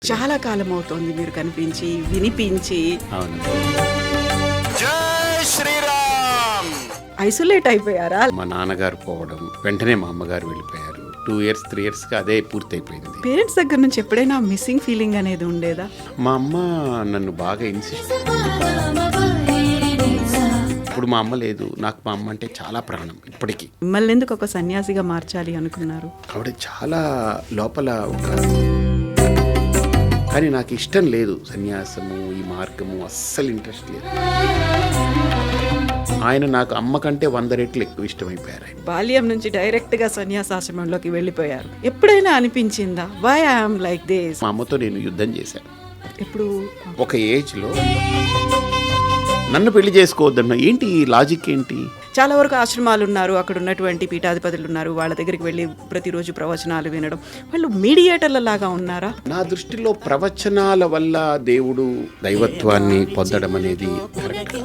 చాలా కాలం అవుతోంది మీరు కనిపించి వినిపించి. అవును. జై శ్రీరామ్. ఐసోలేట్ అయిపోయారా? మా నాన్నగారు పోవడం వెంటనే మా అమ్మగారు వెళ్ళిపోయారు. 2 years 3 yearsగా అదే పూర్తయిపోయింది. పేరెంట్స్ దగ్గర నుంచి ఎప్పుడైనా మిస్సింగ్ ఫీలింగ్ అనేది ఉండేదా? మా అమ్మ నన్ను బాగా ఇన్సిస్ట్. ఇప్పుడు మా అమ్మ లేదు, నాకు మా అమ్మ అంటే చాలా ప్రాణం ఇప్పటికీ. మిమ్మల్ని ఎందుకు ఒక సన్యాసిగా మార్చాలి అనుకున్నారు? ఆవిడ చాలా లోపల ఒక, కానీ నాకు ఇష్టం లేదు సన్యాసము, ఈ మార్గము అస్సలు ఇంట్రెస్ట్ లేదు. ఆయన నాకు అమ్మ కంటే 100 రెట్లు ఎక్కువ ఇష్టమైపోయారు. ఆయన బాల్యం నుంచి డైరెక్ట్ గా సన్యాసాశ్రమంలోకి వెళ్ళిపోయారు. ఎప్పుడైనా అనిపించిందా వై ఐఎమ్ లైక్ దిస్? మా అమ్మతో నేను యుద్ధం చేశాను. ఇప్పుడు ఒక ఏజ్లో నన్ను పెళ్లి చేసుకోవద్దన్న ఏంటి ఈ లాజిక్ ఏంటి? చాలా వరకు ఆశ్రమాలు ఉన్నారు, అక్కడ ఉన్నటువంటి పీఠాధిపతులు ఉన్నారు, వాళ్ళ దగ్గరికి వెళ్ళి ప్రతిరోజు ప్రవచనాలు వినడం, వాళ్ళు మీడియేటర్ల లాగా ఉన్నారా? నా దృష్టిలో ప్రవచనాల వల్ల దేవుడు దైవత్వాన్ని పొందడం అనేది కరెక్ట్.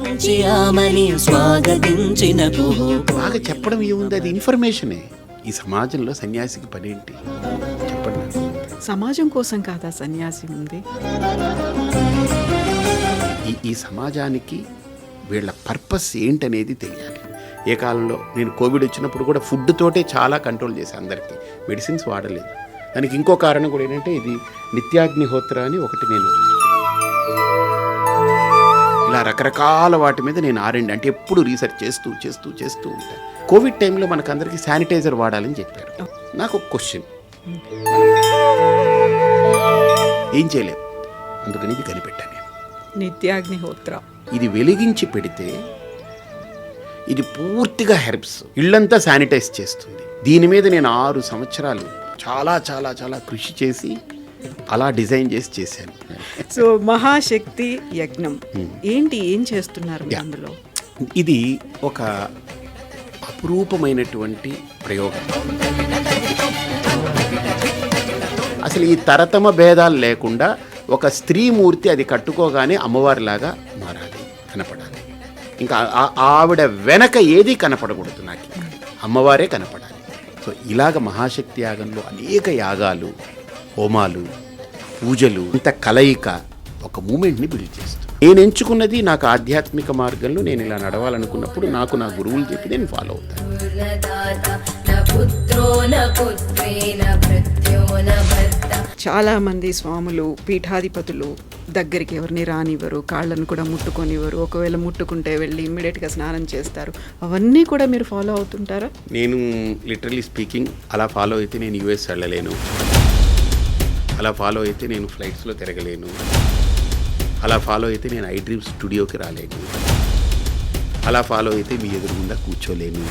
బాగా చెప్పడం ఏముంది, అది ఇన్ఫర్మేషనే. ఈ సమాజంలో సన్యాసికి పని ఏంటి చెప్పండి నాకు. సమాజం కోసం కాదా సన్యాసి ఉంది? ఈ సమాజానికి వీళ్ళ పర్పస్ ఏంటనేది తెలియాలి. ఏ కాలంలో నేను కోవిడ్ వచ్చినప్పుడు కూడా ఫుడ్ తోటే చాలా కంట్రోల్ చేశాను అందరికీ, మెడిసిన్స్ వాడలేదు. దానికి ఇంకో కారణం కూడా ఏంటంటే ఇది నిత్యాగ్నిహోత్ర అని ఒకటి, నేను ఇలా రకరకాల వాటి మీద నేను అంటే ఎప్పుడు రీసెర్చ్ చేస్తూ చేస్తూ చేస్తూ ఉంటాను. కోవిడ్ టైంలో మనకందరికీ శానిటైజర్ వాడాలని చెప్పారు. నాకు ఒక క్వశ్చన్, ఏం చేయలేదు, అందుకని ఇది కనిపెట్టాను. నిత్యాగ్నిహోత్ర ఇది వెలిగించి పెడితే ఇది పూర్తిగా హెర్బ్స్, ఇళ్ళంతా శానిటైజ్ చేస్తుంది. దీని మీద నేను 6 సంవత్సరాలు చాలా చాలా చాలా కృషి చేసి అలా డిజైన్ చేసి చేశాను. సో మహాశక్తి యజ్ఞం ఏంటి, ఏం చేస్తున్నారు అందులో? ఇది ఒక అపురూపమైనటువంటి ప్రయోగం. అసలు ఈ తరతమ భేదాలు లేకుండా ఒక స్త్రీమూర్తి అది కట్టుకోగానే అమ్మవారిలాగా మారాలి, కనపడాలి. ఇంకా ఆవిడ వెనక ఏది కనపడకూడదు, నాకు అమ్మవారే కనపడాలి. సో ఇలాగ మహాశక్తి యాగంలో అనేక యాగాలు, హోమాలు, పూజలు, ఇంత కలయిక ఒక మూమెంట్ని బిల్డ్ చేస్తుంది. నేను ఎంచుకున్నది నాకు ఆధ్యాత్మిక మార్గంలో నేను ఇలా నడవాలనుకున్నప్పుడు నాకు నా గురువులు చెప్పి నేను ఫాలో అవుతాను. చాలా మంది స్వాములు, పీఠాధిపతులు దగ్గరికి ఎవరిని రానివ్వరు, కాళ్ళను కూడా ముట్టుకొనివ్వరు. ఒకవేళ ముట్టుకుంటే వెళ్ళి ఇమ్మీడియట్గా స్నానం చేస్తారు. అవన్నీ కూడా మీరు ఫాలో అవుతుంటారా? నేను లిటరలీ స్పీకింగ్ అలా ఫాలో అయితే నేను యూఎస్ వెళ్ళలేను, అలా ఫాలో అయితే నేను ఫ్లైట్స్లో తిరగలేను, అలా ఫాలో అయితే నేను ఐ డ్రీమ్ స్టూడియోకి రాలేను, అలా ఫాలో అయితే మీ ఎదురుగుండా కూర్చోలేను,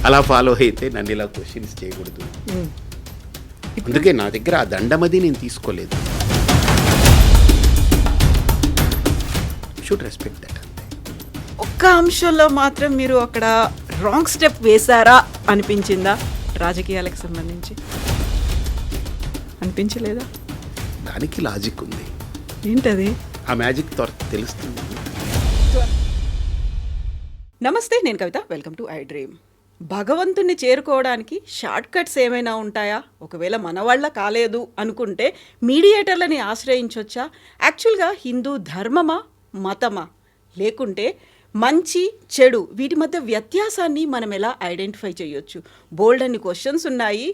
అలా ఫాలో అయితే నన్ను ఇలా క్వశ్చన్స్ చేయకూడదు. అందుకే నా దగ్గర ఆ దండమది నేను తీసుకోలేదు. Should respect that. అంతే. ఒక్క అంశంలో మాత్రం మీరు అక్కడ రాంగ్ స్టెప్ వేశారా అనిపించిందా? రాజకీయాలకు సంబంధించి అనిపించలేదా? దానికి లాజిక్ ఉంది. ఏంటది? ఆ మ్యాజిక్ తెలుస్తుంది. నమస్తే, నేను Kavitha. Welcome to I dream. భగవంతుణ్ణి చేరుకోవడానికి షార్ట్ కట్స్ ఏమైనా ఉంటాయా? ఒకవేళ మన వల్ల కాలేదు అనుకుంటే మీడియేటర్లని ఆశ్రయించవచ్చా? యాక్చువల్గా హిందూ ధర్మమా, మతమా, లేకుంటే మంచి చెడు వీటి మధ్య వ్యత్యాసాన్ని మనం ఎలా ఐడెంటిఫై చేయొచ్చు? బోల్డ్ అన్ని క్వశ్చన్స్ ఉన్నాయి.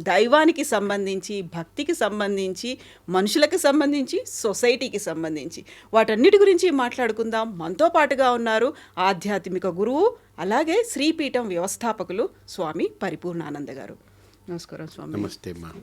దైవానికి సంబంధించి, భక్తికి సంబంధించి, మనుషులకు సంబంధించి, సొసైటీకి సంబంధించి వాటన్నిటి గురించి మాట్లాడుకుందాం. మనతో పాటుగా ఉన్నారు ఆధ్యాత్మిక గురువు, అలాగే శ్రీపీఠం వ్యవస్థాపకులు స్వామి పరిపూర్ణానంద గారు. నమస్కారం స్వామి. నమస్తే అమ్మా.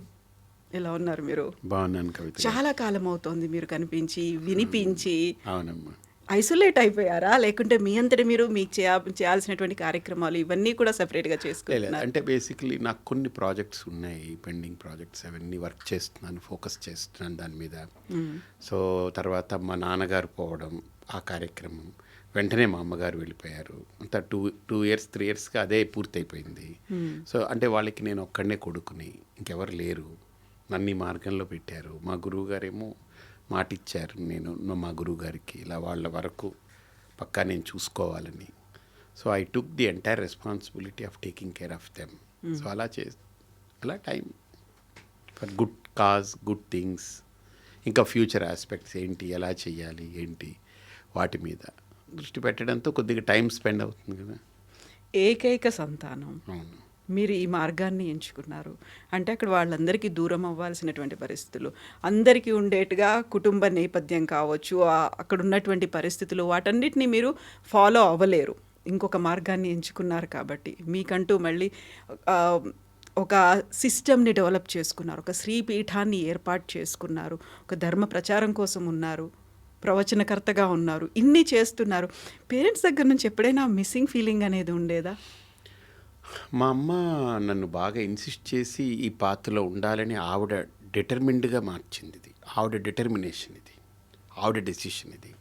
ఎలా ఉన్నారు మీరు? బాగున్నాను కవిత. చాలా కాలం అవుతోంది మీరు కనిపించి వినిపించి. అవునమ్మా. ఐసోలేట్ అయిపోయారా, లేకుంటే మీ అంతటి మీరు మీకు చేయాల్సినటువంటి కార్యక్రమాలు ఇవన్నీ కూడా సెపరేట్గా చేసుకుంటున్నారు? అంటే బేసిక్లీ నాకు కొన్ని ప్రాజెక్ట్స్ ఉన్నాయి, పెండింగ్ ప్రాజెక్ట్స్, అవన్నీ వర్క్ చేస్తున్నాను, ఫోకస్ చేస్తున్నాను దాని మీద. సో తర్వాత మా నాన్నగారు పోవడం, ఆ కార్యక్రమం, వెంటనే మా అమ్మగారు వెళ్ళిపోయారు. అంతా 2 years 3 yearsగా అదే పూర్తయిపోయింది. సో అంటే వాళ్ళకి నేను ఒక్కడనే కొడుకుని, ఇంకెవరు లేరు, నన్ను ఈ మార్గంలో పెట్టారు. మా గురువు గారేమో మాట ఇచ్చారు, నేను మా గురువు గారికి ఇలా వాళ్ళ వరకు పక్కా నేను చూసుకోవాలని. So I took the entire responsibility of taking care of them. So అలా time for good cause, good things, ఇంకా ఫ్యూచర్ ఆస్పెక్ట్స్ ఏంటి, ఎలా చేయాలి ఏంటి, వాటి మీద దృష్టి పెట్టడంతో కొద్దిగా టైం స్పెండ్ అవుతుంది కదా. ఏకైక సంతానం, అవును. మీరు ఈ మార్గాన్ని ఎంచుకున్నారు అంటే అక్కడ వాళ్ళందరికీ దూరం అవ్వాల్సినటువంటి పరిస్థితులు, అందరికీ ఉండేట్టుగా కుటుంబ నేపథ్యం కావచ్చు, అక్కడ ఉన్నటువంటి పరిస్థితులు, వాటన్నిటిని మీరు ఫాలో అవ్వలేరు. ఇంకొక మార్గాన్ని ఎంచుకున్నారు కాబట్టి మీకంటూ మళ్ళీ ఒక సిస్టమ్ని డెవలప్ చేసుకున్నారు, ఒక శ్రీపీఠాన్ని ఏర్పాటు చేసుకున్నారు, ఒక ధర్మ ప్రచారం కోసం ఉన్నారు, ప్రవచనకర్తగా ఉన్నారు, ఇన్ని చేస్తున్నారు. పేరెంట్స్ దగ్గర నుంచి ఎప్పుడైనా మిస్సింగ్ ఫీలింగ్ అనేది ఉండేదా? మా అమ్మ నన్ను బాగా ఇన్సిస్ట్ చేసి ఈ పాత్రలో ఉండాలని ఆవిడ డిటర్మిన్డ్గా మార్చింది. ఇది ఆవిడ డిటర్మినేషన్, ఇది ఆవిడ డెసిషన్ ఇది.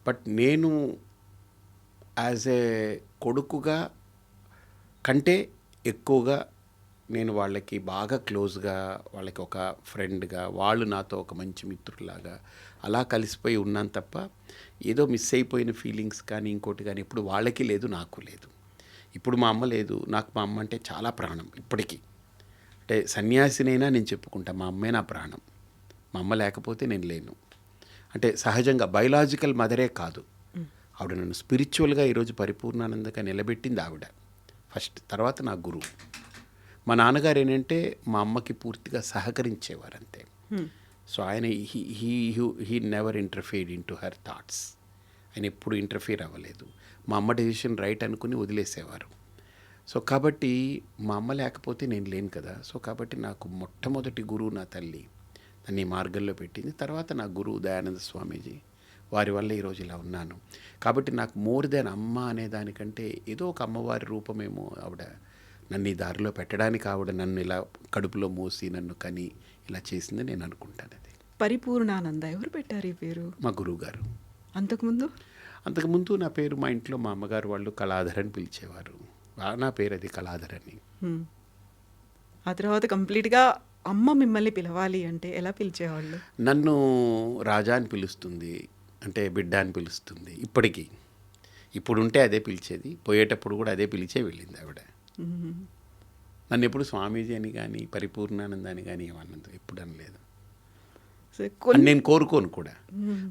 బట్ నేను యాజ్ ఏ కొడుకుగా కంటే ఎక్కువగా నేను వాళ్ళకి బాగా క్లోజ్గా, వాళ్ళకి ఒక ఫ్రెండ్గా, వాళ్ళు నాతో ఒక మంచి మిత్రులాగా అలా కలిసిపోయి ఉన్నాను తప్ప ఏదో మిస్ అయిపోయిన ఫీలింగ్స్ కానీ ఇంకోటి కానీ ఇప్పుడు వాళ్ళకి లేదు, నాకు లేదు. ఇప్పుడు మా అమ్మ లేదు, నాకు మా అమ్మ అంటే చాలా ప్రాణం ఇప్పటికీ. అంటే సన్యాసినైనా నేను చెప్పుకుంటా, మా అమ్మే నా ప్రాణం. మా అమ్మ లేకపోతే నేను లేను. అంటే సహజంగా బయలాజికల్ మదరే కాదు, ఆవిడ నన్ను స్పిరిచువల్గా ఈరోజు పరిపూర్ణానందంగా నిలబెట్టింది ఆవిడ ఫస్ట్. తర్వాత నా గురువు. మా నాన్నగారు ఏంటంటే మా అమ్మకి పూర్తిగా సహకరించేవారు అంతే. సో ఆయన he never interfered in to her thoughts. ఆయన ఎప్పుడు ఇంటర్ఫియర్ అవ్వలేదు. మా అమ్మ డెసిషన్ రైట్ అనుకుని వదిలేసేవారు. సో కాబట్టి మా అమ్మ లేకపోతే నేను లేను కదా. సో కాబట్టి నాకు మొట్టమొదటి గురువు నా తల్లి నన్ను ఈ మార్గంలో పెట్టింది. తర్వాత నా గురువు దయానంద స్వామీజీ, వారి వల్ల ఈరోజు ఇలా ఉన్నాను. కాబట్టి నాకు మోర్ దెన్ అమ్మ అనే దానికంటే ఏదో ఒక అమ్మవారి రూపమేమో ఆవిడ నన్ను ఈ దారిలో పెట్టడానికి. ఆవిడ నన్ను ఇలా కడుపులో మోసి నన్ను కని ఇలా చేసింది నేను అనుకుంటాను. అది పరిపూర్ణానంద ఎవరు పెట్టారు ఈ పేరు? మా గురువు గారు. అంతకుముందు నా పేరు మా ఇంట్లో మా అమ్మగారు వాళ్ళు కళాధర్ అని పిలిచేవారు. నా పేరు అది కళాధర్ అని. ఆ తర్వాత కంప్లీట్గా అమ్మ మిమ్మల్ని పిలవాలి అంటే ఎలా పిలిచేవాళ్ళు? నన్ను రాజా అని పిలుస్తుంది, అంటే బిడ్డ అని పిలుస్తుంది ఇప్పటికీ. ఇప్పుడుంటే అదే పిలిచేది, పోయేటప్పుడు కూడా అదే పిలిచే వెళ్ళింది ఆవిడ. నన్ను ఎప్పుడు స్వామీజీ అని కానీ పరిపూర్ణానంద అని కానీ ఏమన్నది ఎప్పుడు అనలేదు. నేను కోరుకోను కూడా.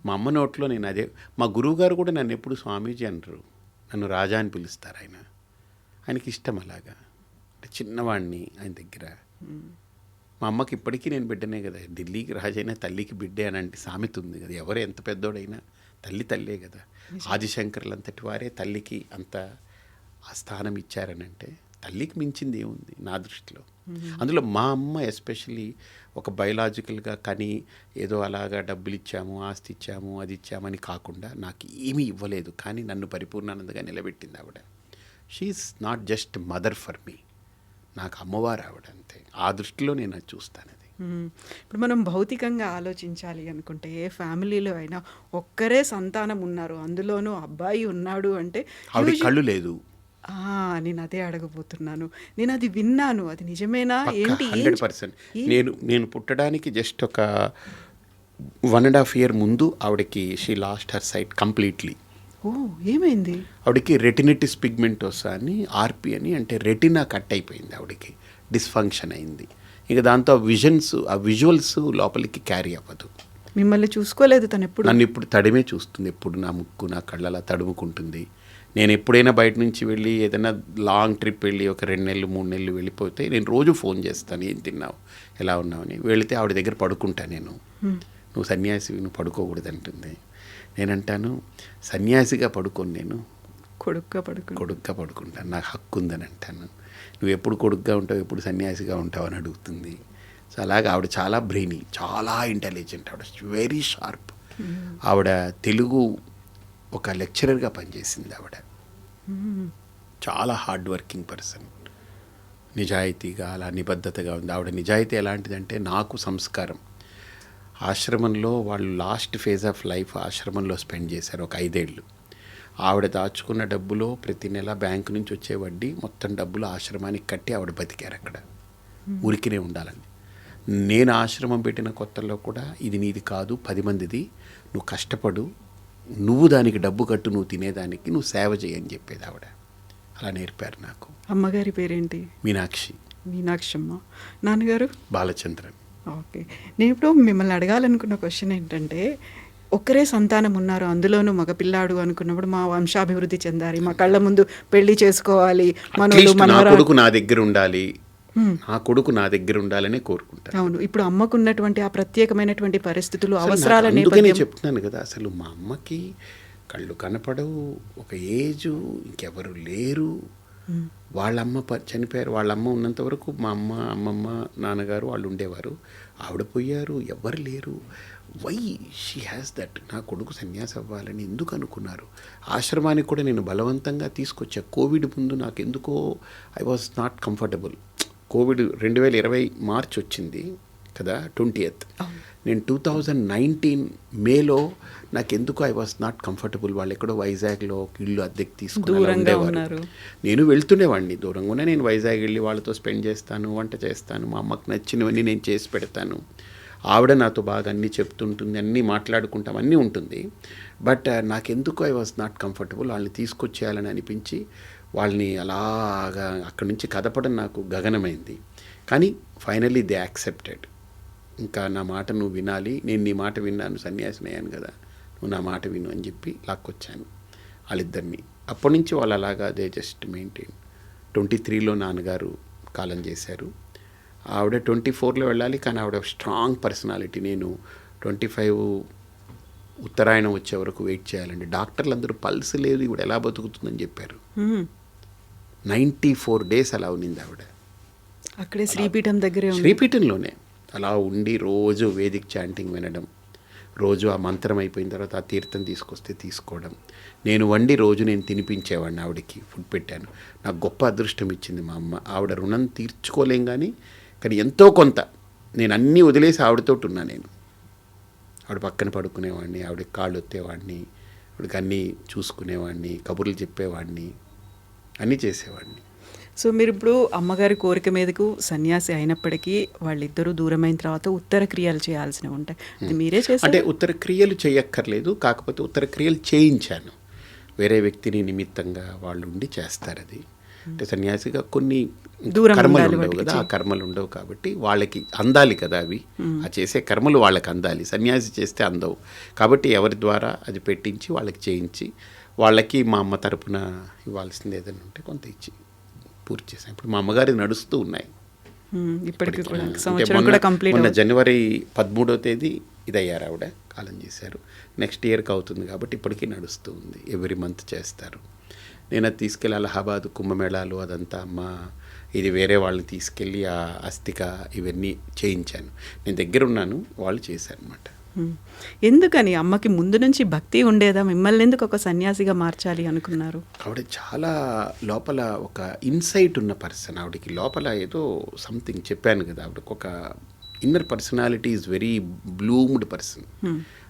మా అమ్మ నోట్లో నేను అదే. మా గురువు గారు కూడా నన్ను ఎప్పుడు స్వామీజీ అనరు, నన్ను రాజా అని పిలుస్తారు. ఆయనకి ఇష్టం అలాగా. అంటే చిన్నవాడిని ఆయన దగ్గర. మా అమ్మకి ఇప్పటికీ నేను బిడ్డనే కదా. ఢిల్లీకి రాజైనా తల్లికి బిడ్డే అని అంటే సామెత ఉంది కదా. ఎవరు ఎంత పెద్దోడైనా తల్లే కదా. ఆదిశంకర్లు అంతటి వారే తల్లికి అంత ఆ స్థానం ఇచ్చారని అంటే తల్లికి మించింది ఏముంది నా దృష్టిలో. అందులో మా అమ్మ ఎస్పెషల్లీ ఒక బయలాజికల్గా కానీ ఏదో అలాగా డబ్బులు ఇచ్చాము, ఆస్తి ఇచ్చాము, అది ఇచ్చామని కాకుండా నాకు ఏమీ ఇవ్వలేదు, కానీ నన్ను పరిపూర్ణానందంగా నిలబెట్టింది ఆవిడ. She is not just mother for me, నాకు అమ్మవారు ఆవిడ అంతే. ఆ దృష్టిలో నేను అది చూస్తాను. అది ఇప్పుడు మనం భౌతికంగా ఆలోచించాలి అనుకుంటే ఏ ఫ్యామిలీలో అయినా ఒక్కరే సంతానం ఉన్నారు, అందులోనూ అబ్బాయి ఉన్నాడు అంటే ఆవిడ కళ్ళు లేదు. నేను అదే అడగబోతున్నాను. నేను అది విన్నాను, అది నిజమేనా ఏంటి? 100%. నేను పుట్టడానికి జస్ట్ ఒక 1.5 year ముందు ఆవిడకి she lost her sight completely. ఏమైంది? ఆవిడకి రెటినిటిస్ పిగ్మెంటోసా అని, ఆర్పి అని, అంటే రెటినా కట్ అయిపోయింది, ఆవిడకి డిస్ఫంక్షన్ అయింది. ఇక దాంతో ఆ విజువల్స్ లోపలికి క్యారీ అవ్వదు. మిమ్మల్ని చూసుకోలేదు తను ఎప్పుడు? నన్ను ఇప్పుడు తడిమే చూస్తుంది, ఎప్పుడు నా ముక్కు నా కళ్ళలా తడుముకుంటుంది. నేను ఎప్పుడైనా బయట నుంచి వెళ్ళి ఏదైనా లాంగ్ ట్రిప్ వెళ్ళి ఒక 2 నెలలు 3 నెలలు వెళ్ళిపోతే నేను రోజు ఫోన్ చేస్తాను, ఏం తిన్నావు, ఎలా ఉన్నావు అని. వెళితే ఆవిడ దగ్గర పడుకుంటా నేను. నువ్వు సన్యాసివి, నువ్వు పడుకోకూడదు అంటుంది. నేనంటాను సన్యాసిగా పడుకోను, నేను కొడుగ్గా పడుకుంటాను, నాకు హక్కు ఉందని అంటాను. నువ్వు ఎప్పుడు కొడుగ్గా ఉంటావు, ఎప్పుడు సన్యాసిగా ఉంటావు అని అడుగుతుంది. సో అలాగే ఆవిడ చాలా బ్రెయినీ, చాలా ఇంటెలిజెంట్, ఆవిడ వెరీ షార్ప్. ఆవిడ తెలుగు ఒక లెక్చరర్గా పనిచేసింది ఆవిడ. చాలా హార్డ్ వర్కింగ్ పర్సన్, నిజాయితీగా అలా నిబద్ధతగా ఉంది ఆవిడ. నిజాయితీ ఎలాంటిదంటే నాకు సంస్కారం. ఆశ్రమంలో వాళ్ళు లాస్ట్ ఫేజ్ ఆఫ్ లైఫ్ ఆశ్రమంలో స్పెండ్ చేశారు ఒక 5 ఏళ్ళు. ఆవిడ దాచుకున్న డబ్బులో ప్రతి నెల బ్యాంకు నుంచి వచ్చే వడ్డీ మొత్తం డబ్బులు ఆశ్రమానికి కట్టి ఆవిడ బతికారు అక్కడ, ఊరికినే ఉండాలని. నేను ఆశ్రమం పెట్టిన కొత్తలో కూడా ఇది నీది కాదు, 10 మందిది, నువ్వు కష్టపడు, నువ్వు దానికి డబ్బు కట్టు, నువ్వు తినేదానికి, నువ్వు సేవ చేయని చెప్పేది ఆవిడ. అలా నేర్పారు నాకు. అమ్మగారి పేరేంటి? మీనాక్షి. మీనాక్షమ్మ. నాన్నగారు? బాలచంద్రన్. ఓకే. నేను ఇప్పుడు మిమ్మల్ని అడగాలనుకున్న క్వశ్చన్ ఏంటంటే, ఒక్కరే సంతానం ఉన్నారు, అందులోనూ మగపిల్లాడు అనుకున్నప్పుడు మా వంశాభివృద్ధి చెందాలి, మా కళ్ళ ముందు పెళ్లి చేసుకోవాలి, మనోళ్ళు అట్లీస్ట్ నా మనవరాలు. కొడుకు నా దగ్గర ఉండాలి, నా కొడుకు నా దగ్గర ఉండాలనే కోరుకుంటాను. అవును. ఇప్పుడు అమ్మకున్నటువంటి ఆ ప్రత్యేకమైనటువంటి పరిస్థితులు, అసలు అవసరాల నాకు అందుకనే నేపథ్యం. చెప్తున్నాను కదా, అసలు మా అమ్మకి కళ్ళు కనపడవు, ఒక ఏజు, ఇంకెవరు లేరు. వాళ్ళ అమ్మ చనిపోయారు. వాళ్ళ అమ్మ ఉన్నంత వరకు మా అమ్మ, అమ్మమ్మ, నాన్నగారు వాళ్ళు ఉండేవారు. ఆవిడ పోయారు, ఎవ్వరు లేరు. Why she has that. నా కొడుకు సన్యాసి అవ్వాలని ఎందుకు అనుకున్నారు? ఆశ్రమానికి కూడా నేను బలవంతంగా తీసుకొచ్చా. కోవిడ్ ముందు నాకు ఎందుకో I was not comfortable. Covid 2020 March వచ్చింది కదా, 20th. నేను 2019 మేలో నాకెందుకు ఐ వాజ్ నాట్ కంఫర్టబుల్. వాళ్ళు ఎక్కడో వైజాగ్లో ఇల్లు అద్దెకి తీసుకుని ఉండేవారు. నేను వెళ్తుండేవాడిని దూరంగానే. నేను వైజాగ్ వెళ్ళి వాళ్ళతో స్పెండ్ చేస్తాను, వంట చేస్తాను, మా అమ్మకు నచ్చినవన్నీ నేను చేసి పెడతాను. ఆవిడ నాతో బాగా అన్నీ చెప్తుంటుంది, అన్నీ మాట్లాడుకుంటాం, అన్నీ ఉంటుంది. బట్ నాకెందుకు ఐ వాజ్ నాట్ కంఫర్టబుల్. వాళ్ళని తీసుకొచ్చేయాలని అనిపించి వాళ్ళని అలాగా అక్కడి నుంచి కదపడం నాకు గగనమైంది. కానీ ఫైనల్లీ దే యాక్సెప్టెడ్. ఇంకా నా మాట నువ్వు వినాలి, నేను నీ మాట విన్నాను, సన్యాసిని అయ్యాను కదా, నువ్వు నా మాట విను అని చెప్పి లాక్కొచ్చాను వాళ్ళిద్దరిని. అప్పటి నుంచి వాళ్ళు అలాగా దే జస్ట్ మెయింటైన్. 23లో నాన్నగారు కాలం చేశారు. ఆవిడ 24లో వెళ్ళాలి, కానీ ఆవిడ స్ట్రాంగ్ పర్సనాలిటీ. నేను 25 ఉత్తరాయణం వచ్చే వరకు వెయిట్ చేయాలండి. డాక్టర్లు అందరూ పల్స్ లేదు, ఇవిడ ఎలా బతుకుతుందని చెప్పారు. 94 days అలా ఉన్నింది ఆవిడ. అక్కడే శ్రీపీఠం దగ్గరే ఉంది. శ్రీపీఠంలోనే అలా ఉండి రోజు వేదిక్ చాంటింగ్ వినడం, రోజు ఆ మంత్రం అయిపోయిన తర్వాత ఆ తీర్థం తీసుకొస్తే తీసుకోవడం, నేను వండి రోజు నేను తినిపించేవాడిని, ఆవిడకి ఫుడ్ పెట్టాను. నాకు గొప్ప అదృష్టం ఇచ్చింది మా అమ్మ. ఆవిడ రుణం తీర్చుకోలేం కానీ ఎంతో కొంత నేను అన్నీ వదిలేసి ఆవిడతోటి ఉన్నా. నేను ఆవిడ పక్కన పడుకునేవాడిని, ఆవిడకి కాళ్ళు ఒత్తేవాడిని, ఆవిడకి అన్నీ చూసుకునేవాడిని, కబుర్లు చెప్పేవాడిని, అన్నీ చేసేవాడిని. సో మీరు ఇప్పుడు అమ్మగారి కోరిక మీదకు సన్యాసి అయినప్పటికీ వాళ్ళిద్దరూ దూరమైన తర్వాత ఉత్తర క్రియలు చేయాల్సినవి ఉంటాయి. అది మీరే చేశారు? అంటే ఉత్తర క్రియలు చేయక్కర్లేదు, కాకపోతే ఉత్తర క్రియలు చేయించాను. వేరే వ్యక్తిని నిమిత్తంగా వాళ్ళు ఉండి చేస్తారు. అది అంటే సన్యాసిగా కొన్ని కర్మలు ఉండవు కదా, ఆ కర్మలు ఉండవు కాబట్టి వాళ్ళకి అందాలి కదా అవి. ఆ చేసే కర్మలు వాళ్ళకి అందాలి, సన్యాసి చేస్తే అందవు. కాబట్టి ఎవరి ద్వారా అది పెట్టించి వాళ్ళకి చేయించి, వాళ్ళకి మా అమ్మ తరపున ఇవ్వాల్సింది ఏదైనా ఉంటే కొంత ఇచ్చి పూర్తి చేశాను. ఇప్పుడు మా అమ్మగారి నడుస్తూ ఉన్నాయి ఇప్పటికీ కూడా. అంటే సంవత్సరం కూడా కంప్లీట్. మొన్న జనవరి 13వ తేదీ ఇదయ్యారు, ఆవిడ కాలం చేశారు. నెక్స్ట్ ఇయర్కి అవుతుంది కాబట్టి ఇప్పటికీ నడుస్తూ ఉంది. ఎవ్రీ మంత్ చేస్తారు. నేను అది తీసుకెళ్ళి అలహాబాద్ కుంభమేళాలు అదంతా అమ్మ ఇది వేరే వాళ్ళని తీసుకెళ్ళి ఆ అస్థిక ఇవన్నీ చేయించాను. నేను దగ్గర ఉన్నాను, వాళ్ళు చేశారు అనమాట. ఎందుకని అమ్మకి ముందు నుంచి భక్తి ఉండేదా? మిమ్మల్ని ఎందుకు ఒక సన్యాసిగా మార్చాలి అనుకున్నారు? ఆవిడ చాలా లోపల ఒక ఇన్సైట్ ఉన్న పర్సన్. ఆవిడకి లోపల ఏదో సంథింగ్ చెప్పాను కదా, ఆవిడకి ఒక inner personality is very bloomed person.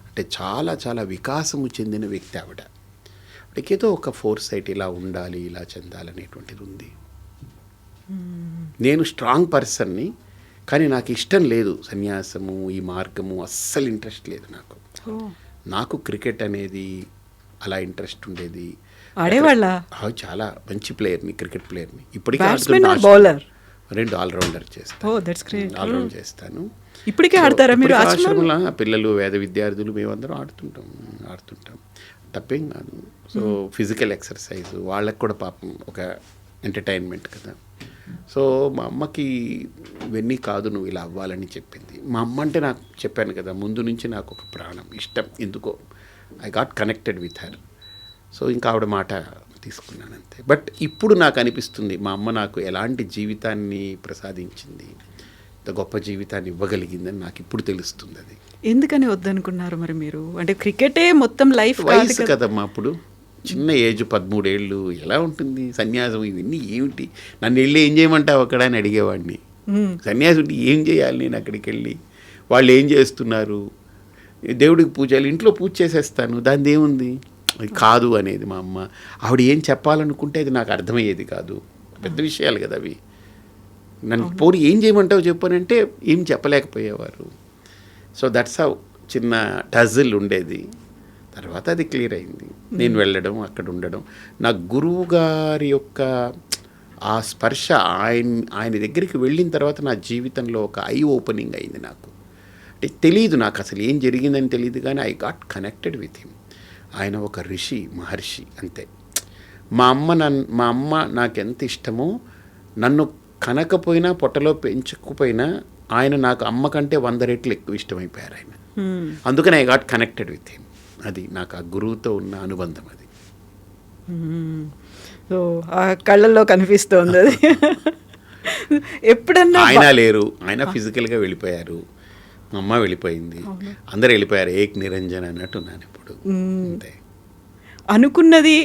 అంటే చాలా చాలా వికాసము చెందిన వ్యక్తి ఆవిడ. ఆవిడకేదో ఒక ఫోర్ సైట్ ఇలా ఉండాలి, ఇలా చెందాలనేటువంటిది ఉంది. నేను స్ట్రాంగ్ పర్సన్ని, కానీ నాకు ఇష్టం లేదు సన్యాసము, ఈ మార్గము అస్సలు ఇంట్రెస్ట్ లేదు నాకు. నాకు క్రికెట్ అనేది అలా ఇంట్రెస్ట్ ఉండేది. ఆడేవాళ్ళ? చాలా మంచి ప్లేయర్ని, క్రికెట్ ప్లేయర్ని. ఇప్పటికీ బౌలర్ రెండు ఆల్రౌండర్ చేస్తాను. ఆల్రౌండ్ చేస్తాను. ఇప్పటికే ఆడతారా మీరు? ఆశ్రమంలో పిల్లలు, వేద విద్యార్థులు మేమందరం ఆడుతుంటాం. తప్పేం కాదు. సో ఫిజికల్ ఎక్సర్సైజ్ వాళ్ళకి కూడా పాపం ఒక ఎంటర్టైన్మెంట్ కదా. సో మా అమ్మకి ఇవన్నీ కాదు, నువ్వు ఇలా అవ్వాలని చెప్పింది. మా అమ్మ అంటే నాకు చెప్పాను కదా ముందు నుంచి నాకు ఒక ప్రాణం, ఇష్టం. ఎందుకో I got connected with her. So ఇంకా ఆవిడ మాట తీసుకున్నాను అంతే. బట్ ఇప్పుడు నాకు అనిపిస్తుంది మా అమ్మ నాకు ఎలాంటి జీవితాన్ని ప్రసాదించింది, ఇంత గొప్ప జీవితాన్ని ఇవ్వగలిగిందని నాకు ఇప్పుడు తెలుస్తుంది. అది ఎందుకని వద్దనుకున్నారు మరి మీరు? అంటే క్రికెటే మొత్తం లైఫ్ వయసు కదమ్మా అప్పుడు, చిన్న ఏజ్ 13 ఏళ్ళు, ఎలా ఉంటుంది సన్యాసం, ఇవన్నీ ఏమిటి, నన్ను వెళ్ళి ఏం చేయమంటావు అక్కడ అని అడిగేవాడిని. సన్యాసి ఉంటే ఏం చేయాలి నేను అక్కడికి వెళ్ళి, వాళ్ళు ఏం చేస్తున్నారు, దేవుడికి పూజలు ఇంట్లో పూజ చేసేస్తాను, దాని ఏముంది, అది కాదు అనేది మా అమ్మ. ఆవిడ ఏం చెప్పాలనుకుంటే అది నాకు అర్థమయ్యేది కాదు. పెద్ద విషయాలు కదా అవి. నన్ను పోనీ ఏం చేయమంటావు చెప్పానంటే ఏం చెప్పలేకపోయేవారు. సో దట్స్ హౌ చిన్న టజిల్ ఉండేది. తర్వాత అది క్లియర్ అయింది. నేను వెళ్ళడం, అక్కడ ఉండడం, నా గురువు గారి యొక్క ఆ స్పర్శ ఆయన దగ్గరికి వెళ్ళిన తర్వాత నా జీవితంలో ఒక ఐ ఓపెనింగ్ అయింది నాకు. అంటే తెలియదు నాకు అసలు ఏం జరిగిందని తెలియదు, కానీ I got connected with him. ఆయన ఒక ఋషి, మహర్షి అంతే. మా అమ్మ నాకు ఎంత ఇష్టమో, నన్ను కనకపోయినా పొట్టలో పెంచకపోయినా ఆయన నాకు అమ్మ కంటే 100 రెట్లు ఎక్కువ ఇష్టమైపోయారు ఆయన. అందుకని I got connected with him. అది నాకు ఆ గురువుతో ఉన్న అనుబంధం అది. సో ఆ కళ్ళల్లో కనిపిస్తోంది అది. ఎప్పుడన్నా ఆయన లేరు, ఆయన ఫిజికల్గా వెళ్ళిపోయారు, మా అమ్మ వెళ్ళిపోయింది, అందరు వెళ్ళిపోయారు, ఏక్ నిరంజన్ అన్నట్టు ఉన్నాను ఇప్పుడు. అంతే. అనుకున్నది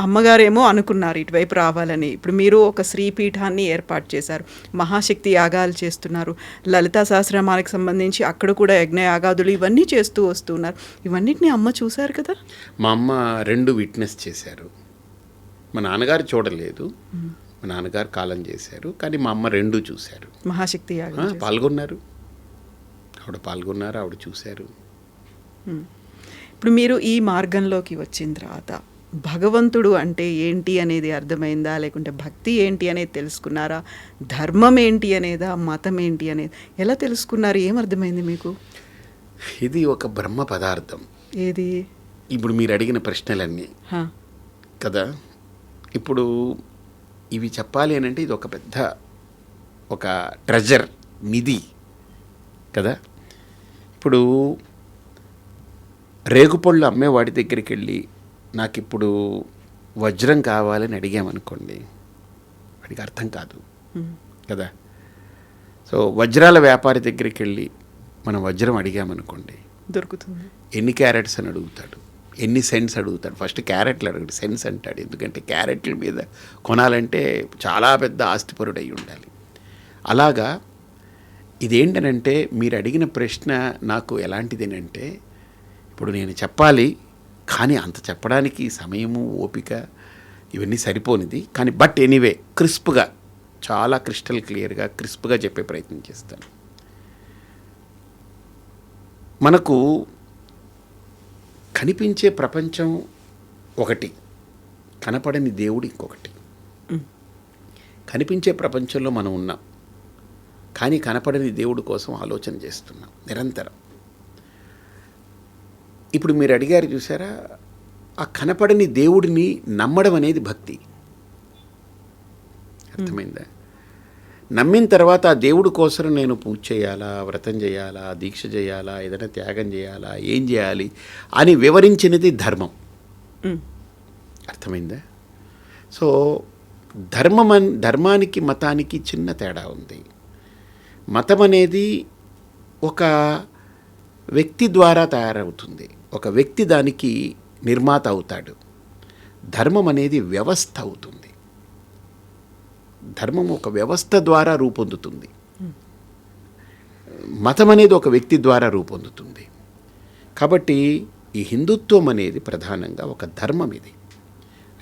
అమ్మగారేమో అనుకున్నారు ఇటువైపు రావాలని. ఇప్పుడు మీరు ఒక శ్రీపీఠాన్ని ఏర్పాటు చేశారు, మహాశక్తి యాగాలు చేస్తున్నారు, లలితా సహస్రనామానికి సంబంధించి అక్కడ కూడా యజ్ఞ యాగాదులు ఇవన్నీ చేస్తూ వస్తున్నారు. ఇవన్నిటిని అమ్మ చూశారు కదా. మా అమ్మ 2 విట్నెస్ చేశారు. మా నాన్నగారు చూడలేదు, మా నాన్నగారు కాలం చేశారు, కానీ మా అమ్మ 2 చూశారు. మహాశక్తి యాగం పాల్గొన్నారు, ఆవిడ చూశారు. ఇప్పుడు మీరు ఈ మార్గంలోకి వచ్చిన తర్వాత భగవంతుడు అంటే ఏంటి అనేది అర్థమైందా, లేకుంటే భక్తి ఏంటి అనేది తెలుసుకున్నారా, ధర్మం ఏంటి అనేదా, మతం ఏంటి అనేది ఎలా తెలుసుకున్నారు, ఏమర్థమైంది మీకు? ఇది ఒక బ్రహ్మ పదార్థం. ఏది? ఇప్పుడు మీరు అడిగిన ప్రశ్నలన్నీ కదా. ఇప్పుడు ఇవి చెప్పాలి అని అంటే ఇది ఒక పెద్ద ఒక ట్రెజర్, నిధి కదా. ఇప్పుడు రేగుపళ్ళు అమ్మేవాడి దగ్గరికి వెళ్ళి నాకు ఇప్పుడు వజ్రం కావాలని అడిగామనుకోండి, వాడికి అర్థం కాదు కదా. సో వజ్రాల వ్యాపారి దగ్గరికి వెళ్ళి మనం వజ్రం అడిగామనుకోండి, దొరుకుతుంది. ఎన్ని క్యారెట్స్ అని అడుగుతాడు, ఎన్ని సెంట్స్ అడుగుతాడు. ఫస్ట్ క్యారెట్లు అడుగుతాడు, సెంట్స్ అంటాడు. ఎందుకంటే క్యారెట్ల మీద కొనాలంటే చాలా పెద్ద ఆస్తిపరుడు అయి ఉండాలి. అలాగా ఇదేంటనంటే మీరు అడిగిన ప్రశ్న నాకు ఎలాంటిదేనంటే, ఇప్పుడు నేను చెప్పాలి కానీ అంత చెప్పడానికి సమయము, ఓపిక ఇవన్నీ సరిపోనిది. కానీ బట్ ఎనీవే క్రిస్ప్గా, చాలా క్రిస్టల్ క్లియర్గా క్రిస్ప్గా చెప్పే ప్రయత్నం చేస్తాను. మనకు కనిపించే ప్రపంచం ఒకటి, కనపడని దేవుడు ఇంకొకటి. కనిపించే ప్రపంచంలో మనం ఉన్నాం, కానీ కనపడని దేవుడి కోసం ఆలోచన చేస్తున్నాం నిరంతరం. ఇప్పుడు మీరు అడిగారు చూసారా, ఆ కనపడని దేవుడిని నమ్మడం అనేది భక్తి. అర్థమైందా? నమ్మిన తర్వాత ఆ దేవుడి కోసం నేను పూజ చేయాలా, వ్రతం చేయాలా, దీక్ష చేయాలా, ఏదైనా త్యాగం చేయాలా, ఏం చేయాలి అని వివరించినది ధర్మం. అర్థమైందా? సో ధర్మానికి మతానికి చిన్న తేడా ఉంది. మతం అనేది ఒక వ్యక్తి ద్వారా తయారవుతుంది, ఒక వ్యక్తి దానికి నిర్మాత అవుతాడు. ధర్మం అనేది వ్యవస్థ అవుతుంది. ధర్మం ఒక వ్యవస్థ ద్వారా రూపొందుతుంది, మతం అనేది ఒక వ్యక్తి ద్వారా రూపొందుతుంది. కాబట్టి ఈ హిందుత్వం అనేది ప్రధానంగా ఒక ధర్మం. ఇది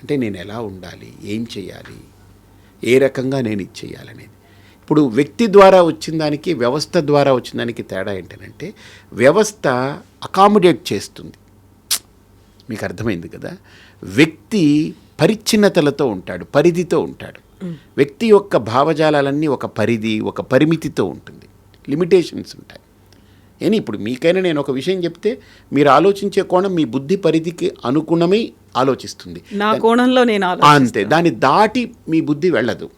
అంటే నేను ఎలా ఉండాలి, ఏం చేయాలి, ఏ రకంగా నేను ఇది చేయాలనేది. ఇప్పుడు వ్యక్తి ద్వారా వచ్చిన దానికి, వ్యవస్థ ద్వారా వచ్చిన దానికి తేడా ఏంటంటే, వ్యవస్థ అకామిడేట్ చేస్తుంది. మీకు అర్థమైంది కదా. వ్యక్తి పరిచ్ఛిన్నతలతో ఉంటాడు, పరిధితో ఉంటాడు. వ్యక్తి యొక్క భావజాలాలన్నీ ఒక పరిధి, ఒక పరిమితితో ఉంటుంది, లిమిటేషన్స్ ఉంటాయి. ఏని ఇప్పుడు మీకైనా నేను ఒక విషయం చెప్తే మీరు ఆలోచించే కోణం మీ బుద్ధి పరిధికి అనుగుణమై ఆలోచిస్తుంది. నా కోణంలో నేను అంతే, దాన్ని దాటి మీ బుద్ధి వెళ్ళదు.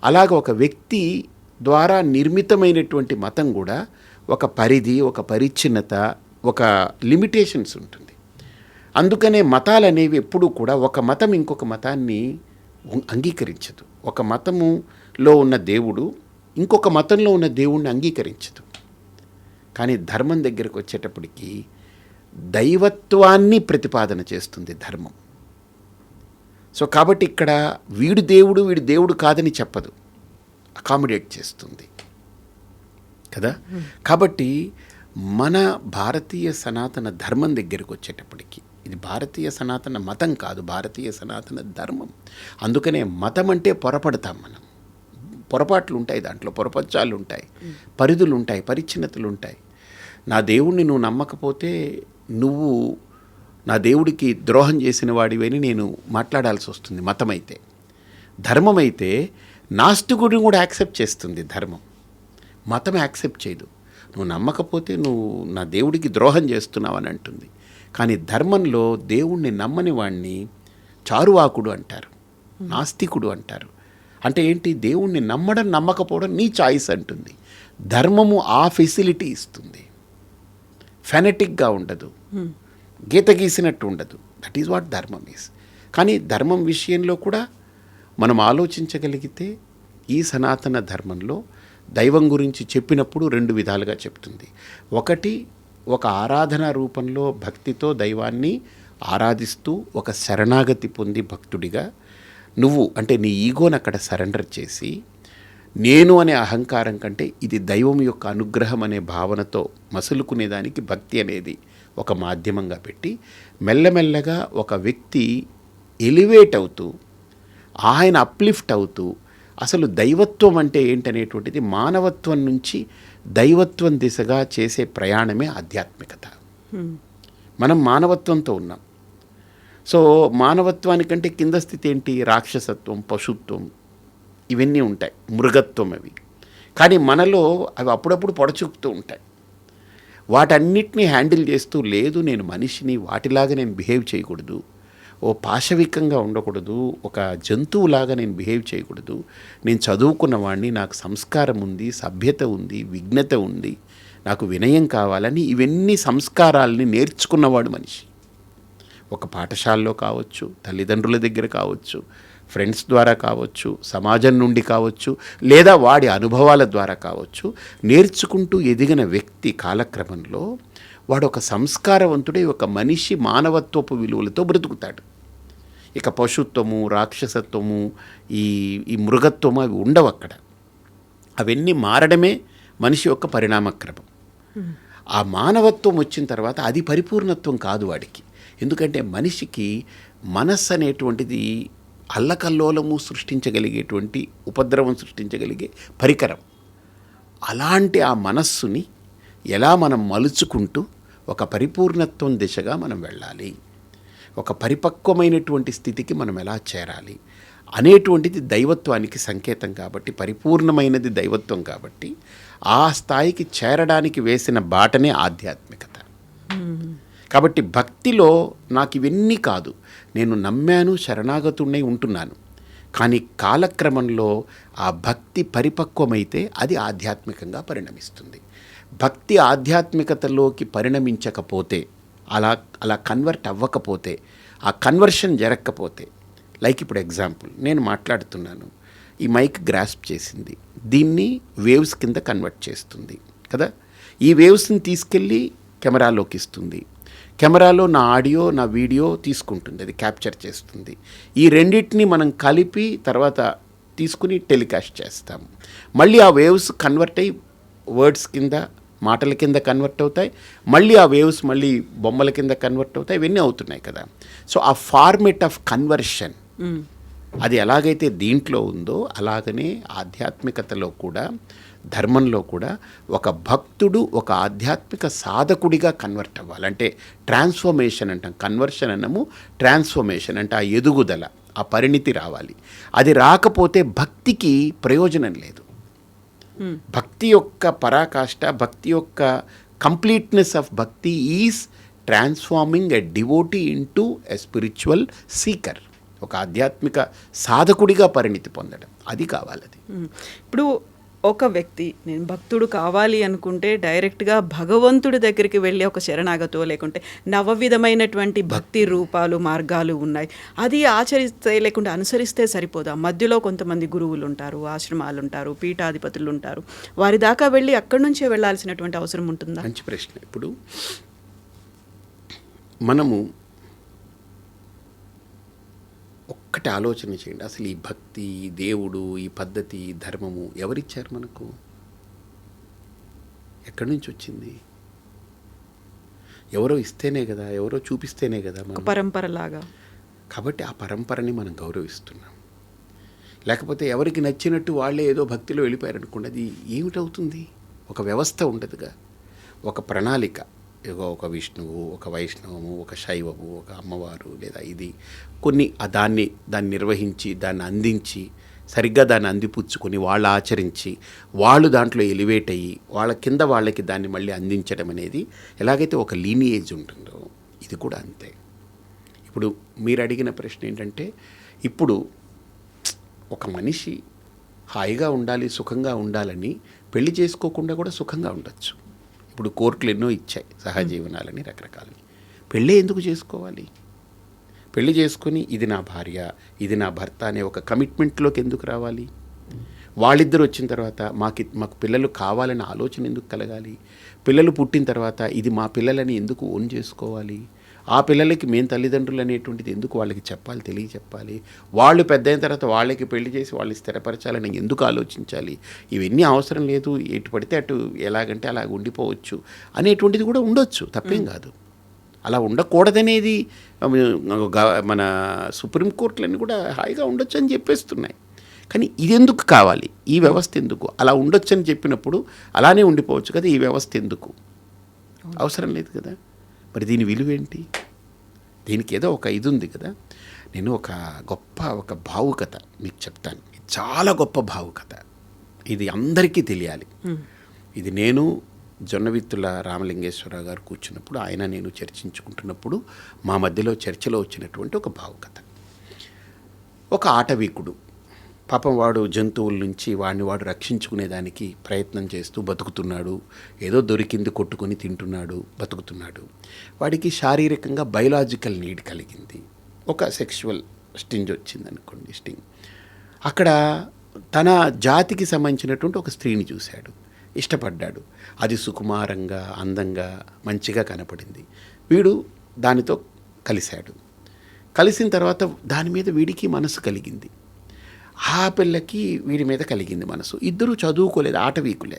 అలాగ ఒక వ్యక్తి ద్వారా నిర్మితమైనటువంటి మతం కూడా ఒక పరిధి, ఒక పరిచ్ఛిన్నత, ఒక లిమిటేషన్స్ ఉంటుంది. అందుకనే మతాలు అనేవి ఎప్పుడూ కూడా ఒక మతం ఇంకొక మతాన్ని అంగీకరించదు. ఒక మతములో ఉన్న దేవుడు ఇంకొక మతంలో ఉన్న దేవుణ్ణి అంగీకరించదు. కానీ ధర్మం దగ్గరకు వచ్చేటప్పటికి దైవత్వాన్ని ప్రతిపాదన చేస్తుంది ధర్మం. సో కాబట్టి ఇక్కడ వీడు దేవుడు కాదని చెప్పదు, అకామిడేట్ చేస్తుంది కదా. కాబట్టి మన భారతీయ సనాతన ధర్మం దగ్గరికి వచ్చేటప్పటికి ఇది భారతీయ సనాతన మతం కాదు, భారతీయ సనాతన ధర్మం. అందుకనే మతం అంటే పొరపడతాం మనం. పొరపాట్లు ఉంటాయి, దాంట్లో పొరపచ్చాలు ఉంటాయి, పరిధులు ఉంటాయి, పరిచ్ఛిన్నతలు ఉంటాయి. నా దేవుణ్ణి నువ్వు నమ్మకపోతే నువ్వు నా దేవుడికి ద్రోహం చేసిన వాడివని నేను మాట్లాడాల్సి వస్తుంది. మతం అయితే ధర్మం అయితే నాస్తికుడిని కూడా యాక్సెప్ట్ చేస్తుంది ధర్మం, మతం యాక్సెప్ట్ చేయదు. నువ్వు నమ్మకపోతే నువ్వు నా దేవుడికి ద్రోహం చేస్తున్నావు అని అంటుంది. కానీ ధర్మంలో దేవుణ్ణి నమ్మని వాణ్ణి చారువాకుడు అంటారు, నాస్తికుడు అంటారు. అంటే ఏంటి? దేవుణ్ణి నమ్మడం నమ్మకపోవడం నీ చాయిస్ అంటుంది. ధర్మము ఆ ఫెసిలిటీ ఇస్తుంది. ఫెనటిక్గా ఉండదు, గీత గీసినట్టు ఉండదు. దట్ ఈజ్ వాట్ ధర్మం ఈస్. కానీ ధర్మం విషయంలో కూడా మనం ఆలోచించగలిగితే ఈ సనాతన ధర్మంలో దైవం గురించి చెప్పినప్పుడు 2 విధాలుగా చెప్తుంది. ఒకటి, ఒక ఆరాధన రూపంలో భక్తితో దైవాన్ని ఆరాధిస్తూ ఒక శరణాగతి పొంది భక్తుడిగా నువ్వు అంటే నీ ఈగోని అక్కడ సరెండర్ చేసి నేను అనే అహంకారం కంటే ఇది దైవం యొక్క అనుగ్రహం అనే భావనతో మసులుకునేదానికి భక్తి అనేది ఒక మాధ్యమంగా పెట్టి మెల్లమెల్లగా ఒక వ్యక్తి ఎలివేట్ అవుతూ ఆయన అప్లిఫ్ట్ అవుతూ అసలు దైవత్వం అంటే ఏంటనేటువంటిది మానవత్వం నుంచి దైవత్వం దిశగా చేసే ప్రయాణమే ఆధ్యాత్మికత. మనం మానవత్వంతో ఉన్నాం. సో మానవత్వానికంటే కింద స్థితి ఏంటి? రాక్షసత్వం, పశుత్వం, ఇవన్నీ ఉంటాయి, మృగత్వం అవి. కానీ మనలో అవి అప్పుడప్పుడు పొడచూపుతూ ఉంటాయి. వాటన్నిటినీ హ్యాండిల్ చేస్తూ లేదు నేను మనిషిని, వాటిలాగా నేను బిహేవ్ చేయకూడదు, ఓ పాశవికంగా ఉండకూడదు, ఒక జంతువులాగా నేను బిహేవ్ చేయకూడదు, నేను చదువుకున్నవాడిని, నాకు సంస్కారం ఉంది, సభ్యత ఉంది, విఘ్నత ఉంది, నాకు వినయం కావాలని ఇవన్నీ సంస్కారాలని నేర్చుకున్నవాడు మనిషి. ఒక పాఠశాలలో కావచ్చు, తల్లిదండ్రుల దగ్గర కావచ్చు, ఫ్రెండ్స్ ద్వారా కావచ్చు, సమాజం నుండి కావచ్చు, లేదా వాడి అనుభవాల ద్వారా కావచ్చు, నేర్చుకుంటూ ఎదిగిన వ్యక్తి కాలక్రమంలో వాడు ఒక సంస్కారవంతుడే, ఒక మనిషి మానవత్వపు విలువలతో బ్రతుకుతాడు. ఇక పశుత్వము, రాక్షసత్వము, ఈ మృగత్వము అవి ఉండవు అక్కడ. అవన్నీ మారడమే మనిషి యొక్క పరిణామక్రమం. ఆ మానవత్వం వచ్చిన తర్వాత అది పరిపూర్ణత్వం కాదు వాడికి. ఎందుకంటే మనిషికి మనస్సు అనేటువంటిది అల్లకల్లోలము సృష్టించగలిగేటువంటి, ఉపద్రవం సృష్టించగలిగే పరికరం. అలాంటి ఆ మనస్సుని ఎలా మనం మలుచుకుంటూ ఒక పరిపూర్ణత్వం దిశగా మనం వెళ్ళాలి, ఒక పరిపక్వమైనటువంటి స్థితికి మనం ఎలా చేరాలి అనేటువంటిది దైవత్వానికి సంకేతం. కాబట్టి పరిపూర్ణమైనది దైవత్వం. కాబట్టి ఆ స్థాయికి చేరడానికి వేసిన బాటనే ఆధ్యాత్మికత. కాబట్టి భక్తిలో నాకు ఇవన్నీ కాదు, నేను నమ్మాను, శరణాగతుడినై ఉంటున్నాను. కానీ కాలక్రమంలో ఆ భక్తి పరిపక్వమైతే అది ఆధ్యాత్మికంగా పరిణమిస్తుంది. భక్తి ఆధ్యాత్మికతలోకి పరిణమించకపోతే, అలా కన్వర్ట్ అవ్వకపోతే, ఆ కన్వర్షన్ జరగకపోతే, లైక్ ఇప్పుడు ఎగ్జాంపుల్ నేను మాట్లాడుతున్నాను, ఈ మైక్ గ్రాస్ప్ చేసింది, దీన్ని వేవ్స్ కింద కన్వర్ట్ చేస్తుంది కదా. ఈ వేవ్స్ని తీసుకెళ్ళి కెమెరాలోకి ఇస్తుంది, కెమెరాలో నా ఆడియో, నా వీడియో తీసుకుంటుంది, అది క్యాప్చర్ చేస్తుంది. ఈ రెండింటిని మనం కలిపి తర్వాత తీసుకుని టెలికాస్ట్ చేస్తాము. మళ్ళీ ఆ వేవ్స్ కన్వర్ట్ అయ్యి వర్డ్స్ కింద, మాటల కింద కన్వర్ట్ అవుతాయి. మళ్ళీ ఆ వేవ్స్ మళ్ళీ బొమ్మల కింద కన్వర్ట్ అవుతాయి. ఇవన్నీ అవుతున్నాయి కదా. సో ఆ ఫార్మేట్ ఆఫ్ కన్వర్షన్ అది ఎలాగైతే దీంట్లో ఉందో అలాగనే ఆధ్యాత్మికతలో కూడా, ధర్మంలో కూడా ఒక భక్తుడు ఒక ఆధ్యాత్మిక సాధకుడిగా కన్వర్ట్ అవ్వాలి. అంటే ట్రాన్స్ఫర్మేషన్ అంటాం, కన్వర్షన్ అన్నము ట్రాన్స్ఫర్మేషన్ అంటే ఆ ఎదుగుదల, ఆ పరిణితి రావాలి. అది రాకపోతే భక్తికి ప్రయోజనం లేదు. భక్తి యొక్క పరాకాష్ట, భక్తి యొక్క కంప్లీట్నెస్ ఆఫ్ భక్తి is transforming a devotee into a spiritual seeker. ఒక ఆధ్యాత్మిక సాధకుడిగా పరిణితి పొందడం, అది కావాలి. అది ఇప్పుడు ఒక వ్యక్తి నేను భక్తుడు కావాలి అనుకుంటే డైరెక్ట్గా భగవంతుడి దగ్గరికి వెళ్ళి ఒక శరణాగతో, లేకుంటే నవవిధమైనటువంటి భక్తి రూపాలు, మార్గాలు ఉన్నాయి, అది ఆచరిస్తే లేకుంటే అనుసరిస్తే సరిపోదా? మధ్యలో కొంతమంది గురువులు ఉంటారు, ఆశ్రమాలు ఉంటారు, పీఠాధిపతులు ఉంటారు, వారి దాకా వెళ్ళి అక్కడి నుంచే వెళ్ళాల్సినటువంటి అవసరం ఉంటుందా? మంచి ప్రశ్న. ఇప్పుడు మనము ఒక్కటి ఆలోచన చేయండి, అసలు ఈ భక్తి, ఈ దేవుడు, ఈ పద్ధతి, ఈ ధర్మము ఎవరిచ్చారు మనకు? ఎక్కడి నుంచి వచ్చింది? ఎవరో ఇస్తేనే కదా, ఎవరో చూపిస్తేనే కదా మనం. పరంపరలాగా. కాబట్టి ఆ పరంపరని మనం గౌరవిస్తున్నాం. లేకపోతే ఎవరికి నచ్చినట్టు వాళ్ళే ఏదో భక్తిలో వెళ్ళిపోయారనుకోండి, అది ఏమిటవుతుంది? ఒక వ్యవస్థ ఉండదుగా, ఒక ప్రణాళిక. ఒక విష్ణువు, ఒక వైష్ణవము, ఒక శైవము, ఒక అమ్మవారు, లేదా ఇది కొన్ని దాన్ని నిర్వహించి దాన్ని అందించి సరిగ్గా దాన్ని అందిపుచ్చుకొని వాళ్ళు ఆచరించి వాళ్ళు దాంట్లో ఎలివేట్ అయ్యి వాళ్ళ కింద వాళ్ళకి దాన్ని మళ్ళీ అందించడం అనేది ఎలాగైతే ఒక లీనియేజ్ ఉంటుందో ఇది కూడా అంతే. ఇప్పుడు మీరు అడిగిన ప్రశ్న ఏంటంటే, ఇప్పుడు ఒక మనిషి హాయిగా ఉండాలి, సుఖంగా ఉండాలని పెళ్లి చేసుకోకుండా కూడా సుఖంగా ఉండొచ్చు. ఇప్పుడు కోర్టులు ఎన్నో ఇచ్చాయి సహజీవనాలని రకరకాలని. పెళ్ళే ఎందుకు చేసుకోవాలి? పెళ్లి చేసుకుని ఇది నా భార్య, ఇది నా భర్త అనే ఒక కమిట్మెంట్లోకి ఎందుకు రావాలి? వాళ్ళిద్దరు వచ్చిన తర్వాత మాకు పిల్లలు కావాలనే ఆలోచన ఎందుకు కలగాలి? పిల్లలు పుట్టిన తర్వాత ఇది మా పిల్లలని ఎందుకు ఓన్ చేసుకోవాలి? ఆ పిల్లలకి మేము తల్లిదండ్రులు అనేటువంటిది ఎందుకు వాళ్ళకి చెప్పాలి, తెలియచెప్పాలి? వాళ్ళు పెద్ద అయిన తర్వాత వాళ్ళకి పెళ్లి చేసి వాళ్ళు స్థిరపరచాలని ఎందుకు ఆలోచించాలి? ఇవన్నీ అవసరం లేదు, ఎటు పడితే అటు ఎలాగంటే అలాగ ఉండిపోవచ్చు అనేటువంటిది కూడా ఉండొచ్చు, తప్పేం కాదు. అలా ఉండకూడదనేది మన సుప్రీంకోర్టులన్నీ కూడా హాయిగా ఉండొచ్చు అని చెప్పేస్తున్నాయి. కానీ ఇది ఎందుకు కావాలి? ఈ వ్యవస్థ ఎందుకు? అలా ఉండొచ్చు అని చెప్పినప్పుడు అలానే ఉండిపోవచ్చు కదా, ఈ వ్యవస్థ ఎందుకు? అవసరం లేదు కదా. మరి దీని విలువేంటి? దీనికి ఏదో ఒక ఇది ఉంది కదా. నేను ఒక భావుకథ మీకు చెప్తాను. చాలా గొప్ప భావుకథ, ఇది అందరికీ తెలియాలి. ఇది నేను జొన్నవిత్తుల రామలింగేశ్వరరావు గారు కూర్చున్నప్పుడు ఆయన నేను చర్చించుకుంటున్నప్పుడు మా మధ్యలో చర్చలో వచ్చినటువంటి ఒక భావుకథ. ఒక ఆటవీకుడు పాపం వాడు జంతువుల నుంచి వాడు రక్షించుకునేదానికి ప్రయత్నం చేస్తూ బతుకుతున్నాడు. ఏదో దొరికింది కొట్టుకొని తింటున్నాడు, బతుకుతున్నాడు. వాడికి శారీరకంగా బయలాజికల్ నీడ్ కలిగింది. ఒక సెక్షువల్ స్టింజ్ వచ్చింది అనుకోండి, స్టింగ్. అక్కడ తన జాతికి సంబంధించినటువంటి ఒక స్త్రీని చూశాడు, ఇష్టపడ్డాడు. అది సుకుమారంగా, అందంగా, మంచిగా కనపడింది. వీడు దానితో కలిశాడు. కలిసిన తర్వాత దాని మీద వీడికి మనసు కలిగింది. ఆ పిల్లకి వీడి మీద కలిగింది మనసు. ఇద్దరు చదువుకోలేదు, ఆటవీకులే.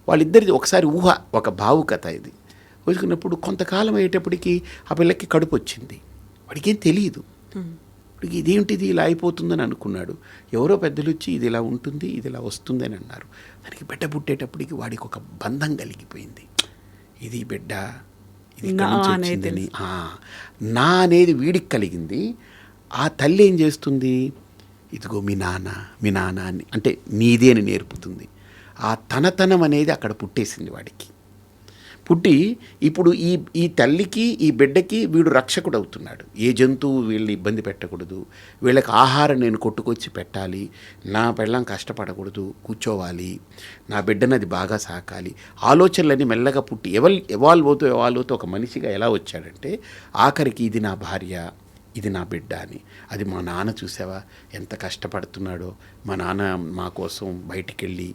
వాళ్ళిద్దరిది ఒకసారి ఊహ, ఒక భావుకథ ఇది. వచ్చుకున్నప్పుడు కొంతకాలం అయ్యేటప్పటికి ఆ పిల్లకి కడుపు వచ్చింది. వాడికి ఏం తెలియదు. వాడికి ఇదేంటిది ఇలా అయిపోతుందని అనుకున్నాడు. ఎవరో పెద్దలు వచ్చి ఇది ఇలా ఉంటుంది, ఇది ఇలా వస్తుంది అని అన్నారు. దానికి బిడ్డ పుట్టేటప్పటికి వాడికి ఒక బంధం కలిగిపోయింది. ఇది బిడ్డ, ఇది ఇక్కడి నుంచి వచ్చిందని నా అనేది వీడికి కలిగింది. ఆ తల్లి ఏం చేస్తుంది? ఇదిగో మీ నాన్న అని, అంటే నీదే అని నేర్పుతుంది. ఆ తనతనం అనేది అక్కడ పుట్టేసింది వాడికి. పుట్టి ఇప్పుడు ఈ తల్లికి ఈ బిడ్డకి వీడు రక్షకుడు అవుతున్నాడు. ఏ జంతువు వీళ్ళని ఇబ్బంది పెట్టకూడదు, వీళ్ళకి ఆహారం నేను కొట్టుకొచ్చి పెట్టాలి, నా పెళ్ళం కష్టపడకూడదు, కూర్చోవాలి, నా బిడ్డను అది బాగా సాకాలి, ఆలోచనలన్నీ మెల్లగా పుట్టి ఎవాల్వ్ అవుతూ ఒక మనిషిగా ఎలా వచ్చాడంటే ఆఖరికి ఇది నా భార్య, ఇది నా బిడ్డ అని. అది మా నాన్న చూసావా ఎంత కష్టపడుతున్నాడో, మా నాన్న మా కోసం బయటికి వెళ్ళి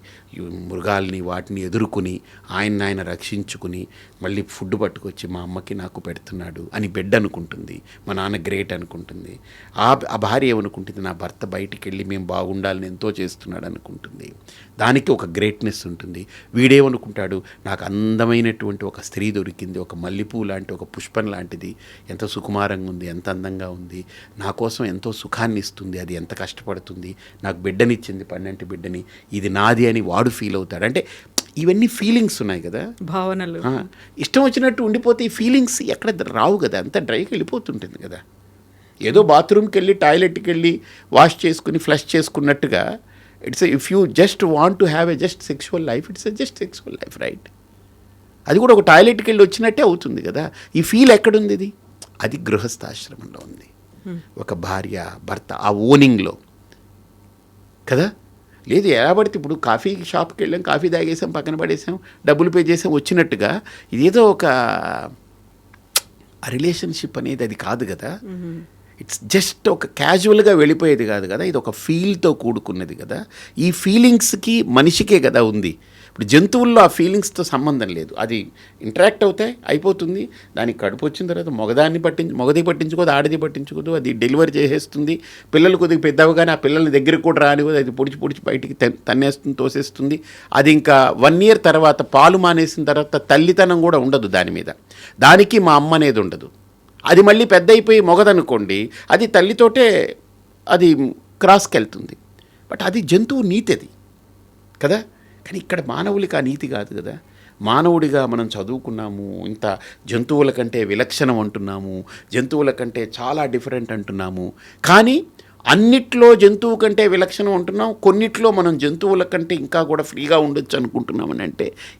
మృగాల్ని వాటిని ఎదుర్కొని ఆయన రక్షించుకుని మళ్ళీ ఫుడ్ పట్టుకొచ్చి మా అమ్మకి నాకు పెడుతున్నాడు అని బిడ్డ అనుకుంటుంది. మా నాన్న గ్రేట్ అనుకుంటుంది. ఆ భార్య ఏమనుకుంటుంది? నా భర్త బయటికి వెళ్ళి మేము బాగుండాలని ఎంతో చేస్తున్నాడు అనుకుంటుంది. దానికి ఒక గ్రేట్నెస్ ఉంటుంది. వీడేమనుకుంటాడు? నాకు అందమైనటువంటి ఒక స్త్రీ దొరికింది, ఒక మల్లెపూ లాంటి ఒక పుష్పం లాంటిది, ఎంత సుకుమారంగా ఉంది, ఎంత అందంగా ఉంది, నా కోసం ఎంతో సుఖాన్ని ఇస్తుంది, అది ఎంత కష్టపడుతుంది, నాకు బిడ్డనిచ్చింది, 12 బిడ్డని, ఇది నాది అని వాడు ఫీల్ అవుతాడు. అంటే ఇవన్నీ ఫీలింగ్స్ ఉన్నాయి కదా, భావనలు. ఇష్టం వచ్చినట్టు ఉండిపోతే ఈ ఫీలింగ్స్ ఎక్కడ రావు కదా, అంతా డ్రైకి వెళ్ళిపోతుంటుంది కదా. ఏదో బాత్రూమ్కి వెళ్ళి టాయిలెట్కి వెళ్ళి వాష్ చేసుకుని ఫ్లష్ చేసుకున్నట్టుగా it's if you just want to have a just sexual life, it's a just sexual life, right? అది కూడా ఒక టాయిలెట్కి వెళ్ళి వచ్చినట్టే అవుతుంది కదా. ఈ ఫీల్ ఎక్కడుంది? ఇది అది గృహస్థాశ్రమంలో ఉంది. ఒక భార్య భర్త ఆ ఓనింగ్లో కదా. లేదు ఎలా పడితే ఇప్పుడు కాఫీ షాప్కి వెళ్ళాం, కాఫీ తాగేసాం, పక్కన పడేసాం, డబ్బులు పే చేసాం వచ్చినట్టుగా ఇదేదో ఒక రిలేషన్షిప్ అనేది అది కాదు కదా. ఇట్స్ జస్ట్ ఒక క్యాజువల్గా వెళ్ళిపోయేది కాదు కదా, ఇది ఒక ఫీల్తో కూడుకున్నది కదా. ఈ ఫీలింగ్స్కి మనిషికే కదా ఉంది. ఇప్పుడు జంతువుల్లో ఆ ఫీలింగ్స్తో సంబంధం లేదు, అది ఇంటరాక్ట్ అవుతాయి, అయిపోతుంది. దానికి కడుపు వచ్చిన తర్వాత మగది పట్టించుకోదు, ఆడది పట్టించుకోదు, అది డెలివరీ చేసేస్తుంది. పిల్లలు కొద్దిగా పెద్దవగానే ఆ పిల్లల్ని దగ్గరికి కూడా రానివ్వదు, అది పొడిచి బయటికి తన్నేస్తుంది, తోసేస్తుంది. అది ఇంకా 1 year తర్వాత పాలు మానేసిన తర్వాత తల్లితనం కూడా ఉండదు దాని మీద, దానికి మా అమ్మ అనేది ఉండదు. అది మళ్ళీ పెద్ద అయిపోయి మొగదనుకోండి, అది తల్లితోటే అది క్రాస్కి వెళ్తుంది. బట్ అది జంతువు నీతి అది కదా. కానీ ఇక్కడ మానవులకి ఆ నీతి కాదు కదా. మానవుడిగా మనం చదువుకున్నాము, ఇంత జంతువుల కంటే విలక్షణం అంటున్నాము, జంతువుల కంటే చాలా డిఫరెంట్ అంటున్నాము. కానీ అన్నిట్లో జంతువు కంటే విలక్షణం అంటున్నాం, కొన్నిట్లో మనం జంతువుల కంటే ఇంకా కూడా ఫ్రీగా ఉండొచ్చు అనుకుంటున్నామని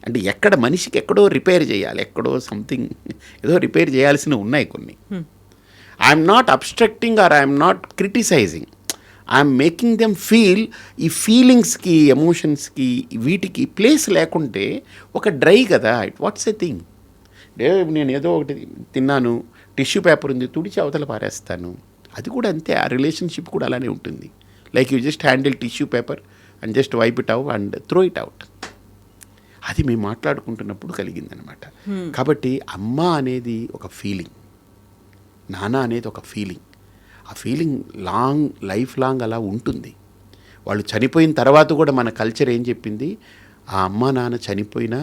అంటే ఎక్కడ మనిషికి ఎక్కడో రిపేర్ చేయాలి, ఎక్కడో సంథింగ్ ఏదో రిపేర్ చేయాల్సినవి ఉన్నాయి కొన్ని. I'm not obstructing or I'm not criticising, I'm making them feel. ఈ ఫీలింగ్స్కి, ఎమోషన్స్కి, వీటికి ప్లేస్ లేకుంటే ఒక డ్రై కదా, వాట్స్ ఎ థింగ్. నేను ఏదో ఒకటి తిన్నాను, టిష్యూ పేపర్ ఉంది, తుడిచి అవతల పారేస్తాను. అది కూడా అంతే, ఆ రిలేషన్షిప్ కూడా అలానే ఉంటుంది. Like you just handle tissue paper and just wipe it out and throw it out. అది మేము మాట్లాడుకుంటున్నప్పుడు కలిగిందనమాట. కాబట్టి అమ్మ అనేది ఒక ఫీలింగ్, నాన్న అనేది ఒక ఫీలింగ్. ఆ ఫీలింగ్ లైఫ్ లాంగ్ అలా ఉంటుంది. వాళ్ళు చనిపోయిన తర్వాత కూడా మన కల్చర్ ఏం చెప్పింది, ఆ అమ్మ నాన్న చనిపోయినా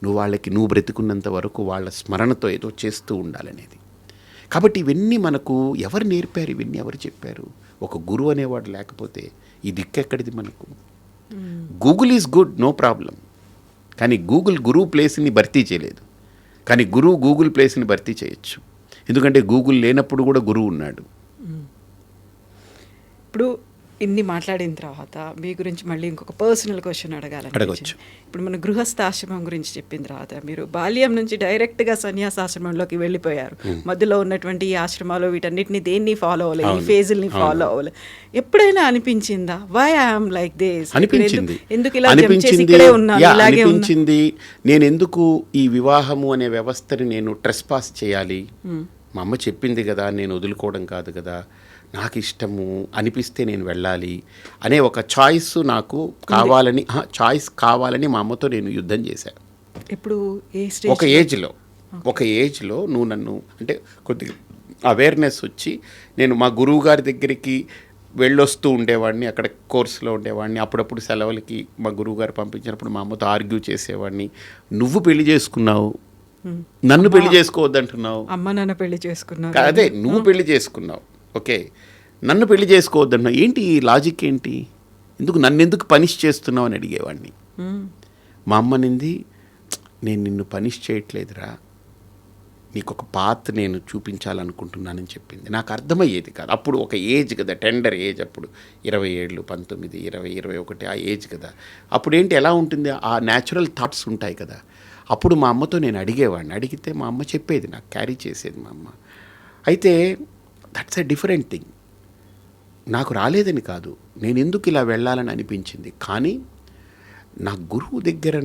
నువ్వు బ్రతికున్నంత వరకు వాళ్ళ స్మరణతో ఏదో చేస్తూ ఉండాలనేది. కాబట్టి ఇవన్నీ మనకు ఎవరు నేర్పారు, ఇవన్నీ ఎవరు చెప్పారు? ఒక గురువు అనేవాడు లేకపోతే ఈ దిక్కెక్కడిది మనకు? Google is good, no problem. కానీ గురువు ప్లేస్ని భర్తీ చేయలేదు. కానీ గూగుల్ ప్లేస్ని భర్తీ చేయొచ్చు. ఎందుకంటే గూగుల్ లేనప్పుడు కూడా గురువు ఉన్నాడు. ఇప్పుడు ఇన్ని మాట్లాడిన తర్వాత మీ గురించి మళ్ళీ ఇంకొక పర్సనల్ క్వశ్చన్ అడగచ్చు. ఇప్పుడు మన గృహస్థాశ్రమం గురించి చెప్పిన తర్వాత మీరు బాల్యం నుంచి డైరెక్ట్గా సన్యాసాశ్రమంలోకి వెళ్ళిపోయారు. మధ్యలో ఉన్నటువంటి ఈ ఆశ్రమాలు వీటన్నిటిని దేన్ని ఫాలో అవ్వలేదు, ఈ ఫేజుల్ని ఫాలో అవ్వలేదు. ఎప్పుడైనా అనిపించిందా వై ఐఎమ్ లైక్ దిస్? అనిపించింది. ఎందుకు ఇలా ఇక్కడే ఉన్నాను, ఇలాగే అనిపించింది. నేను ఎందుకు ఈ వివాహము అనే వ్యవస్థని నేను ట్రెస్పాస్ చేయాలి? మా అమ్మ చెప్పింది కదా, నేను వదులుకోవడం కాదు కదా, నాకు ఇష్టము అనిపిస్తే నేను వెళ్ళాలి అనే ఒక చాయిస్ నాకు కావాలని మా అమ్మతో నేను యుద్ధం చేశాను. ఇప్పుడు ఒక ఏజ్లో నువ్వు నన్ను అంటే కొద్దిగా అవేర్నెస్ వచ్చి నేను మా గురువు గారి దగ్గరికి వెళ్ళొస్తూ ఉండేవాడిని, అక్కడ కోర్సులో ఉండేవాడిని. అప్పుడప్పుడు సెలవులకి మా గురువు గారు పంపించినప్పుడు మా అమ్మతో ఆర్గ్యూ చేసేవాడిని. నువ్వు పెళ్లి చేసుకున్నావు, నన్ను పెళ్లి చేసుకోవద్దంటున్నావు. అమ్మ నాన్న పెళ్లి చేసుకున్నావు, అదే నువ్వు పెళ్లి చేసుకున్నావు, ఓకే, నన్ను పెళ్లి చేసుకోవద్దన్నావు. ఏంటి ఈ లాజిక్ ఏంటి? నన్నెందుకు పనిష్ చేస్తున్నావు అని అడిగేవాడిని. మా అమ్మ నింది, నేను నిన్ను పనిష్ చేయట్లేదురా, నీకు ఒక పాత్ నేను చూపించాలనుకుంటున్నానని చెప్పింది. నాకు అర్థమయ్యేది కాదు అప్పుడు. ఒక ఏజ్ కదా, టెండర్ ఏజ్ అప్పుడు, 20 ఏళ్ళు, 19, 20, 21 ఆ ఏజ్ కదా. అప్పుడు ఏంటి ఎలా ఉంటుంది, ఆ న్యాచురల్ థాట్స్ ఉంటాయి కదా. అప్పుడు మా అమ్మతో నేను అడిగేవాడిని. అడిగితే మా అమ్మ చెప్పేది, నాకు క్యారీ చేసేది మా అమ్మ. అయితే దట్స్ ఎ డిఫరెంట్ థింగ్. నాకు రాలేదని కాదు, నేను ఎందుకు ఇలా వెళ్ళాలని అనిపించింది. కానీ నా గురువు దగ్గర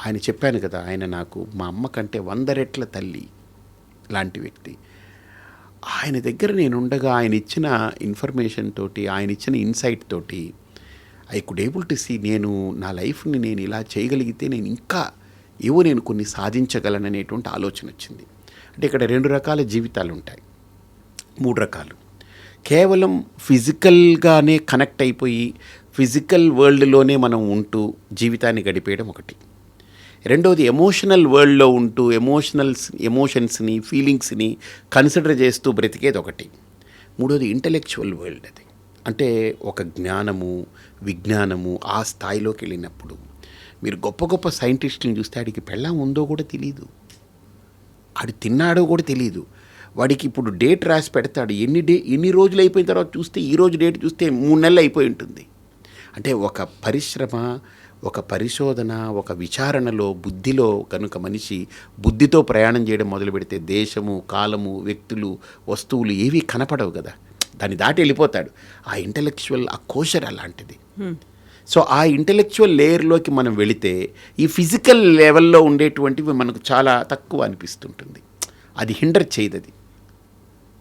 ఆయన చెప్పాను కదా, ఆయన నాకు మా అమ్మ కంటే 100 రెట్ల తల్లి లాంటి వ్యక్తి. ఆయన దగ్గర నేను ఉండగా ఆయన ఇచ్చిన ఇన్ఫర్మేషన్ తోటి, ఆయన ఇచ్చిన ఇన్సైట్ తోటి I could able to see నేను నా లైఫ్ని నేను ఇలా చేయగలిగితే నేను ఇంకా నేను కొన్ని సాధించగలననేటువంటి ఆలోచన వచ్చింది. అంటే ఇక్కడ 2 రకాల జీవితాలు ఉంటాయి, 3 రకాలు. కేవలం ఫిజికల్గానే కనెక్ట్ అయిపోయి ఫిజికల్ వరల్డ్లోనే మనం ఉంటూ జీవితాన్ని గడిపేయడం ఒకటి. రెండవది ఎమోషనల్ వరల్డ్లో ఉంటూ ఎమోషన్స్ని, ఫీలింగ్స్ని కన్సిడర్ చేస్తూ బ్రతికేది ఒకటి. మూడోది ఇంటలెక్చువల్ వరల్డ్. అది అంటే ఒక జ్ఞానము, విజ్ఞానము ఆ స్థాయిలోకి వెళ్ళినప్పుడు మీరు గొప్ప గొప్ప సైంటిస్టులను చూస్తే ఆడికి పెళ్ళాం ఉందో కూడా తెలీదు, ఆడు తిన్నాడో కూడా తెలీదు. వాడికి ఇప్పుడు డేట్ రాసి పెడతాడు, ఎన్ని రోజులు అయిపోయిన తర్వాత చూస్తే ఈ రోజు డేట్ చూస్తే 3 నెలలు అయిపోయి ఉంటుంది. అంటే ఒక పరిశ్రమ, ఒక పరిశోధన, ఒక విచారణలో, బుద్ధిలో కనుక మనిషి బుద్ధితో ప్రయాణం చేయడం మొదలు పెడితే దేశము, కాలము, వ్యక్తులు, వస్తువులు ఏవీ కనపడవు కదా, దాన్ని దాటి వెళ్ళిపోతాడు. ఆ ఇంటలెక్చువల్, ఆ కోశర్ అలాంటిది. సో ఆ ఇంటలెక్చువల్ లేయర్లోకి మనం వెళితే ఈ ఫిజికల్ లెవెల్లో ఉండేటువంటివి మనకు చాలా తక్కువ అనిపిస్తుంటుంది. అది హిండర్ చేయదు. అది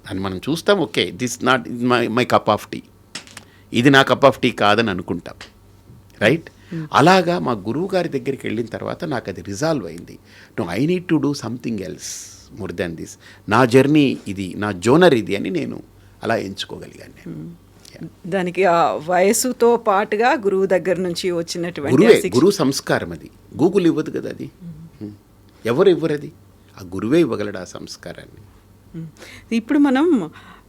అని మనం చూస్తాం, okay this not my cup of tea, ఇది నా కప్ ఆఫ్ టీ కాదని అనుకుంటాం, రైట్? అలాగా మా గురువు గారి దగ్గరికి వెళ్ళిన తర్వాత నాకు అది రిజాల్వ్ అయింది. I need to do something else more than this. నా జర్నీ ఇది, నా జోనర్ ఇది అని నేను అలా ఎంచుకోగలిగాను. నేను దానికి ఆ వయసుతో పాటుగా గురువు దగ్గర నుంచి వచ్చినటువంటి గురువు సంస్కారం. అది గూగుల్ ఇవ్వదు కదా, అది ఎవరు ఇవ్వరు, అది ఆ గురువే ఇవ్వగలడు ఆ సంస్కారాన్ని. ఇప్పుడు మనం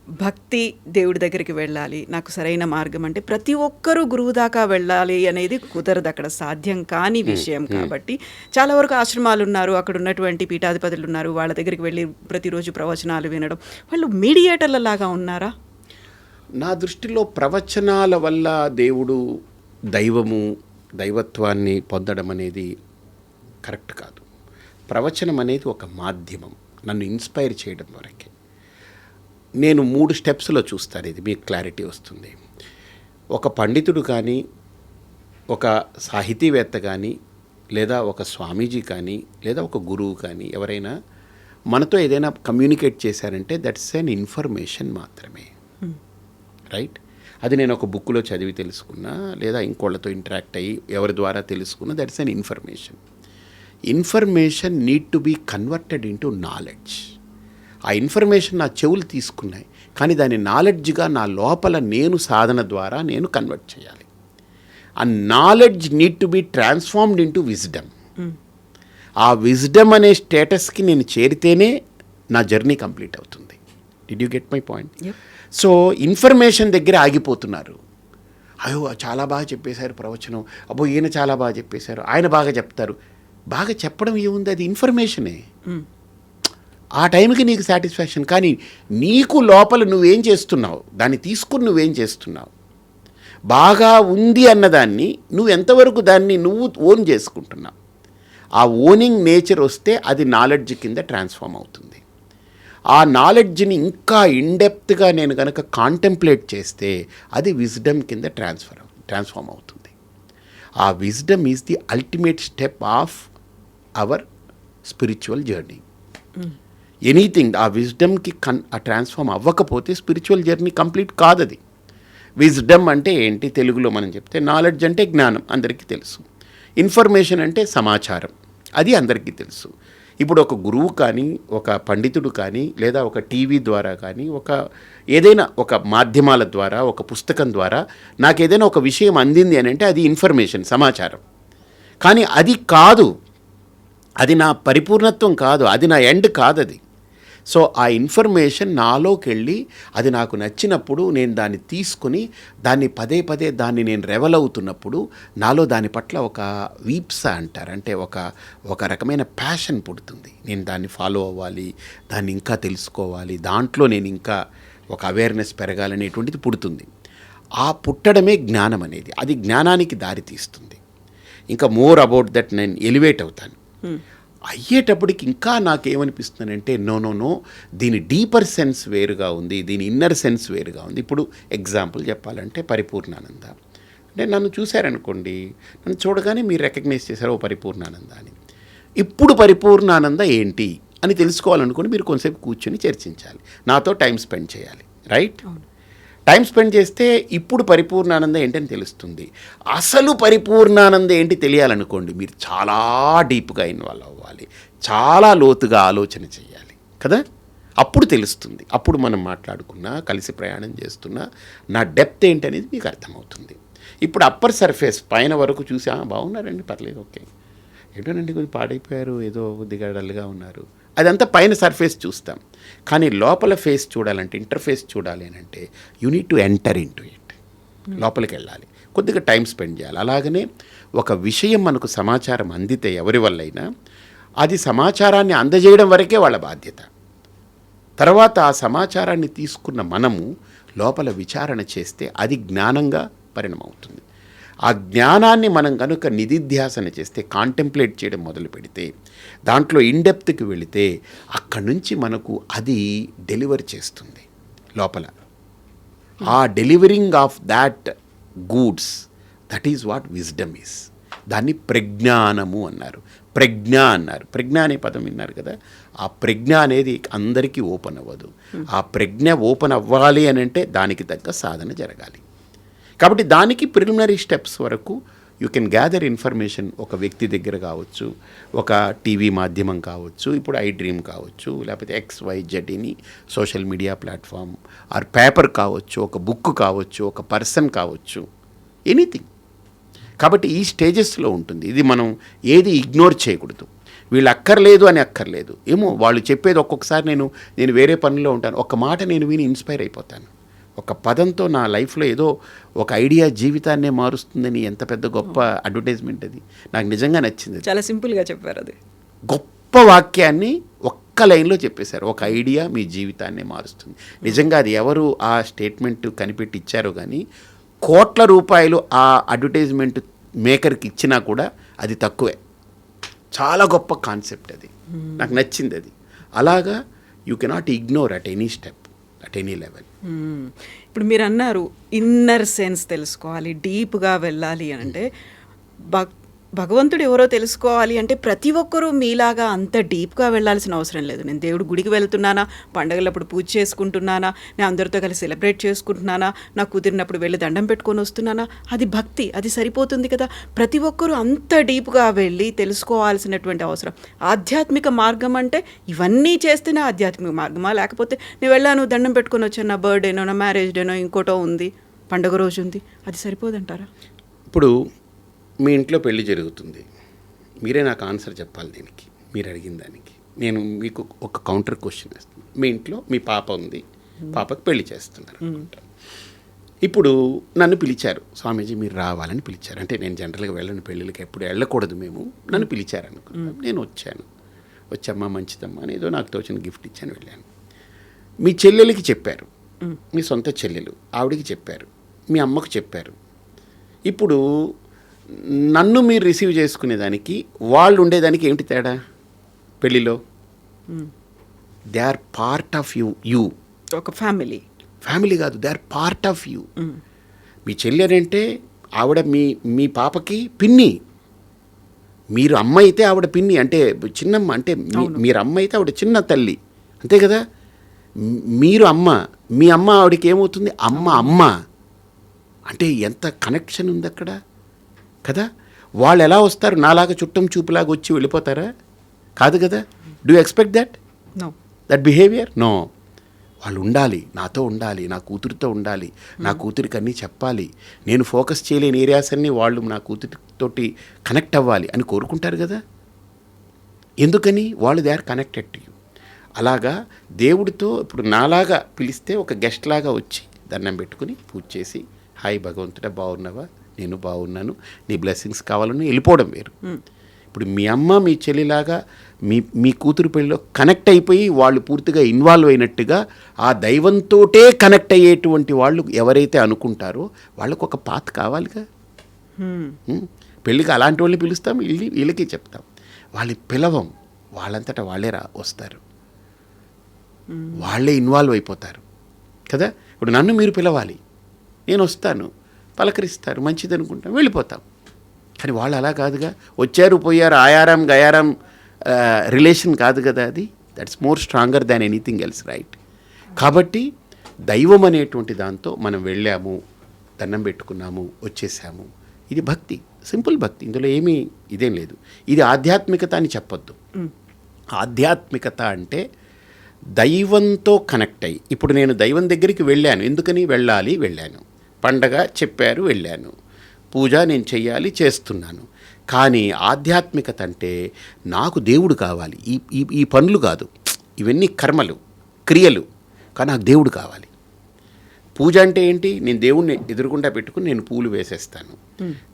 భక్తి, దేవుడి దగ్గరికి వెళ్ళాలి, నాకు సరైన మార్గం అంటే ప్రతి ఒక్కరూ గురువు దాకా వెళ్ళాలి అనేది కుదరదు, అక్కడ సాధ్యం కాని విషయం. కాబట్టి చాలా వరకు ఆశ్రమాలు ఉన్నారు, అక్కడ ఉన్నటువంటి పీఠాధిపతులు ఉన్నారు, వాళ్ళ దగ్గరికి వెళ్ళి ప్రతిరోజు ప్రవచనాలు వినడం, వాళ్ళు మీడియేటర్ల లాగా ఉన్నారా? నా దృష్టిలో ప్రవచనాల వల్ల దేవుడు, దైవము, దైవత్వాన్ని పొందడం అనేది కరెక్ట్ కాదు. ప్రవచనం అనేది ఒక మాధ్యమం, నన్ను ఇన్స్పైర్ చేయడం వరకే. నేను 3 స్టెప్స్లో చూస్తాను, ఇది మీకు క్లారిటీ వస్తుంది. ఒక పండితుడు కానీ, ఒక సాహితీవేత్త కానీ, లేదా ఒక స్వామీజీ కానీ, లేదా ఒక గురువు కానీ ఎవరైనా మనతో ఏదైనా కమ్యూనికేట్ చేశారంటే దట్స్ అన్ ఇన్ఫర్మేషన్ మాత్రమే, రైట్? అది నేను ఒక బుక్లో చదివి తెలుసుకున్నా, లేదా ఇంకోళ్ళతో ఇంటరాక్ట్ అయ్యి ఎవరి ద్వారా తెలుసుకున్నా, that's an information. Information need to be converted into knowledge. ఆ ఇన్ఫర్మేషన్ నా చెవులు తీసుకున్నాయి, కానీ దాని నాలెడ్జ్గా నా లోపల నేను సాధన ద్వారా నేను కన్వర్ట్ చేయాలి. ఆ knowledge need to be transformed into wisdom. ఆ విజ్డమ్ అనే స్టేటస్కి నేను చేరితేనే నా జర్నీ కంప్లీట్ అవుతుంది. Did you get my point? So information దగ్గర ఆగిపోతున్నారు. అయ్యో చాలా బాగా చెప్పేశారు ప్రవచనం, అబ్బో ఈయన చాలా బాగా చెప్పేశారు, ఆయన బాగా చెప్తారు. బాగా చెప్పడం ఏముంది, అది ఇన్ఫర్మేషనే. ఆ టైంకి నీకు సాటిస్ఫాక్షన్, కానీ నీకు లోపల నువ్వేం చేస్తున్నావు, దాన్ని తీసుకుని నువ్వేం చేస్తున్నావు, బాగా ఉంది అన్నదాన్ని నువ్వు ఎంతవరకు దాన్ని నువ్వు ఓన్ చేసుకుంటున్నావు. ఆ ఓనింగ్ నేచర్ వస్తే అది నాలెడ్జ్ కింద ట్రాన్స్ఫార్మ్ అవుతుంది. ఆ నాలెడ్జ్ని ఇంకా ఇన్డెప్త్గా నేను కనుక కాంటెంప్లేట్ చేస్తే అది విజ్డమ్ కింద ట్రాన్స్ఫార్మ్ అవుతుంది. ఆ wisdom is the ultimate step of our spiritual journey. Anything ఆ విజ్డమ్కి ట్రాన్స్ఫార్మ్ అవ్వకపోతే స్పిరిచువల్ జర్నీ కంప్లీట్ కాదు. అది విజ్డమ్ అంటే ఏంటి తెలుగులో మనం చెప్తే, నాలెడ్జ్ అంటే జ్ఞానం, అందరికీ తెలుసు. ఇన్ఫర్మేషన్ అంటే సమాచారం, అది అందరికీ తెలుసు. ఇప్పుడు ఒక గురువు కానీ, ఒక పండితుడు కానీ, లేదా ఒక టీవీ ద్వారా కానీ, ఏదైనా ఒక మాధ్యమాల ద్వారా, ఒక పుస్తకం ద్వారా నాకు ఏదైనా ఒక విషయం అందింది అని అంటే అది ఇన్ఫర్మేషన్, సమాచారం. కానీ అది కాదు, అది నా పరిపూర్ణత్వం కాదు, అది నా ఎండ్ కాదు అది. సో ఆ ఇన్ఫర్మేషన్ నాలోకి వెళ్ళి అది నాకు నచ్చినప్పుడు నేను దాన్ని తీసుకుని దాన్ని పదే పదే దాన్ని నేను రెవల్ అవుతున్నప్పుడు నాలో దాని పట్ల ఒక వీప్స అంటారు, అంటే ఒక రకమైన ప్యాషన్ పుడుతుంది. నేను దాన్ని ఫాలో అవ్వాలి, దాన్ని ఇంకా తెలుసుకోవాలి, దాంట్లో నేను ఇంకా ఒక అవేర్నెస్ పెరగాలనేటువంటిది పుడుతుంది. ఆ పుట్టడమే జ్ఞానం అనేది, అది జ్ఞానానికి దారి తీస్తుంది. ఇంకా మోర్ అబౌట్ దట్ నేను ఎలివేట్ అవుతాను. అయ్యేటప్పటికి ఇంకా నాకేమనిపిస్తుందంటే నో దీని డీపర్ సెన్స్ వేరుగా ఉంది, దీని ఇన్నర్ సెన్స్ వేరుగా ఉంది. ఇప్పుడు ఎగ్జాంపుల్ చెప్పాలంటే పరిపూర్ణానంద అంటే నన్ను చూశారనుకోండి, నన్ను చూడగానే మీరు రికగ్నైజ్ చేశారు ఓ పరిపూర్ణానంద అని. ఇప్పుడు పరిపూర్ణానంద ఏంటి అని తెలుసుకోవాలనుకోండి, మీరు కొంతసేపు కూర్చొని చర్చించాలి, నాతో టైం స్పెండ్ చేయాలి, రైట్? టైం స్పెండ్ చేస్తే ఇప్పుడు పరిపూర్ణానంద ఏంటని తెలుస్తుంది. అసలు పరిపూర్ణానంద ఏంటి తెలియాలనుకోండి, మీరు చాలా డీప్గా ఇన్వాల్వ్ అవ్వాలి, చాలా లోతుగా ఆలోచన చేయాలి కదా, అప్పుడు తెలుస్తుంది. అప్పుడు మనం మాట్లాడుకున్నా, కలిసి ప్రయాణం చేస్తున్నా నా డెప్త్ ఏంటనేది మీకు అర్థమవుతుంది. ఇప్పుడు అప్పర్ సర్ఫేస్ పైన వరకు చూసి బాగున్నారండి, పర్లేదు, ఓకే, ఏంటోనండి కొంచెం పాడైపోయారు, ఏదో కొద్దిగా డల్గా ఉన్నారు, అదంతా పైన సర్ఫేస్ చూస్తాం. కానీ లోపల ఫేస్ చూడాలంటే, ఇంటర్ఫేస్ చూడాలి అని అంటే you need to enter into it, లోపలికి వెళ్ళాలి, కొద్దిగా టైం స్పెండ్ చేయాలి. అలాగనే ఒక విషయం మనకు సమాచారం అందితే ఎవరి వల్లైనా అది సమాచారాన్ని అందజేయడం వరకే వాళ్ళ బాధ్యత. తర్వాత ఆ సమాచారాన్ని తీసుకున్న మనము లోపల విచారణ చేస్తే అది జ్ఞానంగా పరిణమవుతుంది. ఆ జ్ఞానాన్ని మనం కనుక నిధిధ్యాసన చేస్తే, కాంటెంప్లేట్ చేయడం మొదలు పెడితే, దాంట్లో ఇన్డెప్త్కి వెళితే అక్కడి నుంచి మనకు అది డెలివర్ చేస్తుంది లోపల. ఆ delivering of that goods, that is what wisdom is. దాన్ని ప్రజ్ఞానము అన్నారు, ప్రజ్ఞ అన్నారు. ప్రజ్ఞ అనే పదం విన్నారు కదా, ఆ ప్రజ్ఞ అనేది అందరికీ ఓపెన్ అవ్వదు. ఆ ప్రజ్ఞ ఓపెన్ అవ్వాలి అని అంటే దానికి తగ్గ సాధన జరగాలి. కాబట్టి దానికి ప్రిలిమినరీ స్టెప్స్ వరకు యూ కెన్ గ్యాదర్ ఇన్ఫర్మేషన్. ఒక వ్యక్తి దగ్గర కావచ్చు, ఒక టీవీ మాధ్యమం కావచ్చు, ఇప్పుడు iDream కావచ్చు, లేకపోతే XYZ అని social media platform, are paper కావచ్చు, ఒక బుక్ కావచ్చు, ఒక పర్సన్ కావచ్చు, ఎనీథింగ్. కాబట్టి ఈ స్టేజెస్లో ఉంటుంది. ఇది మనం ఏది ఇగ్నోర్ చేయకూడదు. వీళ్ళు అక్కర్లేదు అని అక్కర్లేదు, ఏమో వాళ్ళు చెప్పేది ఒక్కొక్కసారి నేను వేరే పనిలో ఉంటాను, ఒక మాట నేను విని ఇన్స్పైర్ అయిపోతాను. ఒక పదంతో నా లైఫ్లో ఏదో ఒక ఐడియా జీవితాన్నే మారుస్తుందని ఎంత పెద్ద గొప్ప అడ్వర్టైజ్మెంట్ అది. నాకు నిజంగా నచ్చింది. చాలా సింపుల్గా చెప్పారు అది. గొప్ప వాక్యాన్ని ఒక్క లైన్లో చెప్పేశారు. ఒక ఐడియా మీ జీవితాన్ని మారుస్తుంది. నిజంగా అది ఎవరు ఆ స్టేట్మెంట్ కనిపెట్టి ఇచ్చారో కానీ కోట్ల రూపాయలు ఆ అడ్వర్టైజ్మెంట్ మేకర్కి ఇచ్చినా కూడా అది తక్కువే. చాలా గొప్ప కాన్సెప్ట్ అది. నాకు నచ్చింది అది. అలాగా you cannot ignore at any step, at any level. ఇప్పుడు మీరు అన్నారు ఇన్నర్ సెన్స్ తెలుసుకోవాలి, డీప్గా వెళ్ళాలి అని అంటే భగవంతుడు ఎవరో తెలుసుకోవాలి అంటే ప్రతి ఒక్కరూ మీలాగా అంత డీప్గా వెళ్ళాల్సిన అవసరం లేదు. నేను దేవుడు గుడికి వెళ్తున్నానా, పండగలప్పుడు పూజ చేసుకుంటున్నానా, నేను అందరితో కలిసి సెలబ్రేట్ చేసుకుంటున్నానా, నాకు కుదిరినప్పుడు వెళ్ళి దండం పెట్టుకొని వస్తున్నానా, అది భక్తి, అది సరిపోతుంది కదా. ప్రతి ఒక్కరూ అంత డీప్గా వెళ్ళి తెలుసుకోవాల్సినటువంటి అవసరం. ఆధ్యాత్మిక మార్గం అంటే ఇవన్నీ చేస్తేనే ఆధ్యాత్మిక మార్గమా, లేకపోతే నేను వెళ్ళాను దండం పెట్టుకొని వచ్చాను, నా బర్త్డేనో నా మ్యారేజ్ డేనో ఇంకోటో ఉంది, పండుగ రోజు ఉంది, అది సరిపోదంటారా? ఇప్పుడు మీ ఇంట్లో పెళ్లి జరుగుతుంది, మీరే నాకు ఆన్సర్ చెప్పాలి దీనికి, మీరు అడిగిన దానికి. నేను మీకు ఒక కౌంటర్ క్వశ్చన్ వేస్తాను. మీ ఇంట్లో మీ పాప ఉంది, పాపకు పెళ్లి చేస్తున్నారు అనుకుంటాను. ఇప్పుడు నన్ను పిలిచారు, స్వామీజీ మీరు రావాలని పిలిచారు. అంటే నేను జనరల్గా వెళ్ళని పెళ్ళిళ్ళకి ఎప్పుడు వెళ్ళకూడదు, మేము నన్ను పిలిచారు అనుకున్నాను. నేను వచ్చాను. వచ్చమ్మా మంచిదమ్మా అని ఏదో నాకు తోచిన గిఫ్ట్ ఇచ్చాను, వెళ్ళాను. మీ చెల్లెలకి చెప్పారు, మీ సొంత చెల్లెలు, ఆవిడికి చెప్పారు, మీ అమ్మకు చెప్పారు. ఇప్పుడు నన్ను మీరు రిసీవ్ చేసుకునేదానికి వాళ్ళు ఉండేదానికి ఏమిటి తేడా? పెళ్ళిలో they are part of you. ఒక ఫ్యామిలీ కాదు, they are part of you. మీ చెల్లెలంటే ఆవిడ మీ పాపకి పిన్ని, మీరు అమ్మ అయితే ఆవిడ పిన్ని, అంటే చిన్నమ్మ, అంటే మీరు అమ్మ అయితే ఆవిడ చిన్న తల్లి, అంతే కదా. మీరు అమ్మ, మీ అమ్మ ఆవిడకి ఏమవుతుంది? అమ్మ అంటే ఎంత కనెక్షన్ ఉంది అక్కడ కదా. వాళ్ళు ఎలా వస్తారు? నాలాగా చుట్టం చూపులాగా వచ్చి వెళ్ళిపోతారా? కాదు కదా. Do expect that behaviour? No. వాళ్ళు ఉండాలి, నాతో ఉండాలి, నా కూతురితో ఉండాలి, నా కూతురికి అన్నీ చెప్పాలి, నేను ఫోకస్ చేయలేని ఏరియాస్ అన్నీ వాళ్ళు నా కూతురితోటి కనెక్ట్ అవ్వాలి అని కోరుకుంటారు కదా. ఎందుకని? వాళ్ళు they are connected to you. అలాగా దేవుడితో ఇప్పుడు నాలాగా పిలిస్తే ఒక గెస్ట్ లాగా వచ్చి దండం పెట్టుకుని పూజ చేసి, హాయ్ భగవంతుడా బాగున్నావా, నేను బాగున్నాను, నీ బ్లెస్సింగ్స్ కావాలని వెళ్ళిపోవడం వేరు. ఇప్పుడు మీ అమ్మ మీ చెల్లిలాగా మీ కూతురు పెళ్ళిలో కనెక్ట్ అయిపోయి వాళ్ళు పూర్తిగా ఇన్వాల్వ్ అయినట్టుగా ఆ దైవంతోటే కనెక్ట్ అయ్యేటువంటి వాళ్ళు ఎవరైతే అనుకుంటారో వాళ్ళకు ఒక పాత్ కావాలిగా. పెళ్ళికి అలాంటి వాళ్ళని పిలుస్తాం, వీళ్ళకి చెప్తాం. వాళ్ళు పిలవం, వాళ్ళంతటా వాళ్ళే వస్తారు, వాళ్ళే ఇన్వాల్వ్ అయిపోతారు కదా. ఇప్పుడు నన్ను మీరు పిలవాలి, నేను వస్తాను, పలకరిస్తారు, మంచిది అనుకుంటాం, వెళ్ళిపోతాం. కానీ వాళ్ళు అలా కాదుగా, వచ్చారు పోయారు, ఆయారం గయారం రిలేషన్ కాదు కదా అది. That's more stronger than anything else, right? కాబట్టి దైవం అనేటువంటి దాంతో మనం వెళ్ళాము, దండం పెట్టుకున్నాము, వచ్చేసాము, ఇది భక్తి, సింపుల్ భక్తి, ఇందులో ఏమీ ఇదేం లేదు. ఇది ఆధ్యాత్మికత అని చెప్పొద్దు. ఆధ్యాత్మికత అంటే దైవంతో కనెక్ట్ అయ్యి, ఇప్పుడు నేను దైవం దగ్గరికి వెళ్ళాను, ఎందుకని వెళ్ళాను, పండగ చెప్పారు వెళ్ళాను, పూజ నేను చెయ్యాలి చేస్తున్నాను. కానీ ఆధ్యాత్మికత అంటే నాకు దేవుడు కావాలి, ఈ పనులు కాదు, ఇవన్నీ కర్మలు క్రియలు, కానీ నాకు దేవుడు కావాలి. పూజ అంటే ఏంటి? నేను దేవుడిని ఎదురుగుండా పెట్టుకుని నేను పూలు వేసేస్తాను,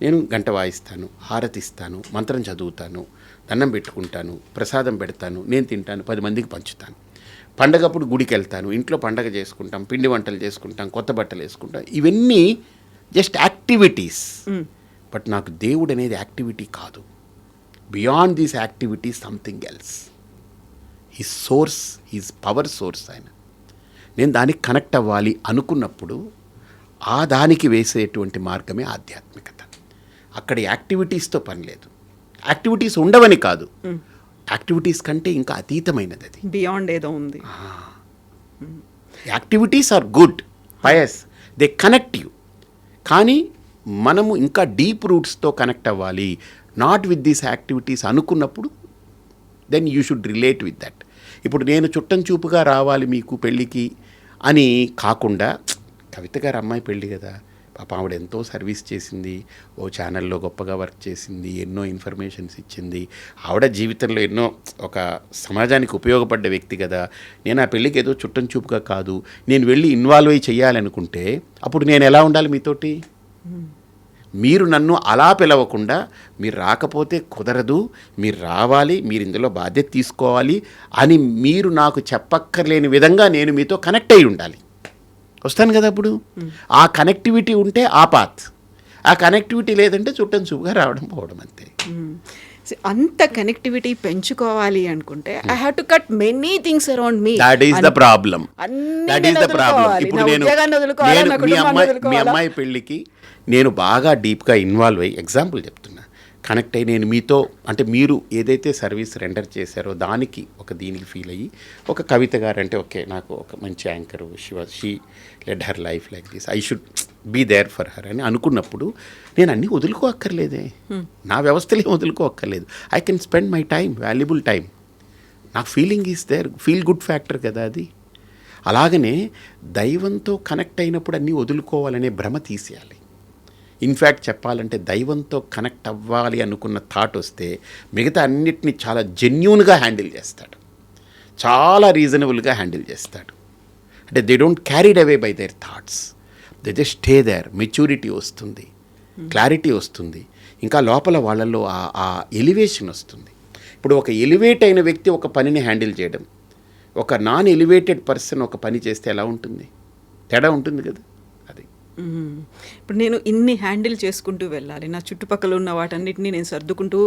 నేను గంట వాయిస్తాను, హారతిస్తాను, మంత్రం చదువుతాను, దండం పెట్టుకుంటాను, ప్రసాదం పెడతాను, నేను తింటాను, 10 మందికి పంచుతాను. పండగప్పుడు గుడికి వెళ్తాను, ఇంట్లో పండగ చేసుకుంటాం, పిండి వంటలు చేసుకుంటాం, కొత్త బట్టలు వేసుకుంటాం, ఇవన్నీ జస్ట్ యాక్టివిటీస్. బట్ నాకు దేవుడు అనేది యాక్టివిటీ కాదు. Beyond these activities something else. His source, his power source ఆయన. నేను దానికి కనెక్ట్ అవ్వాలి అనుకున్నప్పుడు ఆ దానికి వేసేటువంటి మార్గమే ఆధ్యాత్మికత. అక్కడ యాక్టివిటీస్తో పని లేదు. యాక్టివిటీస్ ఉండవని కాదు, యాక్టివిటీస్ కంటే ఇంకా అతీతమైనది అది, బియాండ్ ఏదో ఉంది. Activities are good, pious, they connect you. కానీ మనము ఇంకా డీప్ రూట్స్తో కనెక్ట్ అవ్వాలి, నాట్ విత్ దీస్ యాక్టివిటీస్ అనుకున్నప్పుడు then you should relate with that. ఇప్పుడు నేను చుట్టం చూపుగా రావాలి మీకు పెళ్ళికి అని కాకుండా, కవిత గారు అమ్మాయి పెళ్ళి కదా, పాప ఆవిడ ఎంతో సర్వీస్ చేసింది, ఓ ఛానల్లో గొప్పగా వర్క్ చేసింది, ఎన్నో ఇన్ఫర్మేషన్స్ ఇచ్చింది, ఆవిడ జీవితంలో ఎన్నో ఒక సమాజానికి ఉపయోగపడ్డ వ్యక్తి కదా. నేను ఆ పెళ్ళికి ఏదో చుట్టం చూపుగా కాదు, నేను వెళ్ళి ఇన్వాల్వ్ అయ్యి చేయాలనుకుంటే అప్పుడు నేను ఎలా ఉండాలి మీతోటి? మీరు నన్ను అలా పిలవకుండా మీరు రాకపోతే కుదరదు, మీరు రావాలి, మీరు ఇందులో బాధ్యత తీసుకోవాలి అని మీరు నాకు చెప్పక్కర్లేని విధంగా నేను మీతో కనెక్ట్ అయి ఉండాలి. వస్తాను కదా అప్పుడు. ఆ కనెక్టివిటీ ఉంటే ఆ పాత్, ఆ కనెక్టివిటీ లేదంటే చుట్టం చూపుగా రావడం పోవడం అంతే. అంత కనెక్టివిటీ పెంచుకోవాలి అనుకుంటే I have to cut many things around me. That is the problem. That is the problem. ఇప్పుడు మీ అమ్మాయి పెళ్ళికి నేను బాగా డీప్గా ఇన్వాల్వ్ అయ్యి, ఎగ్జాంపుల్ చెప్తున్నా, కనెక్ట్ అయ్యి నేను మీతో, అంటే మీరు ఏదైతే సర్వీస్ రెండర్ చేశారో దానికి దీనికి ఫీల్ అయ్యి, ఒక కవిత గారు అంటే ఓకే నాకు ఒక మంచి anchor, she led her life like this, I should be there for her అని అనుకున్నప్పుడు నేను అన్నీ వదులుకోక్కర్లేదే, నా వ్యవస్థలే వదులుకోక్కర్లేదు. I can spend my time, valuable time. నాకు feeling is there, feel good factor కదా అది. అలాగనే దైవంతో కనెక్ట్ అయినప్పుడు అన్నీ వదులుకోవాలనే భ్రమ తీసేయాలి. ఇన్ఫ్యాక్ట్ చెప్పాలంటే దైవంతో కనెక్ట్ అవ్వాలి అనుకున్న థాట్ వస్తే మిగతా అన్నిటినీ చాలా జెన్యూన్గా హ్యాండిల్ చేస్తాడు, చాలా రీజనబుల్గా హ్యాండిల్ చేస్తాడు. అంటే they don't carried away by their thoughts, they just stay there. Maturity వస్తుంది, క్లారిటీ వస్తుంది, ఇంకా లోపల వాళ్ళల్లో ఆ ఎలివేషన్ వస్తుంది. ఇప్పుడు ఒక ఎలివేట్ అయిన వ్యక్తి ఒక పనిని హ్యాండిల్ చేయడం, ఒక నాన్ ఎలివేటెడ్ పర్సన్ ఒక పని చేస్తే ఎలా ఉంటుంది? తేడా ఉంటుంది కదా. ఇప్పుడు నేను ఇన్ని హ్యాండిల్ చేసుకుంటూ వెళ్ళాలి, నా చుట్టుపక్కల ఉన్న వాటన్నిటిని నేను సర్దుకుంటూ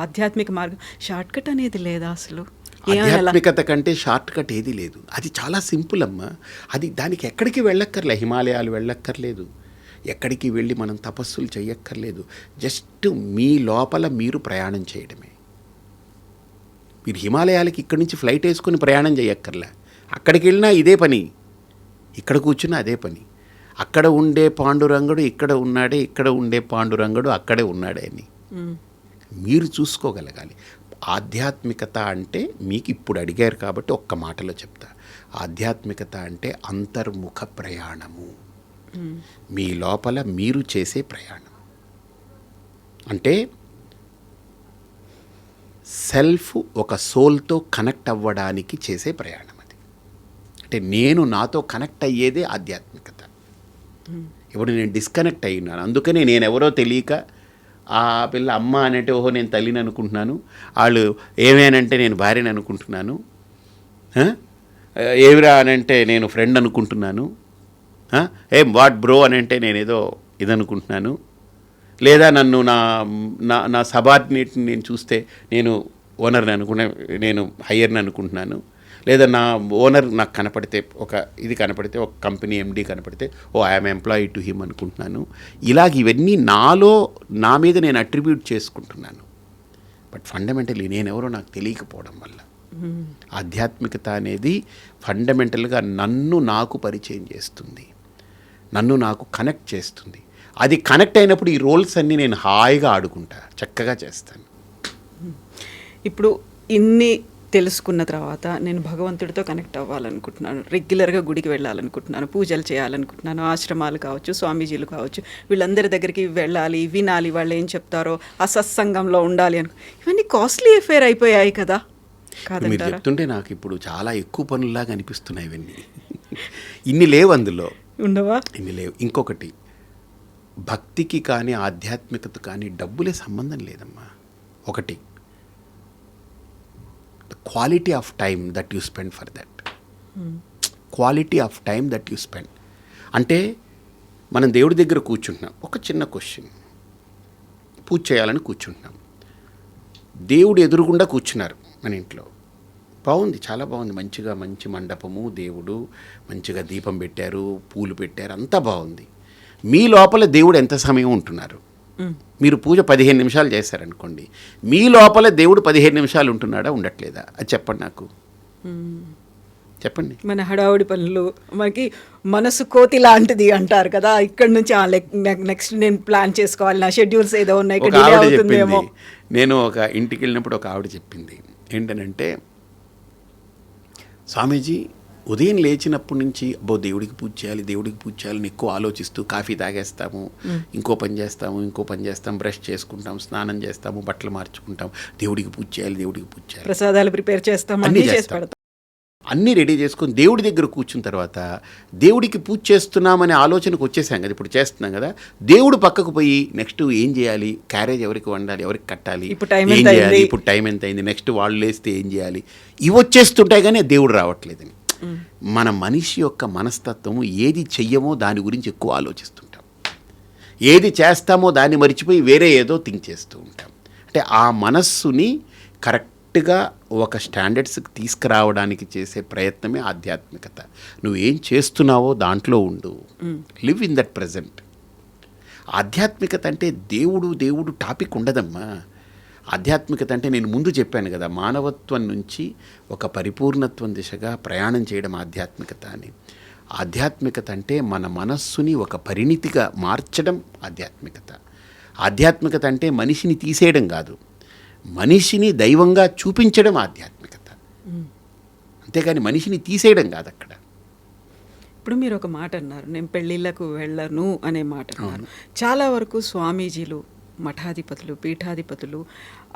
ఆధ్యాత్మిక మార్గం, షార్ట్ కట్ అనేది లేదా అసలు? ఆధ్యాత్మికత కంటే షార్ట్ కట్ ఏది లేదు. అది చాలా సింపుల్ అమ్మా. అది దానికి ఎక్కడికి వెళ్ళక్కర్లే, హిమాలయాలు వెళ్ళక్కర్లేదు, ఎక్కడికి వెళ్ళి మనం తపస్సులు చేయక్కర్లేదు. జస్ట్ మీ లోపల మీరు ప్రయాణం చేయడమే. మీరు హిమాలయాలకి ఇక్కడి నుంచి ఫ్లైట్ వేసుకొని ప్రయాణం చేయక్కర్లే, అక్కడికి వెళ్ళినా ఇదే పని, ఇక్కడ కూర్చున్నా అదే పని. అక్కడ ఉండే పాండురంగుడు ఇక్కడ ఉన్నాడే, ఇక్కడ ఉండే పాండురంగుడు అక్కడే ఉన్నాడే అని మీరు చూసుకోగలగాలి. ఆధ్యాత్మికత అంటే మీకు ఇప్పుడు అడిగారు కాబట్టి ఒక్క మాటలో చెప్తా. ఆధ్యాత్మికత అంటే అంతర్ముఖ ప్రయాణము, మీ లోపల మీరు చేసే ప్రయాణం. అంటే సెల్ఫ్ ఒక సోల్తో కనెక్ట్ అవ్వడానికి చేసే ప్రయాణం అది. అంటే నేను నాతో కనెక్ట్ అయ్యేదే ఆధ్యాత్మికత. ఇప్పుడు నేను డిస్కనెక్ట్ అయినాను, అందుకనే నేను ఎవరో తెలియక ఆ పిల్ల అమ్మ అనేటే ఓహో నేను తల్లిని అనుకుంటున్నాను, వాళ్ళు ఏమేనంటే నేను భార్యని అనుకుంటున్నాను, ఏమిరా అనంటే నేను ఫ్రెండ్ అనుకుంటున్నాను, ఏం వాట్ బ్రో అనంటే నేను ఏదో ఇదనుకుంటున్నాను, లేదా నన్ను నా సబార్డినేట్ని నేను చూస్తే నేను ఓనర్ని అనుకున్నా, నేను హయ్యర్ని అనుకుంటున్నాను, లేదా నా ఓనర్ నాకు కనపడితే ఇది కనపడితే ఒక కంపెనీ ఎండి కనపడితే ఓ ఐఎమ్ ఎంప్లాయీ టు హిమ్ అనుకుంటున్నాను. ఇలాగ ఇవన్నీ నా మీద నేను అట్రిబ్యూట్ చేసుకుంటున్నాను. బట్ ఫండమెంటల్లీ నేనెవరో నాకు తెలియకపోవడం వల్ల ఆధ్యాత్మికత అనేది ఫండమెంటల్గా నన్ను నాకు పరిచయం చేస్తుంది, నన్ను నాకు కనెక్ట్ చేస్తుంది. అది కనెక్ట్ అయినప్పుడు ఈ రోల్స్ అన్నీ నేను హాయిగా ఆడుకుంటా, చక్కగా చేస్తాను. ఇప్పుడు ఇన్ని తెలుసుకున్న తర్వాత నేను భగవంతుడితో కనెక్ట్ అవ్వాలనుకుంటున్నాను, రెగ్యులర్గా గుడికి వెళ్ళాలనుకుంటున్నాను, పూజలు చేయాలనుకుంటున్నాను, ఆశ్రమాలు కావచ్చు, స్వామీజీలు కావచ్చు, వీళ్ళందరి దగ్గరికి వెళ్ళాలి, వినాలి, వాళ్ళు ఏం చెప్తారో, ఆ సత్సంగంలో ఉండాలి అని. ఇవన్నీ కాస్ట్లీ అఫేర్ అయిపోయాయి కదా. మీరు చెప్తుంటే నాకు ఇప్పుడు చాలా ఎక్కువ పనుల్లాగా అనిపిస్తున్నాయి ఇవన్నీ. ఇన్ని లేవు అందులో, ఉండవా? ఇన్ని లేవు. ఇంకొకటి, భక్తికి కానీ ఆధ్యాత్మికత కానీ డబ్బులే సంబంధం లేదమ్మా. ఒకటి, quality of time that you spend for that, quality of time that you spend. అంటే మనం దేవుడి దగ్గర కూర్చుంటున్నాం, ఒక చిన్న క్వశ్చన్, పూజ చేయాలని కూర్చుంటున్నాం, దేవుడు ఎదురుగుండా కూర్చున్నారు మన ఇంట్లో, బాగుంది, చాలా బాగుంది, మంచిగా మంచి మండపము, దేవుడు మంచిగా దీపం పెట్టారు, పూలు పెట్టారు, అంతా బాగుంది. మీ లోపల దేవుడు ఎంత సమయం ఉంటున్నారు? మీరు పూజ 15 నిమిషాలు చేశారనుకోండి, మీ లోపల దేవుడు 15 నిమిషాలు ఉంటున్నాడా, ఉండట్లేదా? అది చెప్పండి నాకు, చెప్పండి. మన హడావుడి పనులు, మనకి మనసు కోతి లాంటిది అంటారు కదా, ఇక్కడ నుంచి నెక్స్ట్ నేను ప్లాన్ చేసుకోవాలి, నా షెడ్యూల్స్ ఏదో ఉన్నాయి, ఇక్కడ డిలే అవుతుందేమో. నేను ఒక ఇంటికి వెళ్ళినప్పుడు ఒక ఆవిడ చెప్పింది ఏంటనంటే, స్వామీజీ ఉదయం లేచినప్పటి నుంచి అబ్బో దేవుడికి పూజ చేయాలి దేవుడికి పూజ చేయాలని ఎక్కువ ఆలోచిస్తూ కాఫీ తాగేస్తాము, ఇంకో పని చేస్తాం, బ్రష్ చేసుకుంటాం, స్నానం చేస్తాము, బట్టలు మార్చుకుంటాం, దేవుడికి పూజ చేయాలి. ప్రసాదాలు ప్రిపేర్ చేస్తాం, అన్నీ అన్నీ చేసి చేస్తాం. పెడతాం. అన్నీ రెడీ చేసుకొని దేవుడి దగ్గర కూర్చున్న తర్వాత దేవుడికి పూజ చేస్తున్నామనే ఆలోచనకు వచ్చేసాం కదా, ఇప్పుడు చేస్తున్నాం కదా, దేవుడు పక్కకు పోయి నెక్స్ట్ ఏం చేయాలి, క్యారేజ్ ఎవరికి వండాలి, ఎవరికి కట్టాలి, ఇప్పుడు టైం ఏం ఎంత చేయాలి, అయింది? ఇప్పుడు టైం ఎంత అయింది, నెక్స్ట్ వాళ్ళు లేస్తే ఏం చేయాలి, ఇవి వచ్చేస్తుంటాయి కానీ దేవుడు రావట్లేదని. మన మనిషి యొక్క మనస్తత్వము ఏది చెయ్యమో దాని గురించి ఎక్కువ ఆలోచిస్తుంటాం, ఏది చేస్తామో దాన్ని మర్చిపోయి వేరే ఏదో థింక్ చేస్తూ ఉంటాం. అంటే ఆ మనస్సుని కరెక్ట్గా ఒక స్టాండర్డ్స్కి తీసుకురావడానికి చేసే ప్రయత్నమే ఆధ్యాత్మికత. నువ్వేం చేస్తున్నావో దాంట్లో ఉండు, లివ్ ఇన్ దట్ ప్రజెంట్. ఆధ్యాత్మికత అంటే దేవుడు టాపిక్ ఉండదమ్మా. ఆధ్యాత్మికత అంటే నేను ముందు చెప్పాను కదా, మానవత్వం నుంచి ఒక పరిపూర్ణత్వం దిశగా ప్రయాణం చేయడం ఆధ్యాత్మికత అని. ఆధ్యాత్మికత అంటే మన మనస్సుని ఒక పరిణితిగా మార్చడం ఆధ్యాత్మికత. ఆధ్యాత్మికత అంటే మనిషిని తీసేయడం కాదు, మనిషిని దైవంగా చూపించడం ఆధ్యాత్మికత. అంతేగాని మనిషిని తీసేయడం కాదు అక్కడ. ఇప్పుడు మీరు ఒక మాట అన్నారు, నేను పెళ్ళిళ్ళకు వెళ్ళను అనే మాట అన్నారు. చాలా వరకు స్వామీజీలు, మఠాధిపతులు, పీఠాధిపతులు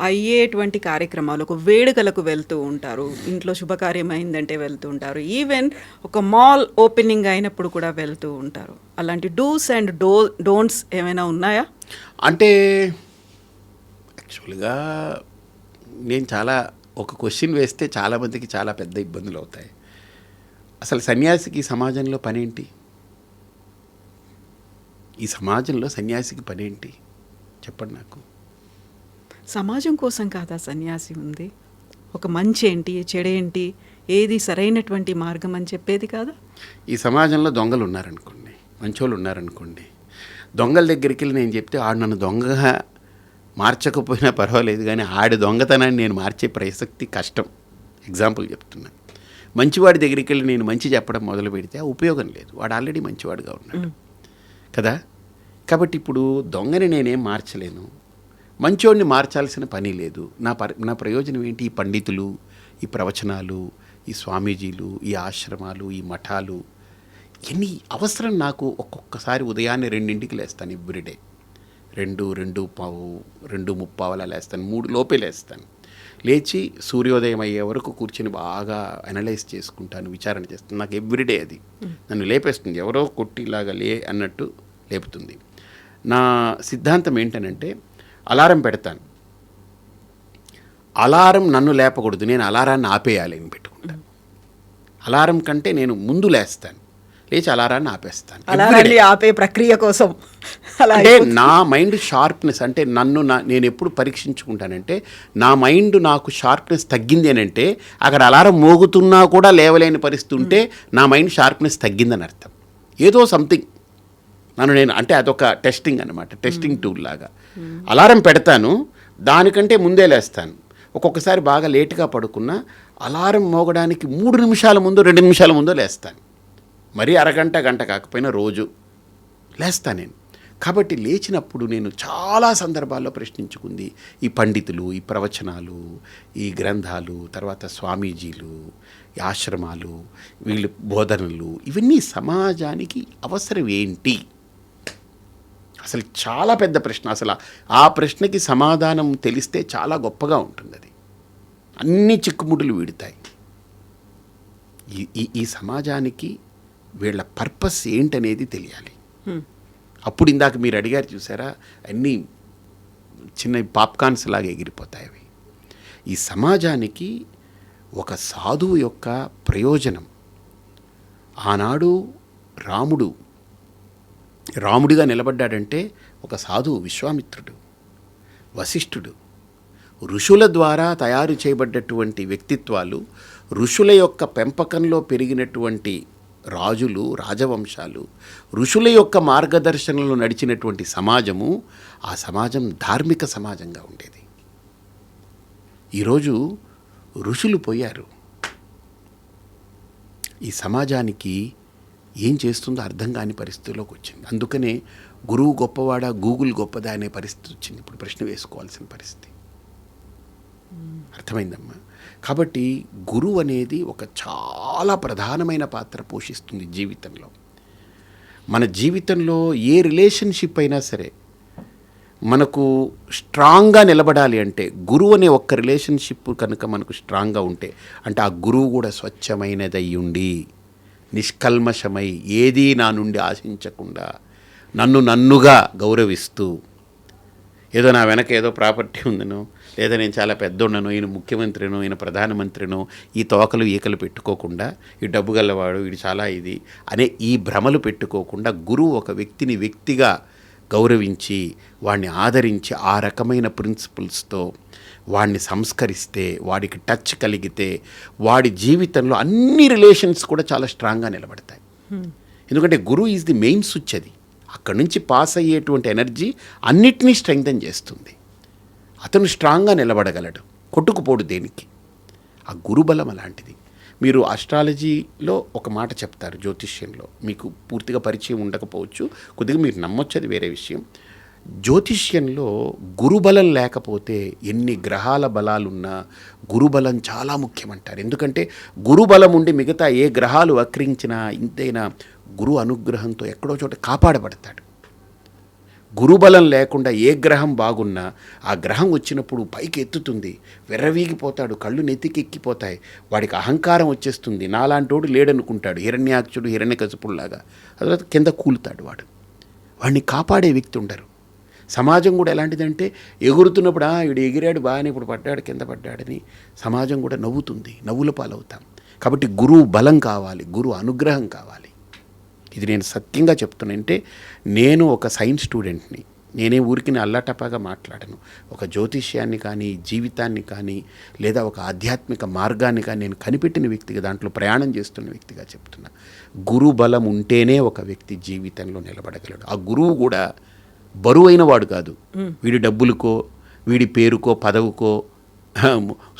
అయ్యేటువంటి కార్యక్రమాలు, ఒక వేడుకలకు వెళ్తూ ఉంటారు, ఇంట్లో శుభకార్యం అయిందంటే వెళ్తూ ఉంటారు, ఈవెన్ ఒక మాల్ ఓపెనింగ్ అయినప్పుడు కూడా వెళ్తూ ఉంటారు. అలాంటి డూస్ అండ్ డోంట్స్ ఏమైనా ఉన్నాయా? అంటే యాక్చువల్గా నేను ఒక క్వశ్చన్ వేస్తే చాలామందికి చాలా పెద్ద ఇబ్బందులు అవుతాయి. అసలు సన్యాసికి సమాజంలో పనేంటి? ఈ సమాజంలో సన్యాసికి పనేంటి చెప్పండి నాకు. సమాజం కోసం కాదా సన్యాసి ఉంది? ఒక మంచి ఏంటి, చెడేంటి, ఏది సరైనటువంటి మార్గం అని చెప్పేది కాదా? ఈ సమాజంలో దొంగలు ఉన్నారనుకోండి, మంచోళ్ళు ఉన్నారనుకోండి, దొంగల దగ్గరికి వెళ్ళి నేను చెప్తే ఆడు నన్ను దొంగగా మార్చకపోయినా పర్వాలేదు కానీ ఆడి దొంగతనాన్ని నేను మార్చే ప్రసక్తి కష్టం. ఎగ్జాంపుల్ చెప్తున్నా. మంచివాడి దగ్గరికి వెళ్ళి నేను మంచి చెప్పడం మొదలు పెడితే ఉపయోగం లేదు, వాడు ఆల్రెడీ మంచివాడుగా ఉన్నాడు కదా. కాబట్టి ఇప్పుడు దొంగని నేనేం మార్చలేను, మంచోడిని మార్చాల్సిన పని లేదు. నా ప్రయోజనం ఏంటి? ఈ పండితులు, ఈ ప్రవచనాలు, ఈ స్వామీజీలు, ఈ ఆశ్రమాలు, ఈ మఠాలు, ఎన్ని అవసరం నాకు? ఒక్కొక్కసారి ఉదయాన్నే 2ంటికి లేస్తాను, ఎవ్రీడే 2:30 లేస్తాను, 3 లోపే లేస్తాను. లేచి సూర్యోదయం అయ్యే వరకు కూర్చొని బాగా అనలైజ్ చేసుకుంటాను, విచారణ చేస్తాను. నాకు ఎవ్రీడే అది నన్ను లేపేస్తుంది, ఎవరో కొట్టిలాగా అన్నట్టు లేపుతుంది. నా సిద్ధాంతం ఏంటనంటే అలారం పెడతాను, అలారం నన్ను లేపకూడదు, నేను అలారాన్ని ఆపేయాలి అని పెట్టుకుంటాను. అలారం కంటే నేను ముందు లేస్తాను, లేచి అలారాన్ని ఆపేస్తాను. అలారాన్ని ఆపే ప్రక్రియ కోసం అంటే నా మైండ్ షార్ప్నెస్, అంటే నేను ఎప్పుడు పరీక్షించుకుంటానంటే నా మైండ్ నాకు షార్ప్నెస్ తగ్గింది అని అంటే అక్కడ అలారం మోగుతున్నా కూడా లేవలేని పరిస్థితి ఉంటే నా మైండ్ షార్ప్నెస్ తగ్గిందని అర్థం. ఏదో సంథింగ్ నేను అంటే అదొక టెస్టింగ్ అనమాట, టెస్టింగ్ టూల్ లాగా. అలారం పెడతాను, దానికంటే ముందే లేస్తాను. ఒక్కొక్కసారి బాగా లేటుగా పడుకున్నా అలారం మోగడానికి 3 నిమిషాల ముందు 2 నిమిషాల ముందో లేస్తాను. మరీ అరగంట గంట కాకపోయినా రోజు లేస్తాను నేను. కాబట్టి లేచినప్పుడు నేను చాలా సందర్భాల్లో ప్రశ్నించుకుంది ఈ పండితులు, ఈ ప్రవచనాలు, ఈ గ్రంథాలు, తర్వాత స్వామీజీలు, ఈ ఆశ్రమాలు, వీళ్ళు బోధనలు, ఇవన్నీ సమాజానికి అవసరం ఏంటి? అసలు చాలా పెద్ద ప్రశ్న. అసలు ఆ ప్రశ్నకి సమాధానం తెలిస్తే చాలా గొప్పగా ఉంటుంది. అది అన్ని చిక్కుముడులు వీడుతాయి. ఈ సమాజానికి వీళ్ళ పర్పస్ ఏంటనేది తెలియాలి. అప్పుడు ఇందాక మీరు అడిగారు చూసారా, అన్నీ చిన్న పాప్కార్న్స్ లాగా ఎగిరిపోతాయి అవి. ఈ సమాజానికి ఒక సాధువు యొక్క ప్రయోజనం, ఆనాడు రాముడిగా నిలబడ్డాడంటే ఒక సాధువు విశ్వామిత్రుడు, వశిష్ఠుడు, ఋషుల ద్వారా తయారు చేయబడ్డటువంటి వ్యక్తిత్వాలు, ఋషుల యొక్క పెంపకంలో పెరిగినటువంటి రాజులు, రాజవంశాలు, ఋషుల యొక్క మార్గదర్శనంలో నడిచినటువంటి సమాజము, ఆ సమాజం ధార్మిక సమాజంగా ఉండేది. ఈరోజు ఋషులు పోయారు. ఈ సమాజానికి ఏం చేస్తుందో అర్థం కాని పరిస్థితిలోకి వచ్చింది. అందుకనే గురువు గొప్పవాడా, గూగుల్ గొప్పదా అనే పరిస్థితి వచ్చింది. ఇప్పుడు ప్రశ్న వేసుకోవాల్సిన పరిస్థితి. అర్థమైందమ్మా? కాబట్టి గురువు అనేది ఒక చాలా ప్రధానమైన పాత్ర పోషిస్తుంది జీవితంలో. మన జీవితంలో ఏ రిలేషన్షిప్ అయినా సరే మనకు స్ట్రాంగ్గా నిలబడాలి అంటే గురువు అనే ఒక్క రిలేషన్షిప్ కనుక మనకు స్ట్రాంగ్గా ఉంటే, అంటే ఆ గురువు కూడా స్వచ్ఛమైనదై ఉండి నిష్కల్మషమై ఏదీ నా నుండి ఆశించకుండా నన్నుగా గౌరవిస్తూ, ఏదో నా వెనక ఏదో ప్రాపర్టీ ఉందనో, లేదా నేను చాలా పెద్దోన్ననో, ఈయన ముఖ్యమంత్రినో, ఈయన ప్రధానమంత్రినో ఈ తోకలు ఈకలు పెట్టుకోకుండా, ఈ డబ్బు గల్లవాడు వీడు చాలా ఇది అనే ఈ భ్రమలు పెట్టుకోకుండా గురువు ఒక వ్యక్తిని వ్యక్తిగా గౌరవించి వాడిని ఆదరించి ఆ రకమైన ప్రిన్సిపల్స్తో వాడిని సంస్కరిస్తే, వాడికి టచ్ కలిగితే వాడి జీవితంలో అన్ని రిలేషన్స్ కూడా చాలా స్ట్రాంగ్గా నిలబడతాయి. ఎందుకంటే గురువు ఈజ్ ది మెయిన్ స్విచ్. అది అక్కడి నుంచి పాస్ అయ్యేటువంటి ఎనర్జీ అన్నిటినీ స్ట్రెంగ్థెన్ చేస్తుంది. అతను స్ట్రాంగ్గా నిలబడగలడు, కొట్టుకుపోడు దేనికి. ఆ గురుబలం అలాంటిది. మీరు అస్ట్రాలజీలో ఒక మాట చెప్తారు, జ్యోతిష్యంలో మీకు పూర్తిగా పరిచయం ఉండకపోవచ్చు, కొద్దిగా మీరు నమ్మొచ్చు, అది వేరే విషయం. జ్యోతిష్యంలో గురుబలం లేకపోతే ఎన్ని గ్రహాల బలాలున్నా గురుబలం చాలా ముఖ్యమంటారు. ఎందుకంటే గురుబలం ఉండి మిగతా ఏ గ్రహాలు వక్రించినా ఇంతైనా గురు అనుగ్రహంతో ఎక్కడో చోట కాపాడబడతాడు. గురుబలం లేకుండా ఏ గ్రహం బాగున్నా ఆ గ్రహం వచ్చినప్పుడు పైకి ఎత్తుతుంది, విర్రవీగిపోతాడు, కళ్ళు నెత్తికెక్కిపోతాయి, వాడికి అహంకారం వచ్చేస్తుంది, నాలాంటోడు లేడనుకుంటాడు, హిరణ్యాక్షుడు హిరణ్యకశిపుల్లాగా. తర్వాత కింద కూలుతాడు వాడు. వాడిని కాపాడే వ్యక్తి ఉండరు. సమాజం కూడా ఎలాంటిదంటే ఎగురుతున్నప్పుడు వీడు ఎగిరాడు బాగానే, ఇప్పుడు పడ్డాడు కింద పడ్డాడని సమాజం కూడా నవ్వుతుంది, నవ్వుల పాలవుతాం. కాబట్టి గురువు బలం కావాలి, గురువు అనుగ్రహం కావాలి. ఇది నేను సత్యంగా చెప్తున్నానంటే, నేను ఒక సైన్స్ స్టూడెంట్ని, నేనే ఊరికి అల్లాటపాగా మాట్లాడను. ఒక జ్యోతిష్యాన్ని కానీ, జీవితాన్ని కానీ, లేదా ఒక ఆధ్యాత్మిక మార్గాన్ని కానీ నేను కనిపెట్టిన వ్యక్తిగా, దాంట్లో ప్రయాణం చేస్తున్న వ్యక్తిగా చెప్తున్నా. గురు బలం ఉంటేనే ఒక వ్యక్తి జీవితంలో నిలబడగలడు. ఆ గురువు కూడా బరువైన వాడు కాదు. వీడి డబ్బులకో, వీడి పేరుకో, పదవుకో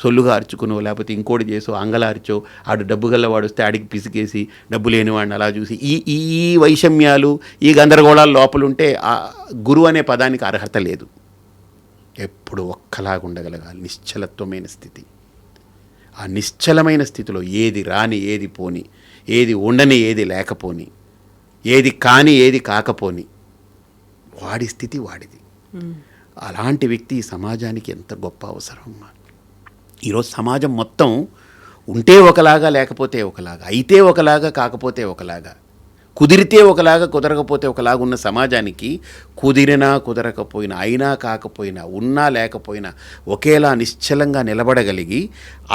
సొల్లుగా అరుచుకునో, లేకపోతే ఇంకోటి చేసో, అంగలార్చో, ఆడు డబ్బు గల్లవాడు వస్తే ఆడికి పిసికేసి డబ్బు లేనివాడిని అలా చూసి ఈ వైషమ్యాలు, ఈ గందరగోళాలు లోపలుంటే ఆ గురువు అనే పదానికి అర్హత లేదు. ఎప్పుడు ఒక్కలాగా ఉండగలగాలి, నిశ్చలత్వమైన స్థితి. ఆ నిశ్చలమైన స్థితిలో ఏది రాని ఏది పోని, ఏది ఉండని ఏది లేకపోని, ఏది కాని ఏది కాకపోని, వాడి స్థితి వాడిది. అలాంటి వ్యక్తి ఈ సమాజానికి ఎంత గొప్ప అవసరం అమ్మా. ఈరోజు సమాజం మొత్తం ఉంటే ఒకలాగా, లేకపోతే ఒకలాగా, అయితే ఒకలాగా, కాకపోతే ఒకలాగా, కుదిరితే ఒకలాగా, కుదరకపోతే ఒకలాగా ఉన్న సమాజానికి కుదిరినా కుదరకపోయినా, అయినా కాకపోయినా, ఉన్నా లేకపోయినా ఒకేలా నిశ్చలంగా నిలబడగలిగి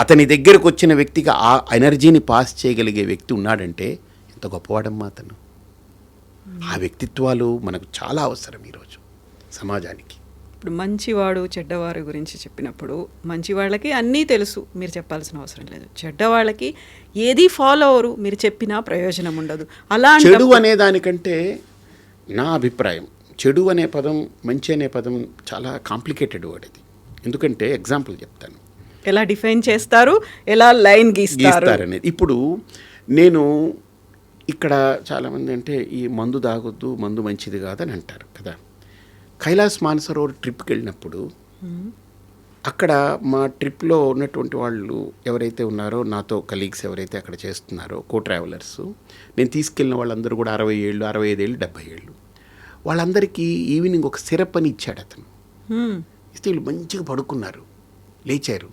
అతని దగ్గరకు వచ్చిన వ్యక్తికి ఆ ఎనర్జీని పాస్ చేయగలిగే వ్యక్తి ఉన్నాడంటే ఎంత గొప్పవాడమ్మా అతను. ఆ వ్యక్తిత్వాలు మనకు చాలా అవసరం ఈరోజు సమాజానికి. ఇప్పుడు మంచివాడు చెడ్డవారి గురించి చెప్పినప్పుడు, మంచి వాళ్ళకి అన్నీ తెలుసు, మీరు చెప్పాల్సిన అవసరం లేదు. చెడ్డవాళ్ళకి ఏది ఫాలో అవరు, మీరు చెప్పినా ప్రయోజనం ఉండదు. అలా చెడు అనే దానికంటే నా అభిప్రాయం, చెడు అనే పదం, మంచి అనే పదం చాలా కాంప్లికేటెడ్ వర్డ్ ఇది. ఎందుకంటే ఎగ్జాంపుల్ చెప్తాను. ఎలా డిఫైన్ చేస్తారు, ఎలా లైన్ గీస్తారు అనేది. ఇప్పుడు నేను ఇక్కడ చాలామంది అంటే ఈ మందు తాగొద్దు, మందు మంచిది కాదని అంటారు కదా. కైలాస్ మానసరోవర్ ట్రిప్కి వెళ్ళినప్పుడు అక్కడ మా ట్రిప్లో ఉన్నటువంటి వాళ్ళు ఎవరైతే ఉన్నారో, నాతో కలీగ్స్ ఎవరైతే అక్కడ చేస్తున్నారో, కో ట్రావెలర్స్, నేను తీసుకెళ్ళిన వాళ్ళందరూ కూడా 60 ఏళ్ళు, 65 ఏళ్ళు, 70 ఏళ్ళు. వాళ్ళందరికీ ఈవినింగ్ ఒక సిరప్ అని ఇచ్చాడు అతను. ఇస్తే వీళ్ళు మంచిగా పడుకున్నారు, లేచారు.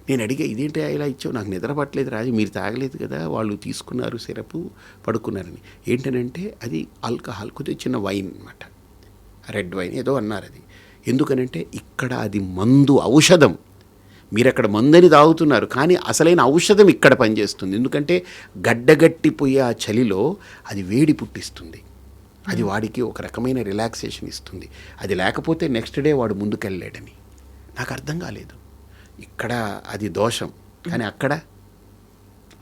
నేను అడిగా, ఇదేంటి ఇలా ఇచ్చావు, నాకు నిద్ర పట్టలేదు రాజు, మీరు తాగలేదు కదా. వాళ్ళు తీసుకున్నారు సిరపు, పడుకున్నారని. ఏంటనంటే అది ఆల్కహాల్, కొద్దిగా చిన్న వైన్ అన్నమాట, రెడ్ వైన్ ఏదో అన్నారు. అది ఎందుకనంటే ఇక్కడ అది మందు, ఔషధం. మీరు అక్కడ మందని తాగుతున్నారు, కానీ అసలైన ఔషధం ఇక్కడ పనిచేస్తుంది. ఎందుకంటే గడ్డగట్టిపోయే ఆ చలిలో అది వేడి పుట్టిస్తుంది, అది వాడికి ఒక రకమైన రిలాక్సేషన్ ఇస్తుంది. అది లేకపోతే నెక్స్ట్ డే వాడు ముందుకెళ్ళలేడని నాకు అర్థం కాలేదు. ఇక్కడ అది దోషం, కానీ అక్కడ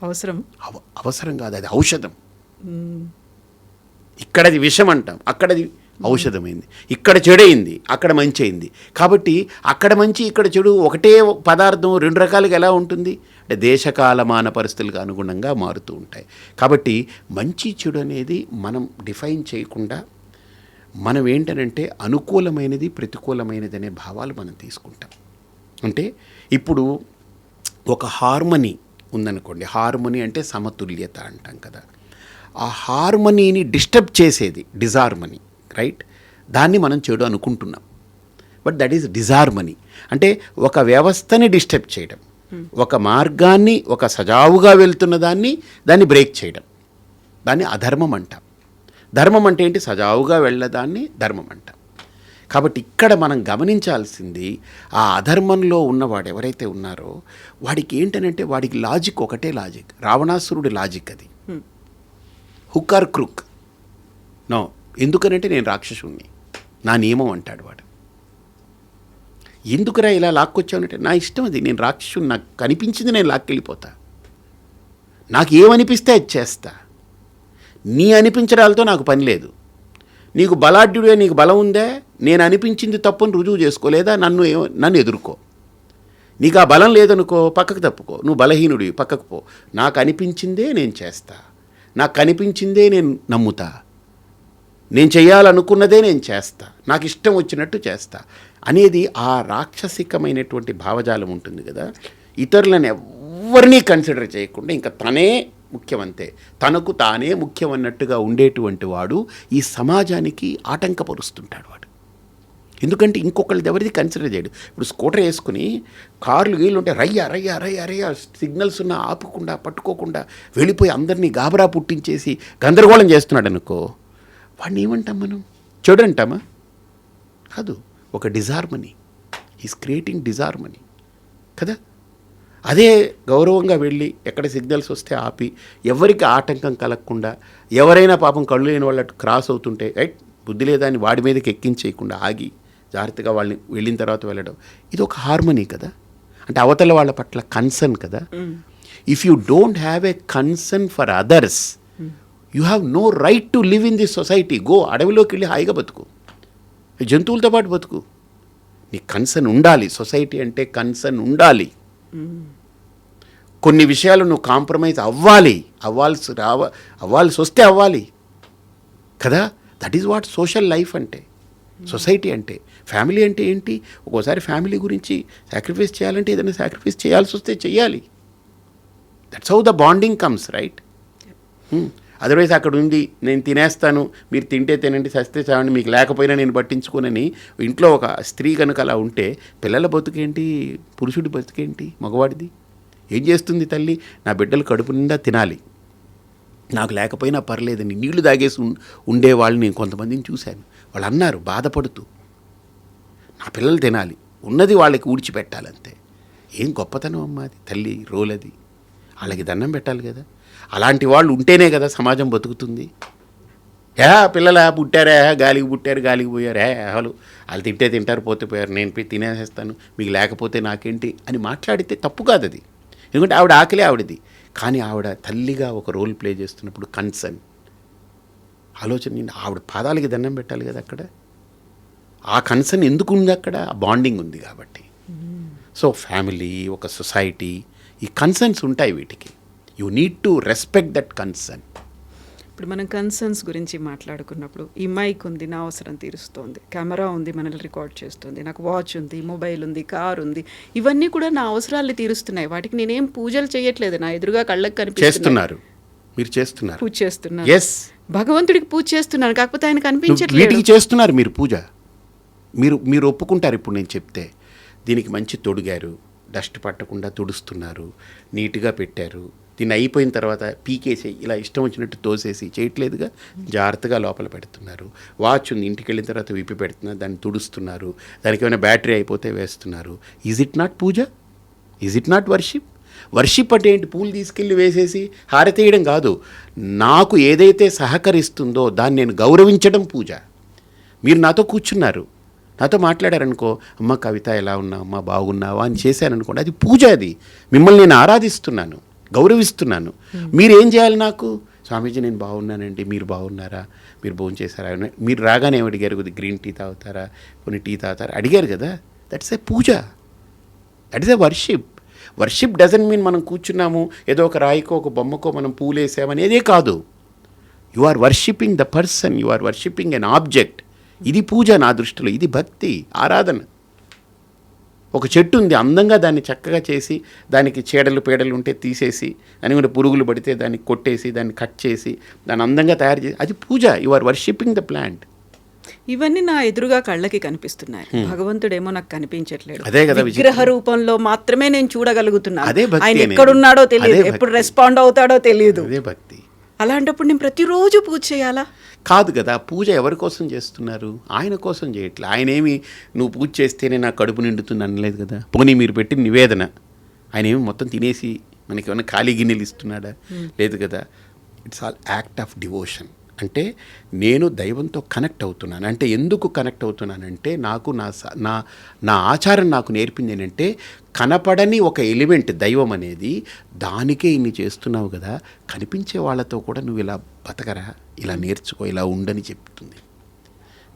అవసరం కాదు, అది ఔషధం. ఇక్కడ అది విషం అంటాం, అక్కడ అది ఔషధమైంది. ఇక్కడ చెడైంది, అక్కడ మంచి అయింది. కాబట్టి అక్కడ మంచి, ఇక్కడ చెడు ఒకటే పదార్థం 2 రకాలుగా ఎలా ఉంటుంది అంటే దేశకాలమాన పరిస్థితులకు అనుగుణంగా మారుతూ ఉంటాయి. కాబట్టి మంచి చెడు అనేది మనం డిఫైన్ చేయకుండా, మనం ఏంటనంటే అనుకూలమైనది ప్రతికూలమైనది అనే భావాలు మనం తీసుకుంటాం. అంటే ఇప్పుడు ఒక హార్మనీ ఉందనుకోండి, హార్మనీ అంటే సమతుల్యత అంటాం కదా, ఆ హార్మనీని డిస్టర్బ్ చేసేది డిజార్మనీ, రైట్? దాన్ని మనం చెడు అనుకుంటున్నాం, బట్ దట్ ఈస్ డిజార్మనీ. అంటే ఒక వ్యవస్థని డిస్టర్బ్ చేయడం, ఒక మార్గాన్ని, ఒక సజావుగా వెళ్తున్న దాన్ని బ్రేక్ చేయడం, దాన్ని అధర్మం అంటాం. ధర్మం అంటే ఏంటి? సజావుగా వెళ్ళదాన్ని ధర్మం అంటాం. కాబట్టి ఇక్కడ మనం గమనించాల్సింది, ఆ అధర్మంలో ఉన్నవాడు ఎవరైతే ఉన్నారో వాడికి ఏంటనంటే, వాడికి లాజిక్ ఒకటే లాజిక్, రావణాసురుడి లాజిక్ అది. హుక్ ఆర్ క్రుక్ నో, ఎందుకనంటే నేను రాక్షసుణ్ణి, నా నియమం అంటాడు వాడు. ఎందుకురా ఇలా లాక్కొచ్చానంటే, నా ఇష్టం అది, నేను రాక్షసుని, నాకు కనిపించింది నేను లాక్కెళ్ళిపోతా, నాకు ఏమనిపిస్తే అది చేస్తా, నీ అనిపించడాలతో నాకు పని లేదు. నీకు బలాఢ్యుడే, నీకు బలం ఉందే, నేను అనిపించింది తప్పుని రుజువు చేసుకోలేదా, నన్ను ఎదుర్కో. నీకు ఆ బలం లేదనుకో, పక్కకు తప్పుకో, నువ్వు బలహీనుడివి, పక్కకు పో. నాకు అనిపించిందే నేను చేస్తా, నాకు కనిపించిందే నేను నమ్ముతా, నేను చేయాలనుకున్నదే నేను చేస్తా, నాకు ఇష్టం వచ్చినట్టు చేస్తా అనేది ఆ రాక్షసికమైనటువంటి భావజాలం ఉంటుంది కదా. ఇతరులను ఎవరినీ కన్సిడర్ చేయకుండా ఇంకా తనే ముఖ్యమంతే, తనకు తానే ముఖ్యం అన్నట్టుగా ఉండేటువంటి వాడు ఈ సమాజానికి ఆటంకపరుస్తుంటాడు వాడు. ఎందుకంటే ఇంకొకళ్ళది ఎవరిది కన్సిడర్ చేయడు. ఇప్పుడు స్కూటర్ వేసుకుని కార్లు వీళ్ళు ఉంటే రయ్యా రయ్యా రయ్యా రయ్యా సిగ్నల్స్ ఉన్నా ఆపకుండా పట్టుకోకుండా వెళ్ళిపోయి అందరినీ గాబరా పుట్టించేసి గందరగోళం చేస్తున్నాడు అనుకో, వాడిని ఏమంటాం మనం? చెడు అంటామా? కాదు, ఒక డిజార్మనీ, ఈజ్ క్రియేటింగ్ డిజార్మనీ కదా. అదే గౌరవంగా వెళ్ళి ఎక్కడ సిగ్నల్స్ వస్తే ఆపి, ఎవరికి ఆటంకం కలగకుండా, ఎవరైనా పాపం కళ్ళు లేని వాళ్ళు క్రాస్ అవుతుంటే రైట్ బుద్ధి లేదా అని వాడి మీదకి ఎక్కించేయకుండా ఆగి జాగ్రత్తగా వాళ్ళని వెళ్ళిన తర్వాత వెళ్ళడం, ఇది ఒక హార్మనీ కదా. అంటే అవతల వాళ్ళ పట్ల కన్సర్న్ కదా. If you don't have a concern for others, you have no right to live in this society. Go, అడవిలోకి వెళ్ళి హాయిగా బతుకు, జంతువులతో పాటు బతుకు. నీ కన్సర్న్ ఉండాలి, సొసైటీ అంటే కన్సర్న్ ఉండాలి. కొన్ని విషయాలు నువ్వు కాంప్రమైజ్ అవ్వాల్సి వస్తే అవ్వాలి కదా. That is what social life అంటే, సొసైటీ అంటే. ఫ్యామిలీ అంటే ఏంటి? ఒక్కోసారి ఫ్యామిలీ గురించి సాక్రిఫైస్ చేయాలంటే ఏదైనా సాక్రిఫైస్ చేయాల్సి వస్తే చెయ్యాలి. That's how the bonding comes, right? Otherwise అక్కడ ఉంది, నేను తినేస్తాను, మీరు తింటే తినండి, సస్తే చావండి, మీకు లేకపోయినా నేను పట్టించుకోనని ఇంట్లో ఒక స్త్రీ కనుక అలా ఉంటే పిల్లల బతుకేంటి, పురుషుడి బతుకేంటి, మగవాడిది ఏం చేస్తుంది తల్లి? నా బిడ్డలు కడుపు నిండా తినాలి, నాకు లేకపోయినా పర్లేదని నీళ్లు తాగేసి ఉండేవాళ్ళు నేను కొంతమందిని చూశాను. వాళ్ళు అన్నారు బాధపడుతూ, నా పిల్లలు తినాలి, ఉన్నది వాళ్ళకి ఊడ్చిపెట్టాలంతే. ఏం గొప్పతనం అమ్మా అది, తల్లి రోల్ అది. వాళ్ళకి దండం పెట్టాలి కదా. అలాంటి వాళ్ళు ఉంటేనే కదా సమాజం బతుకుతుంది. పిల్లలు పుట్టారా, గాలికి పుట్టారు, గాలికి పోయారు, వాళ్ళు తింటే తింటారు, పోతే పోయారు, నేను పోయి తినేసేస్తాను, మీకు లేకపోతే నాకేంటి అని మాట్లాడితే తప్పు కాదు అది. ఎందుకంటే ఆవిడ ఆకలి ఆవిడది. కానీ ఆవిడ తల్లిగా ఒక రోల్ ప్లే చేస్తున్నప్పుడు కన్సర్న్, ఆలోచన, ఆవిడ పాదాలకి దండం పెట్టాలి కదా. అక్కడ ఆ కన్సర్న్ ఎందుకు ఉంది? అక్కడ ఆ బాండింగ్ ఉంది కాబట్టి. సో ఫ్యామిలీ, ఒక సొసైటీ, ఈ కన్సర్న్స్ ఉంటాయి వీటికి. You need to respect that concern. ఇప్పుడు మనం కన్సర్న్స్ గురించి మాట్లాడుకున్నప్పుడు, ఈ మైక్ ఉంది, నా అవసరం తీరుస్తోంది, కెమెరా ఉంది, మనల్ని రికార్డ్ చేస్తుంది, నాకు వాచ్ ఉంది, మొబైల్ ఉంది, కార్ ఉంది, ఇవన్నీ కూడా నా అవసరాలు తీరుస్తున్నాయి. వాటికి నేనేం పూజలు చేయట్లేదు, నా ఎదురుగా కళ్ళకి కనిపిస్తున్నారు. మీరు చేస్తున్నారు, పూజ చేస్తున్నారు. ఎస్, భగవంతుడికి పూజ చేస్తున్నాను, కాకపోతే ఆయన కనిపించట్లేదు. వీటికి చేస్తున్నారు మీరు పూజ. మీరు ఒప్పుకుంటారు ఇప్పుడు నేను చెప్తే. దీనికి మంచి తొడిగారు, డస్ట్ పట్టకుండా తుడుస్తున్నారు, నీట్గా పెట్టారు. దీన్ని అయిపోయిన తర్వాత పీకేసి ఇలా ఇష్టం వచ్చినట్టు తోసేసి చేయట్లేదుగా, జాగ్రత్తగా లోపల పెడుతున్నారు. వాచ్ ఉంది, ఇంటికి వెళ్ళిన తర్వాత విప్పి పెడుతున్నారు, దాన్ని తుడుస్తున్నారు, దానికి ఏమైనా బ్యాటరీ అయిపోతే వేస్తున్నారు. Is it not puja? Is it not worship? Worship అంటే ఏంటి? పూలు తీసుకెళ్ళి వేసేసి హారతేయడం కాదు. నాకు ఏదైతే సహకరిస్తుందో దాన్ని నేను గౌరవించడం పూజ. మీరు నాతో కూర్చున్నారు, నాతో మాట్లాడారనుకో, అమ్మ కవిత ఎలా ఉన్నావు, అమ్మ బాగున్నావా అని చేశాననుకోండి, అది పూజ. అది మిమ్మల్ని నేను ఆరాధిస్తున్నాను, గౌరవిస్తున్నాను. మీరేం చేయాలి? నాకు స్వామీజీ నేను బాగున్నానండి, మీరు బాగున్నారా, మీరు భోజనం చేశారా, మీరు రాగానే ఏమి అడిగారు, కొద్ది గ్రీన్ టీ తాగుతారా, కొన్ని టీ తాగుతారా అడిగారు కదా. That's a puja, that is a worship. Worship doesn't mean మనం కూర్చున్నాము ఏదో ఒక రాయికో ఒక బొమ్మకో మనం పూలేసామనేదే కాదు. You are worshipping the person, you are worshipping an object. ఇది పూజ నా దృష్టిలో, ఇది భక్తి, ఆరాధన. ఒక చెట్టు ఉంది, అందంగా దాన్ని చక్కగా చేసి దానికి చీడలు పీడలు ఉంటే తీసేసి అని కూడా పురుగులు పడితే దాన్ని కొట్టేసి దాన్ని కట్ చేసి దాన్ని అందంగా తయారు చేసి, అది పూజ. You are worshipping the plant. ఇవన్నీ నా ఎదురుగా కళ్ళకి కనిపిస్తున్నాయి. భగవంతుడేమో నాకు కనిపించట్లేదు. అదే కదా విగ్రహ రూపంలో మాత్రమే నేను చూడగలుగుతున్నాను. అదే భక్తి ఆయన అనేది. ఎక్కడున్నాడో తెలియదు, అదే ఎప్పుడు భక్తి. రెస్పాండ్ అవుతాడో తెలియదు. అదే భక్తి. అలాంటప్పుడు నేను ప్రతిరోజు పూజ చేయాలా? కాదు కదా, పూజ ఎవరి కోసం చేస్తున్నారు? ఆయన కోసం చేయట్లే. ఆయన ఏమి నువ్వు పూజ చేస్తేనే నా కడుపు నిండుతుంది అనలేదు కదా. పోనీ మీరు పెట్టిన నివేదన ఆయన ఏమి మొత్తం తినేసి మనకి ఏమైనా ఖాళీ గిన్నెలు ఇస్తున్నాడా? లేదు కదా. It's all act of devotion. అంటే నేను దైవంతో కనెక్ట్ అవుతున్నాను. అంటే ఎందుకు కనెక్ట్ అవుతున్నానంటే నాకు నా ఆచారం నాకు నేర్పింది ఏంటంటే, కనపడని ఒక ఎలిమెంట్ దైవం అనేది, దానికే ఇన్ని చేస్తున్నావు కదా, కనిపించే వాళ్ళతో కూడా నువ్వు ఇలా బతకరా, ఇలా నేర్చుకో, ఇలా ఉండని చెప్తుంది.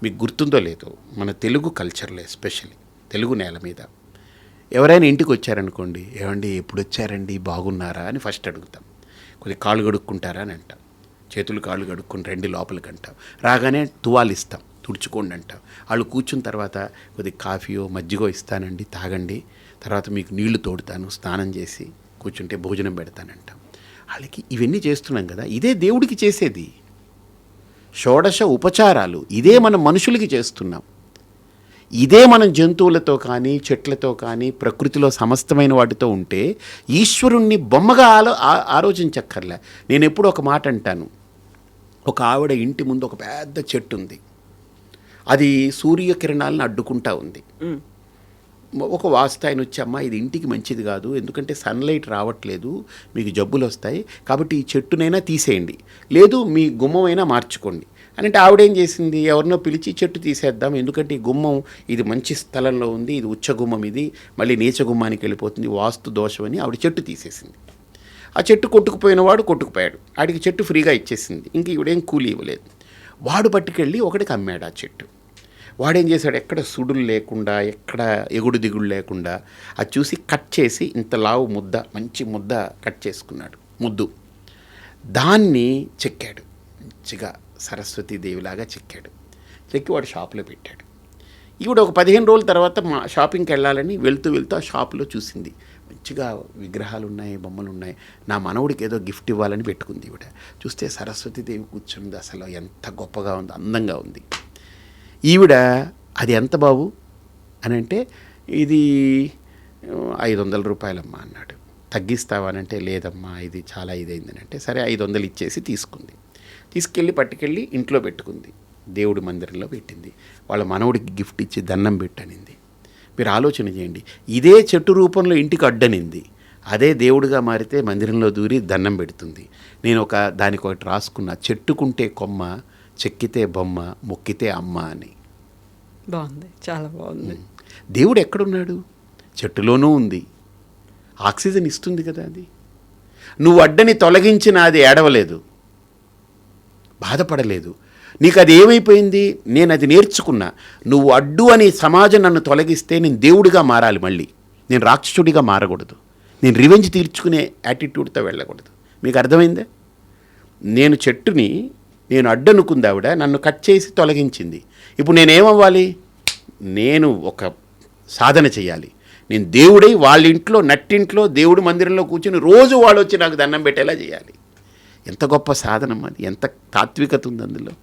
మీకు గుర్తుందో లేదో, మన తెలుగు కల్చర్లో ఎస్పెషల్లీ తెలుగు నేల మీద ఎవరైనా ఇంటికి వచ్చారనుకోండి, ఏమండి ఎప్పుడు వచ్చారండి, బాగున్నారా అని ఫస్ట్ అడుగుతాం. కొద్దిగా కాళ్ళు కడుక్కుంటారా అని అంటాం. చేతులు కాళ్ళు కడుక్కొని రండి లోపలికి అంటాం. రాగానే తువాలు ఇస్తాం, తుడుచుకోండి అంటాం. వాళ్ళు కూర్చున్న తర్వాత కొద్దిగా కాఫీయో మజ్జిగో ఇస్తానండి, తాగండి, తర్వాత మీకు నీళ్లు తోడుతాను, స్నానం చేసి కూర్చుంటే భోజనం పెడతానంటాం. వాళ్ళకి ఇవన్నీ చేస్తున్నాం కదా, ఇదే దేవుడికి చేసేది. షోడశ ఉపచారాలు ఇదే మనం మనుషులకి చేస్తున్నాం. ఇదే మనం జంతువులతో కానీ చెట్లతో కానీ ప్రకృతిలో సమస్తమైన వాటితో ఉంటే ఈశ్వరుణ్ణి బొమ్మగా ఆలోచించక్కర్లే. నేను ఎప్పుడు ఒక మాట అంటాను. ఒక ఆవిడ ఇంటి ముందు ఒక పెద్ద చెట్టు ఉంది, అది సూర్యకిరణాలను అడ్డుకుంటా ఉంది. ఒక వాస్తు ఆయన వచ్చి, అమ్మ ఇది ఇంటికి మంచిది కాదు, ఎందుకంటే సన్లైట్ రావట్లేదు, మీకు జబ్బులు వస్తాయి, కాబట్టి ఈ చెట్టునైనా తీసేయండి, లేదు మీ గుమ్మమైనా మార్చుకోండి అని అంటే, ఆవిడేం చేసింది, ఎవరినో పిలిచి చెట్టు తీసేద్దాం, ఎందుకంటే ఈ గుమ్మం ఇది మంచి స్థలంలో ఉంది, ఇది ఉచ్చ గుమ్మం, ఇది మళ్ళీ నీచ గుమ్మానికి వెళ్ళిపోతుంది, వాస్తు దోషం అని ఆవిడ చెట్టు తీసేసింది. ఆ చెట్టు కొట్టుకుపోయిన వాడు కొట్టుకుపోయాడు, ఆడికి చెట్టు ఫ్రీగా ఇచ్చేసింది, ఇంక ఈవిడేం కూలి ఇవ్వలేదు. వాడు పట్టుకెళ్ళి ఒకటికి అమ్మాడు ఆ చెట్టు. వాడేం చేశాడు, ఎక్కడ సుడులు లేకుండా, ఎక్కడ ఎగుడు దిగుడు లేకుండా అది చూసి కట్ చేసి ఇంత లావు ముద్ద, మంచి ముద్ద కట్ చేసుకున్నాడు, ముద్దు. దాన్ని చెక్కాడు, మంచిగా సరస్వతీదేవిలాగా చెక్కాడు. చెక్కి వాడు షాపులో పెట్టాడు. ఈవిడ ఒక 15 రోజుల తర్వాత మా షాపింగ్కి వెళ్ళాలని వెళ్తూ ఆ షాపులో చూసింది, మంచిగా విగ్రహాలు ఉన్నాయి, బొమ్మలు ఉన్నాయి, నా మనవుడికి ఏదో గిఫ్ట్ ఇవ్వాలని పెట్టుకుంది. ఈవిడ చూస్తే సరస్వతీదేవి కూర్చుంది, అసలు ఎంత గొప్పగా ఉంది, అందంగా ఉంది. ఈవిడ అది ఎంత బాబు అని అంటే, ఇది 500 రూపాయలమ్మా అన్నాడు. తగ్గిస్తావానంటే, లేదమ్మా ఇది చాలా ఇదైందని అంటే, సరే 500 ఇచ్చేసి తీసుకుంది. తీసుకెళ్ళి పట్టుకెళ్ళి ఇంట్లో పెట్టుకుంది, దేవుడి మందిరంలో పెట్టింది. వాళ్ళ మనవుడికి గిఫ్ట్ ఇచ్చి దండం పెట్టనింది. మీరు ఆలోచన చేయండి, ఇదే చెట్టు రూపంలో ఇంటికి అడ్డనింది, అదే దేవుడిగా మారితే మందిరంలో దూరి దండం పెడుతుంది. నేను దానికి ఒకటి రాసుకున్నా, చెట్టుకుంటే కొమ్మ, చెక్కితే బొమ్మ, మొక్కితే అమ్మ అని. బాగుంది, చాలా బాగుంది. దేవుడు ఎక్కడున్నాడు? చెట్టులోనూ ఉంది, ఆక్సిజన్ ఇస్తుంది కదా అది. నువ్వు అడ్డని తొలగించిన అది ఏడవలేదు, బాధపడలేదు. నీకు అది ఏమైపోయింది, నేను అది నేర్చుకున్నా. నువ్వు అడ్డు అని సమాజం నన్ను తొలగిస్తే నేను దేవుడిగా మారాలి, మళ్ళీ నేను రాక్షసుడిగా మారకూడదు, నేను రివెంజ్ తీర్చుకునే యాటిట్యూడ్తో వెళ్ళకూడదు. మీకు అర్థమైందే? నేను చెట్టుని నేను అడ్డనుకుంది, ఆవిడ నన్ను కట్ చేసి తొలగించింది. ఇప్పుడు నేనేమవ్వాలి? నేను ఒక సాధన చేయాలి. నేను దేవుడై వాళ్ళ ఇంట్లో, నట్టింట్లో, దేవుడి మందిరంలో కూర్చుని రోజు వాళ్ళు వచ్చి నాకు దండం పెట్టేలా చేయాలి. ఎంత గొప్ప సాధనం అది, ఎంత తాత్వికత ఉంది అందులో.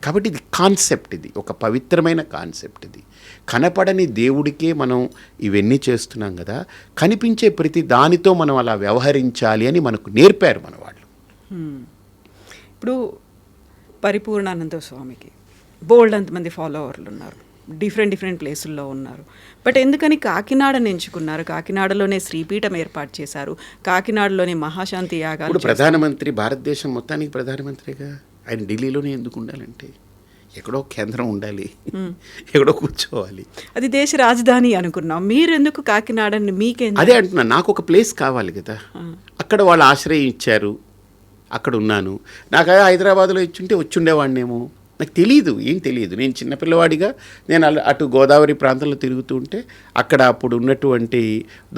కాబట్టి ఇది కాన్సెప్ట్, ఇది ఒక పవిత్రమైన కాన్సెప్ట్. ఇది కనపడని దేవుడికే మనం ఇవన్నీ చేస్తున్నాం కదా, కనిపించే ప్రతి దానితో మనం అలా వ్యవహరించాలి అని మనకు నేర్పారు మన వాళ్ళు. ఇప్పుడు పరిపూర్ణానంద స్వామికి బోల్డ్ అంతమంది ఫాలోవర్లు ఉన్నారు, డిఫరెంట్ ప్లేసుల్లో ఉన్నారు. బట్ ఎందుకని కాకినాడని ఎంచుకున్నారు? కాకినాడలోనే శ్రీపీఠం ఏర్పాటు చేశారు, కాకినాడలోనే మహాశాంతి యాగాలు. ఇప్పుడు ప్రధానమంత్రి, భారతదేశం మొత్తానికి ప్రధానమంత్రిగా ఆయన ఢిల్లీలోనే ఎందుకు ఉండాలంటే, ఎక్కడో కేంద్రం ఉండాలి, ఎక్కడో కూర్చోవాలి. అది దేశ రాజధాని అనుకున్నాం, మీరు ఎందుకు కాకినాడని? మీకేం? అదే అంటున్నా, నాకు ఒక ప్లేస్ కావాలి కదా. అక్కడ వాళ్ళు ఆశ్రయం ఇచ్చారు, అక్కడ ఉన్నాను. నాకు హైదరాబాద్లో ఇచ్చుంటే వచ్చుండేవాడినేమో, నాకు తెలియదు, ఏం తెలియదు. నేను చిన్నపిల్లవాడిగా నేను అటు గోదావరి ప్రాంతంలో తిరుగుతూ ఉంటే అక్కడ అప్పుడు ఉన్నటువంటి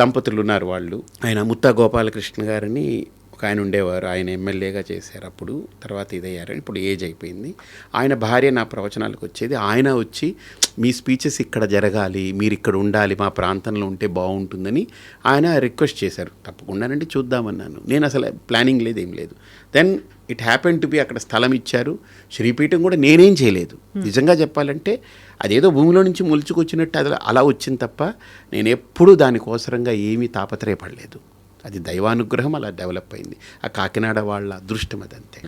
దంపతులు ఉన్నారు, వాళ్ళు ఆయన ముత్తా గోపాలకృష్ణ గారని ఒక ఆయన ఉండేవారు, ఆయన ఎమ్మెల్యేగా చేశారు అప్పుడు, తర్వాత ఇదయ్యారు, ఇప్పుడు ఏజ్ అయిపోయింది. ఆయన భార్య నా ప్రవచనాలకు వచ్చేది, ఆయన వచ్చి మీ స్పీచెస్ ఇక్కడ జరగాలి, మీరు ఇక్కడ ఉండాలి, మా ప్రాంతంలో ఉంటే బాగుంటుందని ఆయన రిక్వెస్ట్ చేశారు. తప్పకుండానండి, చూద్దామన్నాను. నేను అసలు ప్లానింగ్ లేదు, ఏం లేదు. Then it happen to be అక్కడ స్థలం ఇచ్చారు. శ్రీపీఠం కూడా నేనేం చేయలేదు. నిజంగా చెప్పాలంటే అదేదో భూమిలో నుంచి మొలుచుకొచ్చినట్టు అది అలా వచ్చింది తప్ప నేను ఎప్పుడూ దానికోసరంగా ఏమీ తాపత్రయపడలేదు. అది దైవానుగ్రహం, అలా డెవలప్ అయింది. ఆ కాకినాడ వాళ్ళ అదృష్టం అదంతే.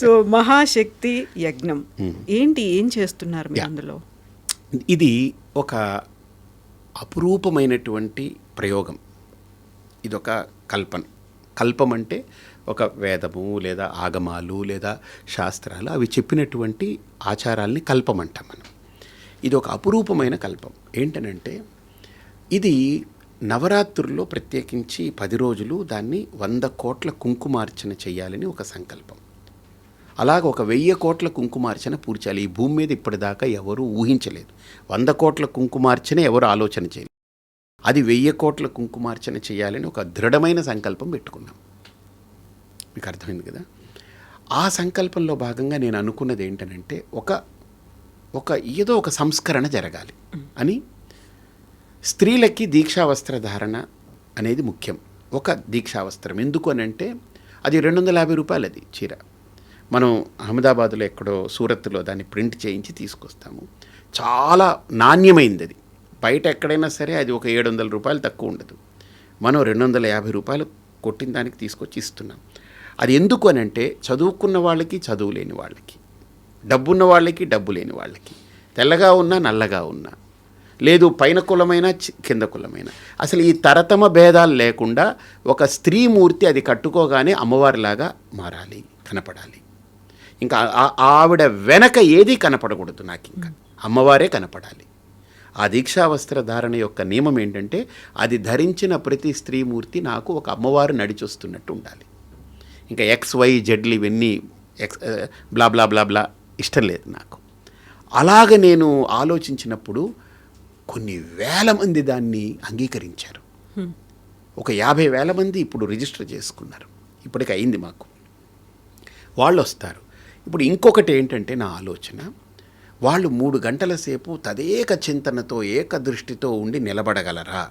సో మహాశక్తి యజ్ఞం ఏంటి, ఏం చేస్తున్నారు మీరు అందులో? ఇది ఒక అపురూపమైనటువంటి ప్రయోగం. ఇదొక కల్పం అంటే ఒక వేదము లేదా ఆగమాలు లేదా శాస్త్రాలు అవి చెప్పినటువంటి ఆచారాల్ని కల్పం అంటాం మనం. ఇది ఒక అపురూపమైన కల్పం. ఏంటనంటే ఇది నవరాత్రుల్లో ప్రత్యేకించి 10 రోజులు దాన్ని 100 కోట్ల కుంకుమార్చన చేయాలని ఒక సంకల్పం. అలాగ ఒక 1000 కోట్ల కుంకుమార్చన పూర్చాలి. ఈ భూమి మీద ఇప్పటిదాకా ఎవరూ ఊహించలేదు. 100 కోట్ల కుంకుమార్చన ఎవరు ఆలోచన చేయలేదు. అది 1000 కోట్ల కుంకుమార్చన చేయాలని ఒక దృఢమైన సంకల్పం పెట్టుకున్నాం. మీకు అర్థమైంది కదా. ఆ సంకల్పంలో భాగంగా నేను అనుకున్నది ఏంటనంటే ఏదో ఒక సంస్కరణ జరగాలి అని. స్త్రీలకి దీక్షావస్త్రధారణ అనేది ముఖ్యం. ఒక దీక్షావస్త్రం ఎందుకు అని అంటే అది 250 రూపాయలు అది చీర. మనం అహ్మదాబాద్లో ఎక్కడో సూరత్లో దాన్ని ప్రింట్ చేయించి తీసుకొస్తాము. చాలా నాణ్యమైంది అది. బయట ఎక్కడైనా సరే అది ఒక 700 రూపాయలు తక్కువ ఉండదు. మనం 250 రూపాయలు కొట్టిన దానికి తీసుకొచ్చి ఇస్తున్నాం. అది ఎందుకు అని అంటే చదువుకున్న వాళ్ళకి, చదువు లేని వాళ్ళకి, డబ్బున్న వాళ్ళకి, డబ్బు లేని వాళ్ళకి, తెల్లగా ఉన్నా నల్లగా ఉన్నా, లేదు పైన కులమైన కింద కులమైన, అసలు ఈ తరతమ భేదాలు లేకుండా ఒక స్త్రీమూర్తి అది కట్టుకోగానే అమ్మవారిలాగా మారాలి, కనపడాలి. ఇంకా ఆవిడ వెనక ఏదీ కనపడకూడదు, నాకు ఇంకా అమ్మవారే కనపడాలి. ఆ దీక్షావస్త్ర ధారణ యొక్క నియమం ఏంటంటే అది ధరించిన ప్రతి స్త్రీమూర్తి నాకు ఒక అమ్మవారు నడిచొస్తున్నట్టు ఉండాలి. ఇంకా XYZలు ఇవన్నీ బ్లా బ్లా బ్లా బ్లా ఇష్టం లేదు నాకు. అలాగ నేను ఆలోచించినప్పుడు కొన్ని వేల మంది దాన్ని అంగీకరించారు. ఒక 50,000 మంది ఇప్పుడు రిజిస్టర్ చేసుకున్నారు. ఇప్పటికి అయింది మాకు. వాళ్ళు వస్తారు. ఇప్పుడు ఇంకొకటి ఏంటంటే నా ఆలోచన, వాళ్ళు 3 గంటల సేపు తదేక చింతనతో ఏకదృష్టితో ఉండి నిలబడగలరా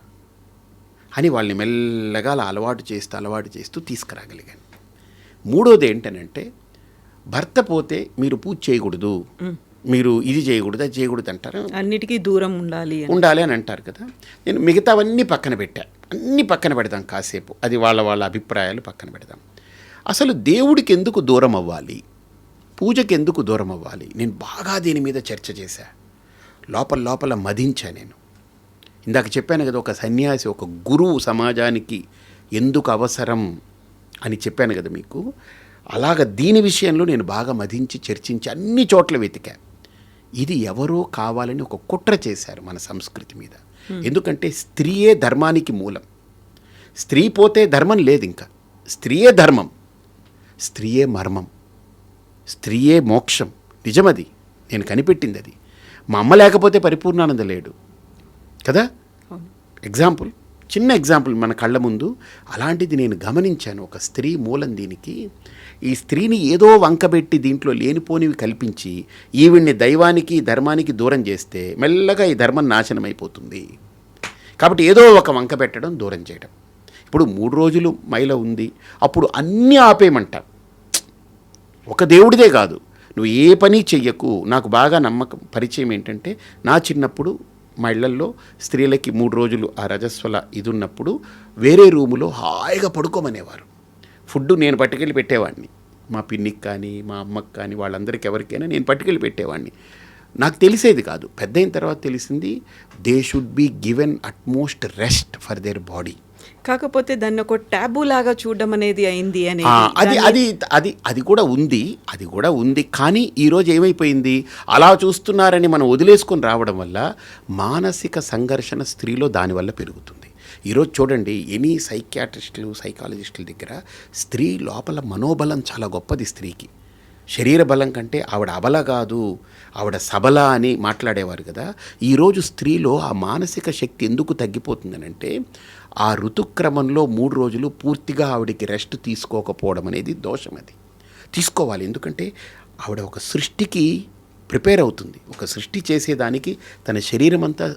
అని వాళ్ళని మెల్లగా అలవాటు చేస్తూ తీసుకురాగలిగాను. మూడోది ఏంటనంటే భర్త పోతే మీరు పూజ చేయకూడదు, మీరు ఇది చేయకూడదు, అది చేయకూడదు అంటారు. అన్నిటికీ దూరం ఉండాలి అని అంటారు కదా. నేను మిగతావన్నీ పక్కన పెట్టా. అన్నీ పక్కన పెడదాం కాసేపు, అది వాళ్ళ అభిప్రాయాలు పక్కన పెడదాం. అసలు దేవుడికి ఎందుకు దూరం అవ్వాలి, పూజకి ఎందుకు దూరం అవ్వాలి, నేను బాగా దీని మీద చర్చ చేశా. లోపల మదించా. నేను ఇందాక చెప్పాను కదా, ఒక సన్యాసి, ఒక గురువు సమాజానికి ఎందుకు అవసరం అని చెప్పాను కదా మీకు. అలాగ దీని విషయంలో నేను బాగా మదించి చర్చించి అన్ని చోట్ల వెతికా. ఇది ఎవరో కావాలని ఒక కుట్ర చేశారు మన సంస్కృతి మీద. ఎందుకంటే స్త్రీయే ధర్మానికి మూలం. స్త్రీ పోతే ధర్మం లేదు. ఇంకా స్త్రీయే ధర్మం, స్త్రీయే మర్మం, స్త్రీయే మోక్షం. నిజమది, నేను కనిపెట్టింది అది. మా అమ్మ లేకపోతే పరిపూర్ణానంద లేడు కదా. ఎగ్జాంపుల్, చిన్న ఎగ్జాంపుల్ మన కళ్ళ ముందు. అలాంటిది నేను గమనించాను. ఒక స్త్రీ మూలం దీనికి. ఈ స్త్రీని ఏదో వంకబెట్టి దీంట్లో లేనిపోనివి కల్పించి ఈవిడ్ని దైవానికి, ధర్మానికి దూరం చేస్తే మెల్లగా ఈ ధర్మం నాశనం అయిపోతుంది. కాబట్టి ఏదో ఒక వంక పెట్టడం, దూరం చేయడం. ఇప్పుడు 3 రోజులు మైల ఉంది, అప్పుడు అన్నీ ఆపేయమంట. ఒక దేవుడిదే కాదు, నువ్వు ఏ పని చెయ్యకు. నాకు బాగా నమ్మకం, పరిచయం ఏంటంటే నా చిన్నప్పుడు మా ఇళ్లల్లో స్త్రీలకి 3 రోజులు ఆ రజస్వల ఇది ఉన్నప్పుడు వేరే రూములో హాయిగా పడుకోమనేవారు. ఫుడ్ నేను పట్టుకెళ్ళి పెట్టేవాడిని. మా పిన్నికి కానీ, మా అమ్మకి కానీ, వాళ్ళందరికీ ఎవరికైనా నేను పట్టుకెళ్ళి పెట్టేవాడిని. నాకు తెలిసేది కాదు. పెద్ద అయిన తర్వాత తెలిసింది, they should be given utmost rest for their body. కాకపోతే దాన్ని ఒక ట్యాబు లాగా చూడడం అనేది అయింది అని. అది కూడా ఉంది. కానీ ఈరోజు ఏమైపోయింది, అలా చూస్తున్నారని మనం వదిలేసుకొని రావడం వల్ల మానసిక సంఘర్షణ స్త్రీలో దానివల్ల పెరుగుతుంది. ఈరోజు చూడండి, ఎనీ సైకియాట్రిస్టులు, సైకాలజిస్టుల దగ్గర స్త్రీ లోపల మనోబలం చాలా గొప్పది. స్త్రీకి శరీర బలం కంటే ఆవిడ అబల కాదు, ఆవిడ సబల అని మాట్లాడేవారు కదా. ఈరోజు స్త్రీలో ఆ మానసిక శక్తి ఎందుకు తగ్గిపోతుందనంటే ఆ ఋతుక్రమంలో 3 రోజులు పూర్తిగా ఆవిడికి రెస్ట్ తీసుకోకపోవడం అనేది దోషం. అది తీసుకోవాలి. ఎందుకంటే ఆవిడ ఒక సృష్టికి ప్రిపేర్ అవుతుంది. ఒక సృష్టి చేసేదానికి తన శరీరం అంతా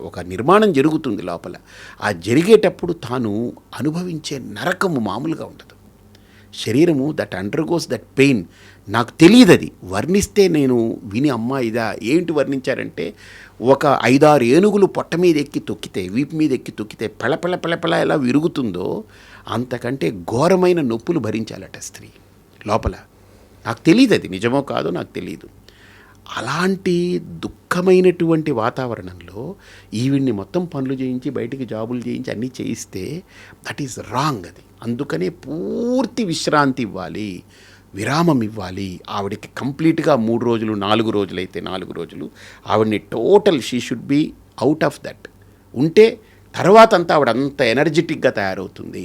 ఒక నిర్మాణం జరుగుతుంది లోపల. ఆ జరిగేటప్పుడు తాను అనుభవించే నరకము మామూలుగా ఉండదు. శరీరము దట్ అండర్గోస్ దట్ పెయిన్. నాకు తెలియదు, అది వర్ణిస్తే నేను విని అమ్మా ఇదా ఏంటి వర్ణించారంటే, ఒక 5-6 ఏనుగులు పొట్ట మీద ఎక్కి తొక్కితే, వీపు మీద ఎక్కి తొక్కితే పెళపెళ ఎలా విరుగుతుందో అంతకంటే ఘోరమైన నొప్పులు భరించాలట స్త్రీ లోపల. నాకు తెలియదు, అది నిజమో కాదో నాకు తెలియదు. అలాంటి దుఃఖమైనటువంటి వాతావరణంలో ఈవిడ్ని మొత్తం పనులు చేయించి బయటికి జాబులు చేయించి అన్నీ చేయిస్తే దట్ ఈస్ రాంగ్. అది అందుకనే పూర్తి విశ్రాంతి ఇవ్వాలి, విరామం ఇవ్వాలి. ఆవిడకి కంప్లీట్గా 3 రోజులు 4 రోజులు అయితే 4 రోజులు ఆవిడని total she should be out of that ఉంటే తర్వాత అంతా ఆవిడ అంత ఎనర్జెటిక్గా తయారవుతుంది.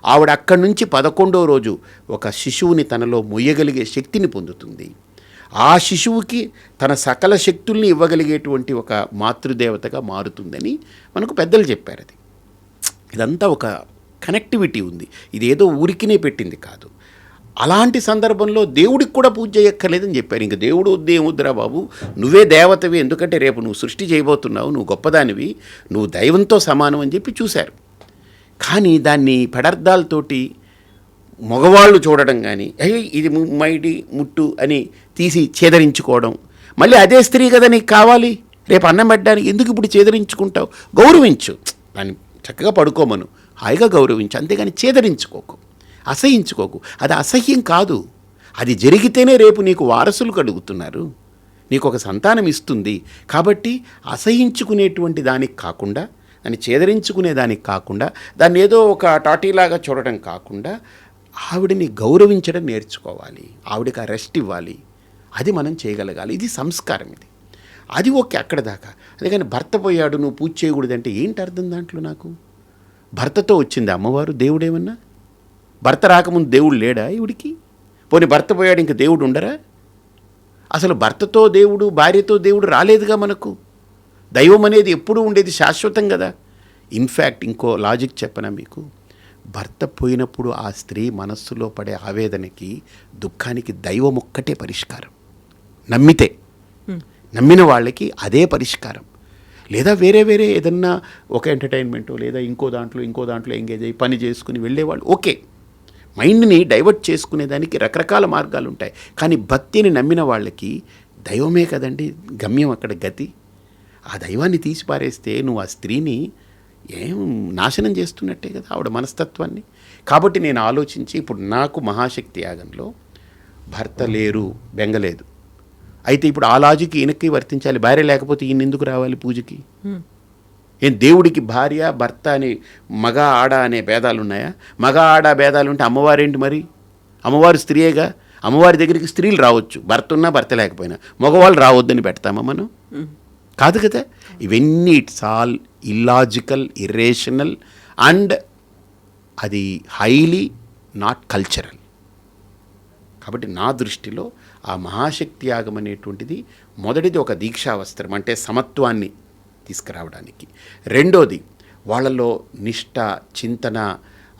ఆవిడ అక్కడి నుంచి 11వ రోజు ఒక శిశువుని తనలో మొయ్యగలిగే శక్తిని పొందుతుంది. ఆ శిశువుకి తన సకల శక్తుల్ని ఇవ్వగలిగేటువంటి ఒక మాతృదేవతగా మారుతుందని మనకు పెద్దలు చెప్పారు. అది ఇదంతా ఒక కనెక్టివిటీ ఉంది. ఇది ఏదో ఊరికినే పెట్టింది కాదు. అలాంటి సందర్భంలో దేవుడికి కూడా పూజ చేయక్కర్లేదని చెప్పారు. ఇంక దేవుడు వద్దేముద్రా బాబు, నువ్వే దేవతవి, ఎందుకంటే రేపు నువ్వు సృష్టి చేయబోతున్నావు, నువ్వు గొప్పదానివి, నువ్వు దైవంతో సమానం అని చెప్పి చూశారు. కానీ దాన్ని పెడార్థాలతోటి మగవాళ్ళు చూడడం కానీ, అయ్యి ఇది మైడి ముట్టు అని తీసి ఛేదరించుకోవడం, మళ్ళీ అదే స్త్రీ కదా నీకు కావాలి, రేపు అన్నం పెట్టడానికి ఎందుకు ఇప్పుడు ఛేదరించుకుంటావు? గౌరవించు, దాన్ని చక్కగా పడుకోమను, హాయిగా గౌరవించు, అంతేగాని ఛేదరించుకోకు, అసహించుకోకు. అది అసహ్యం కాదు, అది జరిగితేనే రేపు నీకు వారసులు కలుగుతున్నారు, నీకు ఒక సంతానం ఇస్తుంది. కాబట్టి అసహించుకునేటువంటి దానికి కాకుండా, దాన్ని ఛేదరించుకునే దానికి కాకుండా, దాన్ని ఏదో ఒక టాటీలాగా చూడడం కాకుండా ఆవిడని గౌరవించడం నేర్చుకోవాలి, ఆవిడకి ఆ రెస్ట్ ఇవ్వాలి. అది మనం చేయగలగాలి. ఇది సంస్కారం. అది ఓకే అక్కడ దాకా. అందుకని భర్త పోయాడు నువ్వు పూజ చేయకూడదంటే ఏంటి అర్థం దాంట్లో? నాకు భర్తతో వచ్చింది అమ్మవారు, దేవుడేమన్నా? భర్త రాకముందు దేవుడు లేడా ఈవిడికి? పోనీ భర్త పోయాడు ఇంక దేవుడు ఉండరా? అసలు భర్తతో దేవుడు, భార్యతో దేవుడు రాలేదుగా మనకు. దైవం అనేది ఎప్పుడూ ఉండేది, శాశ్వతం కదా. ఇన్ఫ్యాక్ట్ ఇంకో లాజిక్ చెప్పనా మీకు, భర్త పోయినప్పుడు ఆ స్త్రీ మనస్సులో పడే ఆవేదనకి, దుఃఖానికి దైవం ఒక్కటే పరిష్కారం. నమ్మిన వాళ్ళకి అదే పరిష్కారం. లేదా వేరే ఏదన్నా ఒక ఎంటర్టైన్మెంట్ లేదా ఇంకో దాంట్లో ఎంగేజ్ అయ్యి పని చేసుకుని వెళ్ళేవాళ్ళు ఓకే, మైండ్ని డైవర్ట్ చేసుకునేదానికి రకరకాల మార్గాలు ఉంటాయి. కానీ భక్తిని నమ్మిన వాళ్ళకి దైవమే కదండి గమ్యం, అక్కడ గతి. ఆ దైవాన్ని తీసి పారేస్తే నువ్వు ఆ స్త్రీని ఏం నాశనం చేస్తున్నట్టే కదా, ఆవిడ మనస్తత్వాన్ని. కాబట్టి నేను ఆలోచించి, ఇప్పుడు నాకు మహాశక్తి యాగంలో భర్త లేరు, బెంగలేదు. అయితే ఇప్పుడు ఆ లాజిక్ ఈయనకి వర్తించాలి. భార్య లేకపోతే ఈయన ఎందుకు రావాలి పూజకి? ఏం దేవుడికి భార్య భర్త అని మగ ఆడ అనే భేదాలు ఉన్నాయా? మగ ఆడ భేదాలు ఉంటే అమ్మవారేంటి మరి? అమ్మవారు స్త్రీయేగా. అమ్మవారి దగ్గరికి స్త్రీలు రావచ్చు, భర్త ఉన్నా భర్త లేకపోయినా. మగవాళ్ళు రావద్దని పెడతామా మనం? కాదు కదా. ఇవన్నీ it's all illogical, irrational and అది హైలీ నాట్ కల్చరల్. కాబట్టి నా దృష్టిలో ఆ మహాశక్తి యాగం అనేటువంటిది మొదటిది ఒక దీక్షావస్త్రం, అంటే సమత్వాన్ని తీసుకురావడానికి. రెండోది వాళ్ళలో నిష్ఠ, చింతన,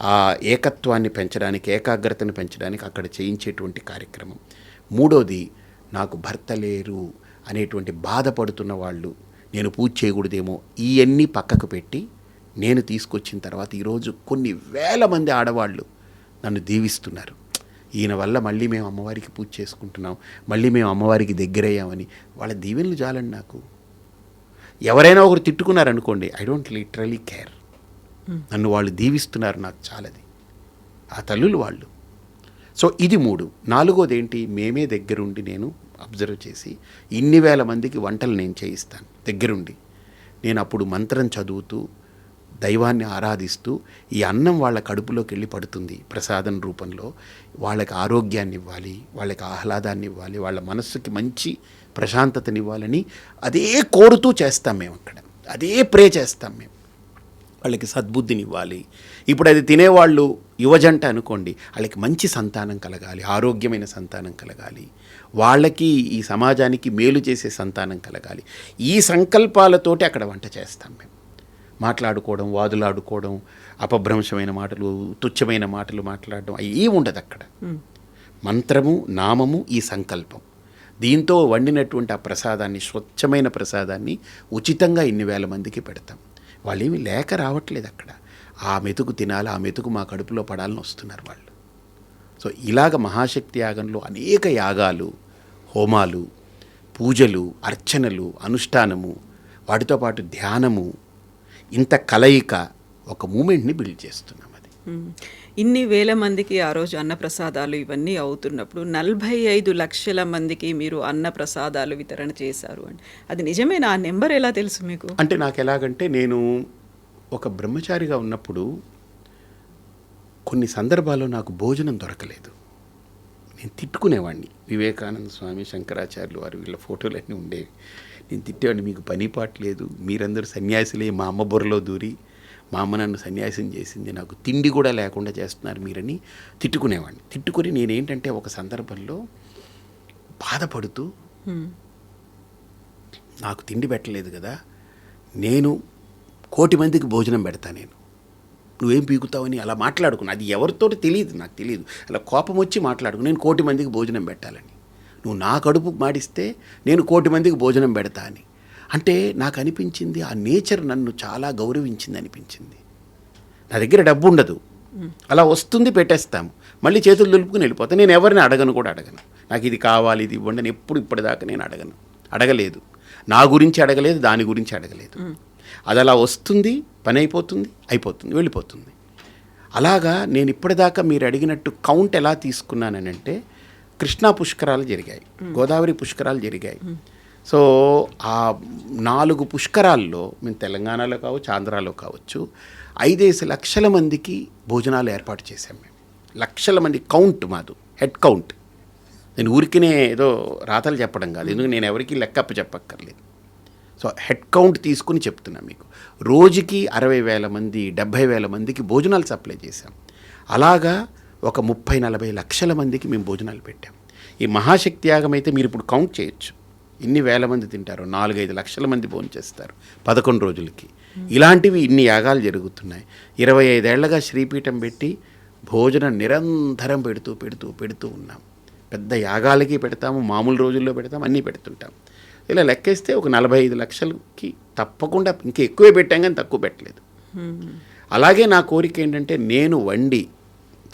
ఆ ఏకత్వాన్ని పెంచడానికి, ఏకాగ్రతను పెంచడానికి అక్కడ చేయించేటువంటి కార్యక్రమం. మూడోది నాకు భర్త లేరు అనేటువంటి బాధపడుతున్న వాళ్ళు, నేను పూజ చేయకూడదేమో, ఇవన్నీ పక్కకు పెట్టి నేను తీసుకొచ్చిన తర్వాత ఈరోజు కొన్ని వేల మంది ఆడవాళ్ళు నన్ను దీవిస్తున్నారు. ఈయన వల్ల మళ్ళీ మేము అమ్మవారికి పూజ చేసుకుంటున్నాం, మళ్ళీ మేము అమ్మవారికి దగ్గరయ్యామని. వాళ్ళ దీవెనలు చాలండి నాకు. ఎవరైనా ఒకరు తిట్టుకున్నారనుకోండి, ఐ డోంట్ లిటరలీ కేర్. నన్ను వాళ్ళు దీవిస్తున్నారు, నాకు చాలది. ఆ తల్లులు వాళ్ళు. సో ఇది 3. 4వది ఏంటి, మేమే దగ్గరుండి నేను అబ్జర్వ్ చేసి ఇన్ని వేల మందికి వంటలు నేను చేయిస్తాను దగ్గరుండి. నేను అప్పుడు మంత్రం చదువుతూ దైవాన్ని ఆరాధిస్తూ ఈ అన్నం వాళ్ళ కడుపులోకి వెళ్ళి పడుతుంది ప్రసాదం రూపంలో. వాళ్ళకి ఆరోగ్యాన్ని ఇవ్వాలి, వాళ్ళకి ఆహ్లాదాన్ని ఇవ్వాలి, వాళ్ళ మనస్సుకి మంచి ప్రశాంతతనివ్వాలని అదే కోరుతూ చేస్తాం మేము అక్కడ, అదే ప్రే చేస్తాం మేము. వాళ్ళకి సద్బుద్ధిని ఇవ్వాలి. ఇప్పుడు అది తినేవాళ్ళు యువజంట అనుకోండి, వాళ్ళకి మంచి సంతానం కలగాలి, ఆరోగ్యమైన సంతానం కలగాలి, వాళ్ళకి ఈ సమాజానికి మేలు చేసే సంతానం కలగాలి. ఈ సంకల్పాలతోటి అక్కడ వంట చేస్తాం మేము. మాట్లాడుకోవడం, వాదులాడుకోవడం, అపభ్రంశమైన మాటలు, తుచ్చమైన మాటలు మాట్లాడడం అవి ఏమి ఉండదు అక్కడ. మంత్రము, నామము, ఈ సంకల్పం, దీంతో వండినటువంటి ఆ ప్రసాదాన్ని, స్వచ్ఛమైన ప్రసాదాన్ని ఉచితంగా ఇన్ని వేల మందికి పెడతాం. వాళ్ళు ఏమి లేక రావట్లేదు అక్కడ. ఆ మెతుకు తినాలి, ఆ మెతుకు మా కడుపులో పడాలని వస్తున్నారు వాళ్ళు. సో ఇలాగ మహాశక్తి యాగంలో అనేక యాగాలు, హోమాలు, పూజలు, అర్చనలు, అనుష్ఠానము, వాటితో పాటు ధ్యానము, ఇంత కలయిక ఒక మూమెంట్ని బిల్డ్ చేస్తున్నాం. అది ఇన్ని వేల మందికి ఆ రోజు అన్నప్రసాదాలు ఇవన్నీ అవుతున్నప్పుడు 45 లక్షల మందికి మీరు అన్నప్రసాదాలు వితరణ చేశారు అండి. అది నిజమేనా? ఆ నెంబర్ ఎలా తెలుసు మీకు? అంటే నాకు ఎలాగంటే, నేను ఒక బ్రహ్మచారిగా ఉన్నప్పుడు కొన్ని సందర్భాల్లో నాకు భోజనం దొరకలేదు. నేను తిట్టుకునేవాడిని. వివేకానంద స్వామి, శంకరాచార్యులు వారు, వీళ్ళ ఫోటోలన్నీ ఉండేవి. నేను తిట్టేవాడిని, మీకు పని పాట లేదు, మీరందరూ సన్యాసులే, మా అమ్మ బుర్రలో దూరి మా అమ్మ నన్ను సన్యాసం చేసింది, నాకు తిండి కూడా లేకుండా చేస్తున్నారు మీరని తిట్టుకునేవాడిని. తిట్టుకుని నేనేంటంటే ఒక సందర్భంలో బాధపడుతూ, నాకు తిండి పెట్టలేదు కదా, నేను 1,000,000 మందికి భోజనం పెడతా, నువ్వేం పీకుతావని అలా మాట్లాడుకున్నా. అది ఎవరితో తెలియదు, నాకు తెలియదు. అలా కోపం వచ్చి మాట్లాడుకుని నేను 1,000,000 మందికి భోజనం పెట్టాలని, నువ్వు నా కడుపు మాడిస్తే నేను 1,000,000 మందికి భోజనం పెడతా అని. అంటే నాకు అనిపించింది, ఆ నేచర్ నన్ను చాలా గౌరవించింది అనిపించింది. నా దగ్గర డబ్బు ఉండదు, అలా వస్తుంది, పెట్టేస్తాము, మళ్ళీ చేతులు దులుపుకుని వెళ్ళిపోతాను. నేను ఎవరిని అడగను కూడా అడగను. నాకు ఇది కావాలి, ఇది ఇవ్వండి అని ఇప్పటిదాకా నేను అడగలేదు. నా గురించి అడగలేదు, దాని గురించి అడగలేదు. అది అలా వస్తుంది, పని అయిపోతుంది, వెళ్ళిపోతుంది. అలాగా నేను ఇప్పటిదాకా మీరు అడిగినట్టు కౌంట్ ఎలా తీసుకున్నానంటే, కృష్ణా పుష్కరాలు జరిగాయి, గోదావరి పుష్కరాలు జరిగాయి. సో ఆ 4 పుష్కరాల్లో మేము తెలంగాణలో కావచ్చు, ఆంధ్రాలో కావచ్చు, 5 లక్షల మందికి భోజనాలు ఏర్పాటు చేశాం మేము. లక్షల మంది కౌంట్ మాదు, హెడ్ కౌంట్. నేను ఊరికినే ఏదో రాతలు చెప్పడం కాదు, ఎందుకు నేను ఎవరికి లెక్కప్ప చెప్పక్కర్లేదు. సో హెడ్ కౌంట్ తీసుకుని చెప్తున్నాను మీకు. రోజుకి 60,000 మంది, 70,000 మందికి భోజనాలు సప్లై చేశాం. అలాగా ఒక 30-40 లక్షల మందికి మేము భోజనాలు పెట్టాం. ఈ మహాశక్తి యాగం అయితే మీరు ఇప్పుడు కౌంట్ చేయొచ్చు, ఇన్ని వేల మంది తింటారు, 4-5 లక్షల మంది భోజనం చేస్తారు 11 రోజులకి. ఇలాంటివి ఇన్ని యాగాలు జరుగుతున్నాయి. 25 ఏళ్లగా శ్రీపీఠం పెట్టి భోజనం నిరంతరం పెడుతూ ఉన్నాం. పెద్ద యాగాలకి పెడతాము, మామూలు రోజుల్లో పెడతాం, అన్నీ పెడుతుంటాం. ఇలా లెక్కేస్తే ఒక 45 లక్షలకి తప్పకుండా, ఇంకా ఎక్కువే పెట్టాం కానీ తక్కువ పెట్టలేదు. అలాగే నా కోరిక ఏంటంటే, నేను వండి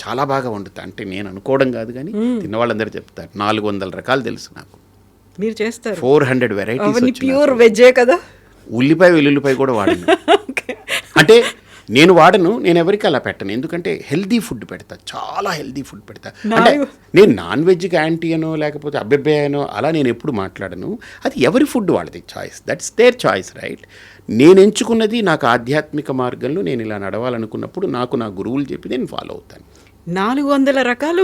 చాలా బాగా వండుతా. అంటే నేను అనుకోవడం కాదు కానీ తిన్నవాళ్ళందరూ చెప్తారు, 400 రకాలు తెలుసు నాకు. మీరు చేస్తారు 400 వెరైటీస్. ప్యూర్ వెజ్జే కదా. ఉల్లిపాయ వెల్లుల్లిపాయ కూడా వాడను. అంటే నేను వాడను, నేను ఎవరికి అలా పెట్టను. ఎందుకంటే హెల్దీ ఫుడ్ పెడతా, చాలా హెల్దీ ఫుడ్ పెడతా. అంటే నేను నాన్ వెజ్కి యాంటీ అనో లేకపోతే అబ్బెబ్బే అనో అలా నేను ఎప్పుడు మాట్లాడను. అది ఎవరి ఫుడ్ వాళ్ళది choice, that's their choice, right. నేను ఎంచుకున్నది నాకు ఆధ్యాత్మిక మార్గంలో నేను ఇలా నడవాలనుకున్నప్పుడు నాకు నా గురువులు చెప్పి నేను ఫాలో అవుతాను. 400 రకాలు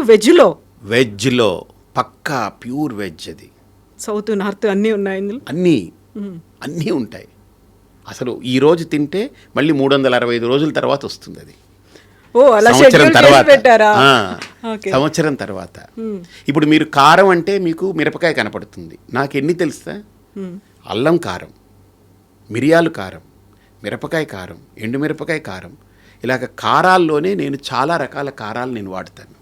వెజ్లో పక్కా ప్యూర్ వెజ్. అది సౌత్ నార్త్ అన్నీ ఉన్నాయి ఇందులో, అన్నీ ఉంటాయి. అసలు ఈ రోజు తింటే మళ్ళీ 365 రోజుల తర్వాత వస్తుంది అది. సంవత్సరం తర్వాత. ఇప్పుడు మీరు కారం అంటే మీకు మిరపకాయ కనపడుతుంది, నాకు ఎన్ని తెలుసా? అల్లం కారం, మిరియాలు కారం, మిరపకాయ కారం, ఎండుమిరపకాయ కారం, ఇలాగ కారాల్లోనే నేను చాలా రకాల కారాలు నేను వాడతాను,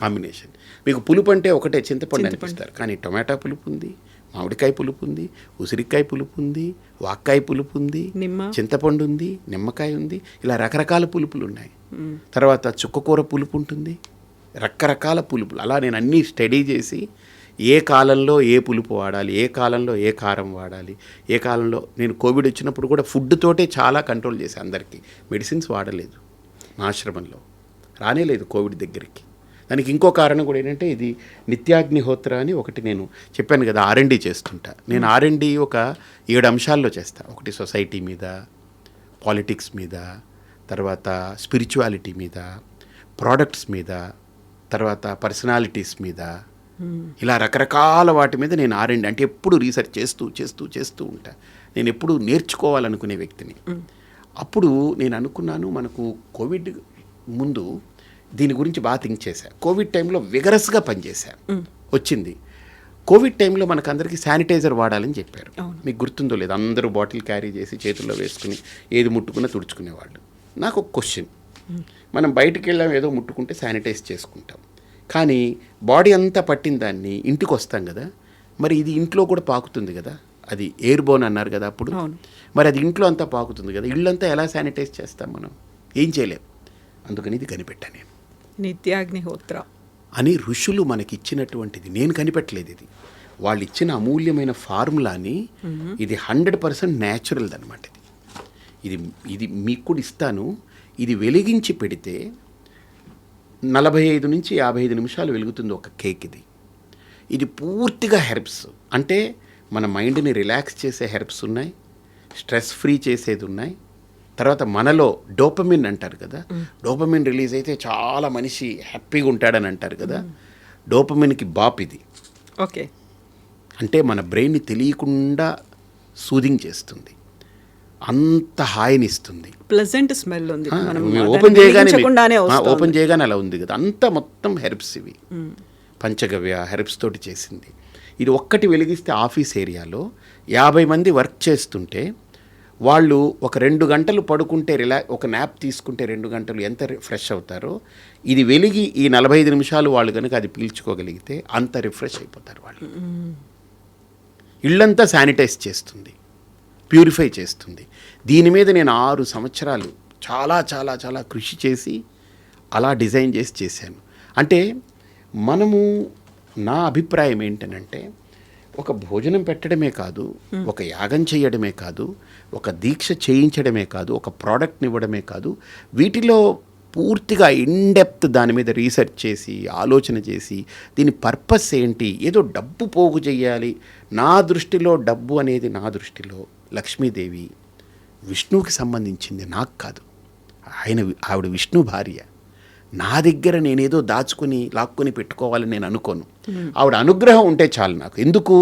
కాంబినేషన్. మీకు పులుపు అంటే ఒకటే చింతపండు అనిపిస్తారు, కానీ టొమాటో పులుపు ఉంది, మామిడికాయ పులుపు ఉంది, ఉసిరికాయ పులుపు ఉంది, వాక్కాయ పులుపు ఉంది, చింతపండు ఉంది, నిమ్మకాయ ఉంది, ఇలా రకరకాల పులుపులు ఉన్నాయి. తర్వాత చుక్కకూర పులుపు ఉంటుంది, రకరకాల పులుపులు. అలా నేను అన్నీ స్టడీ చేసి ఏ కాలంలో ఏ పులుపు వాడాలి, ఏ కాలంలో ఏ కారం వాడాలి, ఏ కాలంలో. నేను కోవిడ్ వచ్చినప్పుడు కూడా ఫుడ్ తోటే చాలా కంట్రోల్ చేశాను అందరికీ. మెడిసిన్స్ వాడలేదు, మా ఆశ్రమంలో రానేలేదు కోవిడ్ దగ్గరికి. దానికి ఇంకో కారణం కూడా ఏంటంటే, ఇది నిత్యాగ్నిహోత్ర అని ఒకటి నేను చెప్పాను కదా, R&D చేస్తుంటా. నేను R&D ఒక 7 అంశాల్లో చేస్తాను. ఒకటి సొసైటీ మీద, పాలిటిక్స్ మీద, తర్వాత స్పిరిచువాలిటీ మీద, ప్రోడక్ట్స్ మీద, తర్వాత పర్సనాలిటీస్ మీద, ఇలా రకరకాల వాటి మీద నేను R&D అంటే ఎప్పుడు రీసెర్చ్ చేస్తూ ఉంటా. నేను ఎప్పుడు నేర్చుకోవాలనుకునే వ్యక్తిని. అప్పుడు నేను అనుకున్నాను, మనకు కోవిడ్ ముందు దీని గురించి బాగా థింక్ చేశా. కోవిడ్ టైంలో విగరస్గా పనిచేశా. వచ్చింది కోవిడ్ టైంలో మనకు అందరికీ శానిటైజర్ వాడాలని చెప్పారు. మీకు గుర్తుందో లేదు, అందరూ బాటిల్ క్యారీ చేసి చేతుల్లో వేసుకుని ఏది ముట్టుకున్నా తుడుచుకునేవాళ్ళు. నాకు ఒక క్వశ్చన్, మనం బయటికి వెళ్ళాం ఏదో ముట్టుకుంటే శానిటైజ్ చేసుకుంటాం, కానీ బాడీ అంతా పట్టిన దాన్ని ఇంటికి వస్తాం కదా, మరి ఇది ఇంట్లో కూడా పాకుతుంది కదా, అది ఎయిర్ బోన్ అన్నారు కదా అప్పుడు, మరి అది ఇంట్లో అంతా పాకుతుంది కదా, ఇళ్ళంతా ఎలా శానిటైజ్ చేస్తాం మనం? ఏం చేయలేం. అందుకని ఇది కనిపెట్టాను నేను. నిత్యాగ్నిహోత్ర అని ఋషులు మనకి ఇచ్చినటువంటిది, నేను కనిపెట్టలేదు ఇది, వాళ్ళు ఇచ్చిన అమూల్యమైన ఫార్ములాని. ఇది 100% న్యాచురల్ది అనమాట. ఇది ఇది మీకు కూడా ఇస్తాను. ఇది వెలిగించి పెడితే 45 నుంచి 55 నిమిషాలు వెలుగుతుంది ఒక కేక్. ఇది పూర్తిగా హెర్బ్స్, అంటే మన మైండ్ని రిలాక్స్ చేసే హెర్బ్స్ ఉన్నాయి, స్ట్రెస్ ఫ్రీ చేసేది ఉన్నాయి. తర్వాత మనలో డోపమిన్ అంటారు కదా, డోపమిన్ రిలీజ్ అయితే చాలా మనిషి హ్యాపీగా ఉంటాడని అంటారు కదా, డోపమిన్కి బాప్ ఇది. ఓకే, అంటే మన బ్రెయిన్ని తెలియకుండా సూదింగ్ చేస్తుంది, అంత హాయినిస్తుంది. ప్లెజెంట్ స్మెల్ ఉంది. ఓపెన్ చేయగానే అలా ఉంది కదా, అంతా మొత్తం హెర్బ్స్ ఇవి, పంచగవ్య హెర్బ్స్ తోటి చేసింది. ఇది ఒక్కటి వెలిగిస్తే ఆఫీస్ ఏరియాలో 50 మంది వర్క్ చేస్తుంటే వాళ్ళు ఒక 2 గంటలు పడుకుంటే ఒక న్యాప్ తీసుకుంటే 2 గంటలు ఎంత ఫ్రెష్ అవుతారో, ఇది వెలిగి ఈ 45 నిమిషాలు వాళ్ళు కనుక అది పీల్చుకోగలిగితే అంత రిఫ్రెష్ అయిపోతారు వాళ్ళు. ఇళ్ళంతా శానిటైజ్ చేస్తుంది, ప్యూరిఫై చేస్తుంది. దీని మీద నేను 6 సంవత్సరాలు చాలా చాలా చాలా కృషి చేసి అలా డిజైన్ చేసి చేశాను. అంటే మనము, నా అభిప్రాయం ఏంటనంటే, ఒక భోజనం పెట్టడమే కాదు, ఒక యాగం చేయడమే కాదు, ఒక దీక్ష చేయించడమే కాదు, ఒక ప్రోడక్ట్ని ఇవ్వడమే కాదు, వీటిలో పూర్తిగా ఇన్డెప్త్ దాని మీద రీసెర్చ్ చేసి ఆలోచన చేసి దీని పర్పస్ ఏంటి, ఏదో డబ్బు పోగు చేయాలి. నా దృష్టిలో డబ్బు అనేది, నా దృష్టిలో లక్ష్మీదేవి విష్ణువుకి సంబంధించింది, నాకు కాదు. ఆవిడ విష్ణు భార్య. నా దగ్గర నేనేదో దాచుకొని లాక్కొని పెట్టుకోవాలని నేను అనుకోను. ఆవిడ అనుగ్రహం ఉంటే చాలు నాకు. ఎందుకు,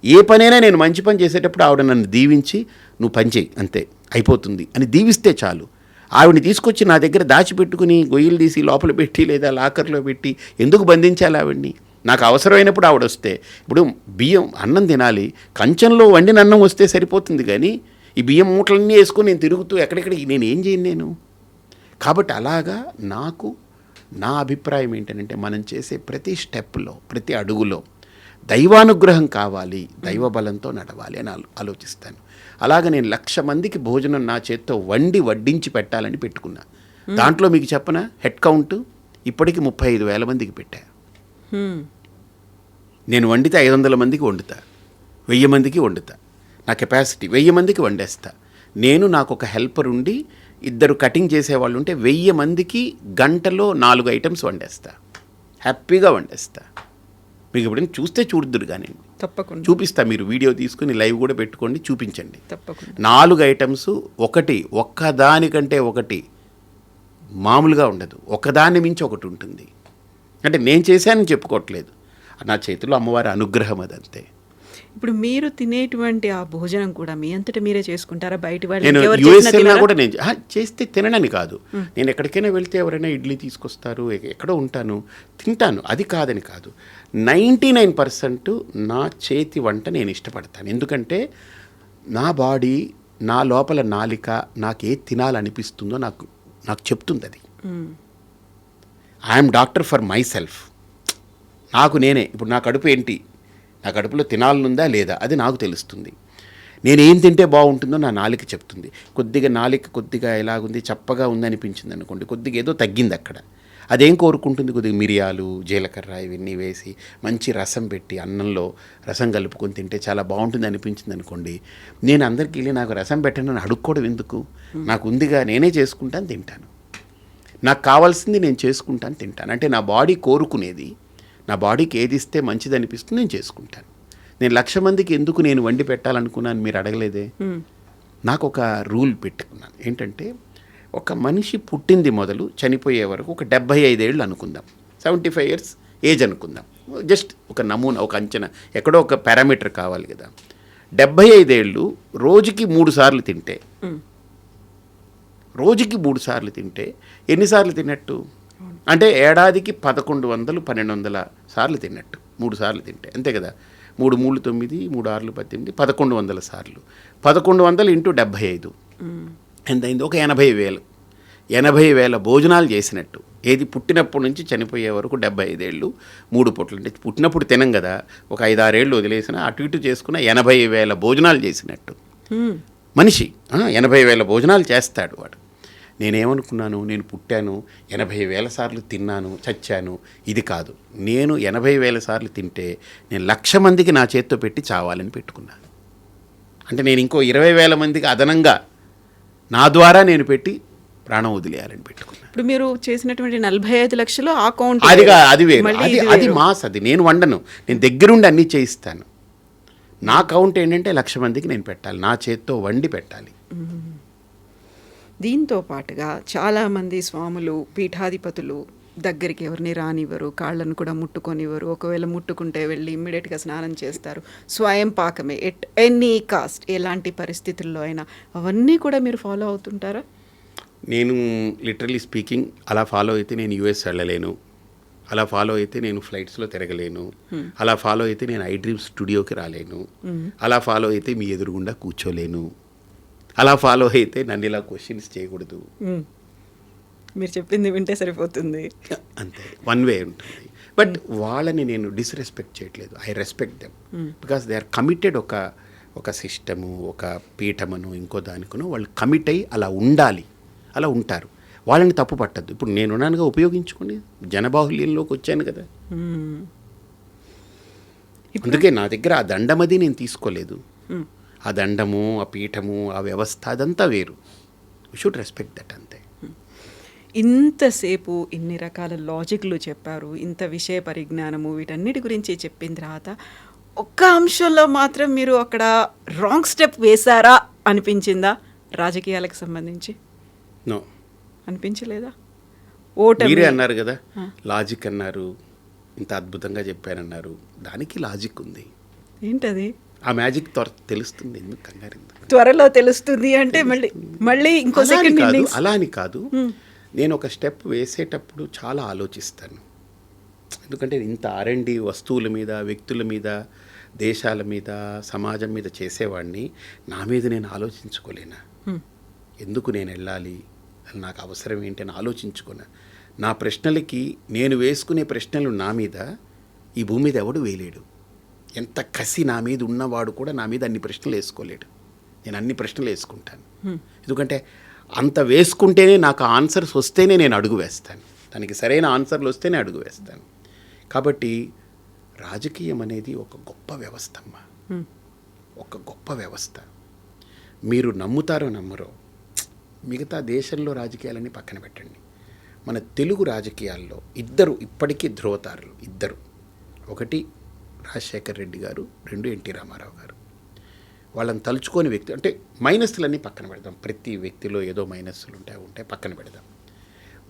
ఏ పనైనా నేను మంచి పని చేసేటప్పుడు ఆవిడ నన్ను దీవించి నువ్వు పని చేయి అంతే అయిపోతుంది అని దీవిస్తే చాలు. ఆవిడని తీసుకొచ్చి నా దగ్గర దాచిపెట్టుకుని గొయ్యలు తీసి లోపల పెట్టి లేదా లాకర్లో పెట్టి ఎందుకు బంధించాలి ఆవిడ్ని? నాకు అవసరమైనప్పుడు ఆవిడ వస్తే, ఇప్పుడు బియ్యం అన్నం తినాలి, కంచంలో వండిన అన్నం వస్తే సరిపోతుంది, కానీ ఈ బియ్యం మూటలన్నీ వేసుకొని నేను తిరుగుతూ ఎక్కడెక్కడికి నేను ఏం చేయను నేను. కాబట్టి అలాగా నాకు నా అభిప్రాయం ఏంటంటే, మనం చేసే ప్రతి స్టెప్లో, ప్రతి అడుగులో దైవానుగ్రహం కావాలి, దైవ బలంతో నడవాలి అని ఆలోచిస్తాను. అలాగే నేను 1,00,000 మందికి భోజనం నా చేత్తో వడ్డించి పెట్టాలని పెట్టుకున్నా. దాంట్లో మీకు చెప్పనా, హెడ్ కౌంట్ ఇప్పటికి 35,000 మందికి పెట్టా. నేను వండితే 500 మందికి వండుతా, 1000 మందికి వండుతా. నా కెపాసిటీ 1000 మందికి వండేస్తా. నాకు ఒక హెల్పర్ ఉండి 2 కటింగ్ చేసేవాళ్ళు ఉంటే 1000 మందికి గంటలో 4 ఐటమ్స్ వండేస్తా, హ్యాపీగా వండేస్తా. మీకు ఎప్పుడైనా చూస్తే చూడుదురు కానీ తప్పకుండా చూపిస్తా, మీరు వీడియో తీసుకుని లైవ్ కూడా పెట్టుకోండి, చూపించండి. తప్పకుండా 4 ఐటమ్స్, ఒక్కదానికంటే ఒకటి మామూలుగా ఉండదు, ఒకదాన్ని మించి ఒకటి ఉంటుంది. అంటే నేను చేశానని చెప్పుకోవట్లేదు, నా చేతిలో అమ్మవారి అనుగ్రహం అదంతే. ఇప్పుడు మీరు తినేటువంటి ఆ భోజనం కూడా మీ అంతటా మీరే చేసుకుంటారా? బయట నేను యూఎస్ఏలో కూడా నేను చేస్తే తిననని కాదు, నేను ఎక్కడికైనా వెళ్తే ఎవరైనా ఇడ్లీ తీసుకొస్తారు, ఎక్కడో ఉంటాను, తింటాను, అది కాదని కాదు. 99% నా చేతి వంట నేను ఇష్టపడతాను. ఎందుకంటే నా బాడీ, నా లోపల నాలిక నాకు ఏది తినాలనిపిస్తుందో నాకు చెప్తుంది. అది I'm doctor for my self. నాకు నేనే, ఇప్పుడు నా కడుపు ఏంటి, నా కడుపులో తినాలనుందా లేదా అది నాకు తెలుస్తుంది. నేనేం తింటే బాగుంటుందో నా నాలిక చెప్తుంది. నాలిక కొద్దిగా ఎలాగుంది, చప్పగా ఉందనిపించింది అనుకోండి, కొద్దిగా ఏదో తగ్గింది అక్కడ. అదేం కోరుకుంటుంది, కొద్దిగా మిరియాలు, జీలకర్ర ఇవన్నీ వేసి మంచి రసం పెట్టి అన్నంలో రసం కలుపుకొని తింటే చాలా బాగుంటుంది అనిపించింది అనుకోండి, నేను అందరికీ వెళ్ళి నాకు రసం పెట్టండి అని అడుక్కోవడం ఎందుకు, నాకు ఉందిగా నేనే చేసుకుంటాను తింటాను. నాకు కావాల్సింది నేను చేసుకుంటాను తింటాను. అంటే నా బాడీ కోరుకునేది, నా బాడీకి ఏది ఇస్తే మంచిది అనిపిస్తుంది నేను చేసుకుంటాను. నేను 1,00,000 మందికి ఎందుకు నేను వండి పెట్టాలనుకున్నాను మీరు అడగలేదే. నాకు ఒక రూల్ పెట్టుకున్నాను, ఏంటంటే ఒక మనిషి పుట్టింది మొదలు చనిపోయే వరకు ఒక 75 ఏళ్ళు అనుకుందాం, 75 years ఏజ్ అనుకుందాం, జస్ట్ ఒక నమూనా, ఒక అంచనా, ఎక్కడో ఒక పారామీటర్ కావాలి కదా. 75 ఏళ్ళు రోజుకి 3 సార్లు తింటే, రోజుకి 3 సార్లు తింటే ఎన్నిసార్లు తిన్నట్టు? అంటే ఏడాదికి 1100-1200 సార్లు తిన్నట్టు, 3 సార్లు తింటే, అంతే కదా. 3 3 9, 3 6 18, 1100 సార్లు. 1100 × 75 ఎంత అయింది? ఒక 80,000. 80,000 భోజనాలు చేసినట్టు. ఏది పుట్టినప్పటి నుంచి చనిపోయే వరకు 75 ఏళ్ళు 3 పూటలు. అంటే పుట్టినప్పుడు తినం కదా, ఒక 5-6 ఏళ్ళు వదిలేసిన అటు ఇటు చేసుకున్న 80,000 భోజనాలు చేసినట్టు మనిషి. 80,000 భోజనాలు చేస్తాడు వాడు. నేనేమనుకున్నాను, నేను పుట్టాను 80,000 సార్లు తిన్నాను చచ్చాను, ఇది కాదు. నేను 80,000 సార్లు తింటే నేను 1,00,000 మందికి నా చేత్తో పెట్టి చావాలని పెట్టుకున్నాను. అంటే నేను ఇంకో 20,000 మందికి అదనంగా నా ద్వారా నేను పెట్టి ప్రాణం వదిలేయాలని పెట్టుకున్నాను. ఇప్పుడు మీరు చేసినటువంటి 45 లక్షలు ఆ కౌంట్ అది వేరు, అది మాస్. అది నేను వండను, నేను దగ్గరుండి అన్నీ చేయిస్తాను. నా కౌంట్ ఏంటంటే 1,00,000 మందికి నేను పెట్టాలి, నా చేత్తో వండి పెట్టాలి. దీంతో పాటుగా చాలామంది స్వాములు పీఠాధిపతులు దగ్గరికి ఎవరిని రానివ్వరు, కాళ్ళను కూడా ముట్టుకొనివ్వరు. ఒకవేళ ముట్టుకుంటే వెళ్ళి ఇమ్మీడియట్గా స్నానం చేస్తారు. స్వయం పాకమే ఎట్ ఎనీ కాస్ట్, ఎలాంటి పరిస్థితుల్లో అయినా. అవన్నీ కూడా మీరు ఫాలో అవుతుంటారా? నేను లిటరలీ స్పీకింగ్ అలా ఫాలో అయితే నేను యూఎస్ వెళ్ళలేను, అలా ఫాలో అయితే నేను ఫ్లైట్స్లో తిరగలేను, అలా ఫాలో అయితే నేను ఐ డ్రీమ్ స్టూడియోకి రాలేను, అలా ఫాలో అయితే మీ ఎదురుగుండా కూర్చోలేను, అలా ఫాలో అయితే నన్ను ఇలా క్వశ్చన్స్ చేయకూడదు. మీరు చెప్పింది వింటే సరిపోతుంది, అంతే. వన్ వే ఉంటుంది. బట్ వాళ్ళని నేను డిస్రెస్పెక్ట్ చేయట్లేదు, I respect them because they are committed. ఒక సిస్టము, ఒక పీఠమను, ఇంకో దానికను వాళ్ళు కమిట్ అయ్యి అలా ఉండాలి, అలా ఉంటారు. వాళ్ళని తప్పు పట్టద్దు. ఇప్పుడు నేనున్నానుగా, ఉపయోగించుకొని జనబాహుల్యంలోకి వచ్చాను కదా. అందుకే నా దగ్గర ఆ దండమది నేను తీసుకోలేదు. ఆ దండము, ఆ పీఠము, ఆ వ్యవస్థ అదంతా వేరు. యూ షుడ్ రెస్పెక్ట్ దట్, అంతే. ఇంతసేపు ఇన్ని రకాల లాజిక్లు చెప్పారు, ఇంత విషయ పరిజ్ఞానము, వీటన్నిటి గురించి చెప్పిన తర్వాత ఒక్క అంశంలో మాత్రం మీరు అక్కడ రాంగ్ స్టెప్ వేశారా అనిపించిందా? రాజకీయాలకు సంబంధించి నో అనిపించలేదా? మీరే అన్నారు కదా, లాజిక్ అన్నారు, ఇంత అద్భుతంగా చెప్పారన్నారు. దానికి లాజిక్ ఉంది. ఏంటది? ఆ మ్యాజిక్ తెలుస్తుంది. ఎందుకు కంగారు? త్వరలో తెలుస్తుంది అంటే మళ్ళీ ఇంకో సెకండ్ ఇన్నింగ్స్. అలా అని కాదు, నేను ఒక స్టెప్ వేసేటప్పుడు చాలా ఆలోచిస్తాను. ఎందుకంటే ఇంత R&D వస్తువుల మీద, వ్యక్తుల మీద, దేశాల మీద, సమాజం మీద చేసేవాడిని నా మీద నేను ఆలోచించుకోలేనా? ఎందుకు నేను వెళ్ళాలి, నాకు అవసరం ఏంటి అని ఆలోచించుకున్నా. నా ప్రశ్నలకి, నేను వేసుకునే ప్రశ్నలు నా మీద ఈ భూమి మీద ఎవడు వేయలేడు. ఎంత కసి నా మీద ఉన్నవాడు కూడా నా మీద అన్ని ప్రశ్నలు వేసుకోలేడు. నేను అన్ని ప్రశ్నలు వేసుకుంటాను. ఎందుకంటే అంత వేసుకుంటేనే నాకు ఆన్సర్స్ వస్తేనే నేను అడుగు వేస్తాను, దానికి సరైన ఆన్సర్లు వస్తేనే అడుగు వేస్తాను. కాబట్టి రాజకీయం అనేది ఒక గొప్ప వ్యవస్థ అమ్మా, ఒక గొప్ప వ్యవస్థ. మీరు నమ్ముతారో నమ్మరో, మిగతా దేశంలో రాజకీయాలన్నీ పక్కన పెట్టండి, మన తెలుగు రాజకీయాల్లో ఇద్దరు ఇప్పటికీ ధ్రువతారులు. ఇద్దరు, ఒకటి రాజశేఖర్ రెడ్డి గారు, 2 ఎన్టీ రామారావు గారు. వాళ్ళని తలుచుకోని వ్యక్తి, అంటే మైనస్లన్నీ పక్కన పెడదాం, ప్రతి వ్యక్తిలో ఏదో మైనస్లు ఉంటాయి పక్కన పెడదాం.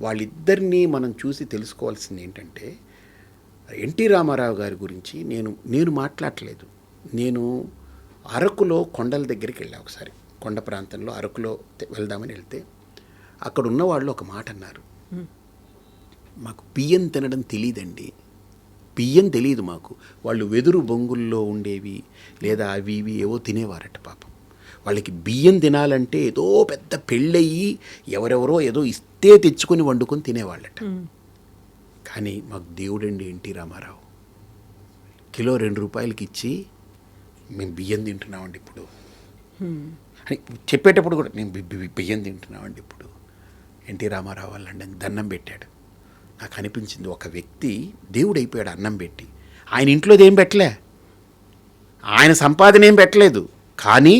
వాళ్ళిద్దరినీ మనం చూసి తెలుసుకోవాల్సింది ఏంటంటే, ఎన్టీ రామారావు గారి గురించి నేను మాట్లాడలేదు. నేను అరకులో కొండల దగ్గరికి వెళ్ళా ఒకసారి, కొండ ప్రాంతంలో అరకులో వెళ్దామని వెళ్తే అక్కడ ఉన్న వాళ్ళు ఒక మాట అన్నారు, మాకు బియ్యం తినడం తెలియదండి, బియ్యం తెలియదు మాకు. వాళ్ళు వెదురు బొంగుల్లో ఉండేవి లేదా అవి ఇవి ఏవో తినేవారట పాపం. వాళ్ళకి బియ్యం తినాలంటే ఏదో పెద్ద పెళ్ళయ్యి ఎవరెవరో ఏదో ఇస్తే తెచ్చుకొని వండుకొని తినేవాళ్ళట. కానీ మాకు దేవుడండి ఎన్టీ రామారావు, కిలో 2 రూపాయలకి ఇచ్చి మేము బియ్యం తింటున్నామండి ఇప్పుడు అని చెప్పేటప్పుడు కూడా, మేము బియ్యం తింటున్నామండి ఇప్పుడు. ఎన్టీ రామారావు వాళ్ళండి దండం పెట్టాడు. నాకు అనిపించింది, ఒక వ్యక్తి దేవుడు అయిపోయాడు అన్నం పెట్టి. ఆయన ఇంట్లోది ఏం పెట్టలే, ఆయన సంపాదన ఏం పెట్టలేదు, కానీ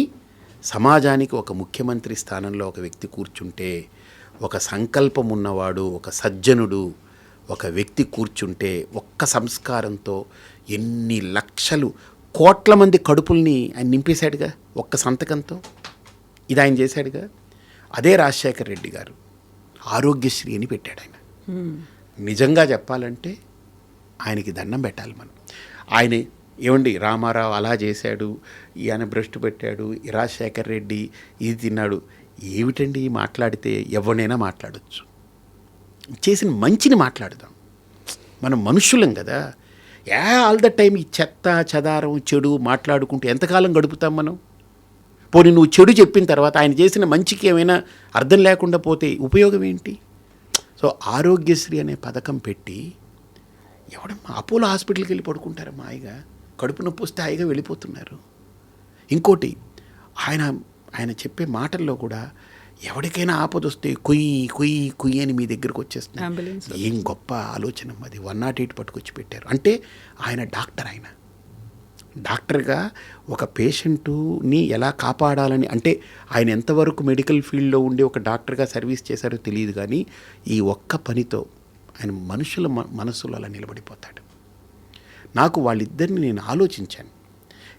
సమాజానికి ఒక ముఖ్యమంత్రి స్థానంలో ఒక వ్యక్తి కూర్చుంటే, ఒక సంకల్పం ఉన్నవాడు, ఒక సజ్జనుడు ఒక వ్యక్తి కూర్చుంటే, ఒక్క సంస్కారంతో ఎన్ని లక్షలు కోట్ల మంది కడుపుల్ని ఆయన నింపేశాడుగా ఒక్క సంతకంతో. ఇది ఆయన చేశాడుగా. అదే రాజశేఖర్ రెడ్డి గారు ఆరోగ్యశ్రీ అని పెట్టాడు ఆయన. నిజంగా చెప్పాలంటే ఆయనకి దండం పెట్టాలి మనం. ఆయన ఏమండి రామారావు అలా చేశాడు, ఈయన భ్రష్టు పెట్టాడు, రాజశేఖర్ రెడ్డి ఇది తిన్నాడు, ఏమిటండి మాట్లాడితే ఎవరినైనా మాట్లాడచ్చు. చేసిన మంచిని మాట్లాడదాం, మనం మనుషులం కదా. ఆల్ ద టైం ఈ చెత్త చెదారం చెడు మాట్లాడుకుంటూ ఎంతకాలం గడుపుతాం మనం? పోనీ నువ్వు చెడు చెప్పిన తర్వాత ఆయన చేసిన మంచికి ఏమైనా అర్థం లేకుండా పోతే ఉపయోగం ఏంటి? సో ఆరోగ్యశ్రీ అనే పథకం పెట్టి ఎవడమ్మా అపోలో హాస్పిటల్కి వెళ్ళి పడుకుంటారమ్మా, హాయిగా కడుపు నొప్పి వస్తే హాయిగా వెళ్ళిపోతున్నారు. ఇంకోటి ఆయన చెప్పే మాటల్లో కూడా ఎవరికైనా ఆపద వస్తే కుయ్యి కుయ్యి కుయ్యి అని మీ దగ్గరకు వచ్చేస్తున్నారు. ఏం గొప్ప ఆలోచన అది. 108 పట్టుకొచ్చి పెట్టారు. అంటే ఆయన డాక్టర్గా ఒక పేషెంటుని ఎలా కాపాడాలని, అంటే ఆయన ఎంతవరకు మెడికల్ ఫీల్డ్లో ఉండి ఒక డాక్టర్గా సర్వీస్ చేశారో తెలియదు, కానీ ఈ ఒక్క పనితో ఆయన మనుషుల మనసులో అలా నిలబడిపోతాడు. నాకు వాళ్ళిద్దరిని నేను ఆలోచించాను.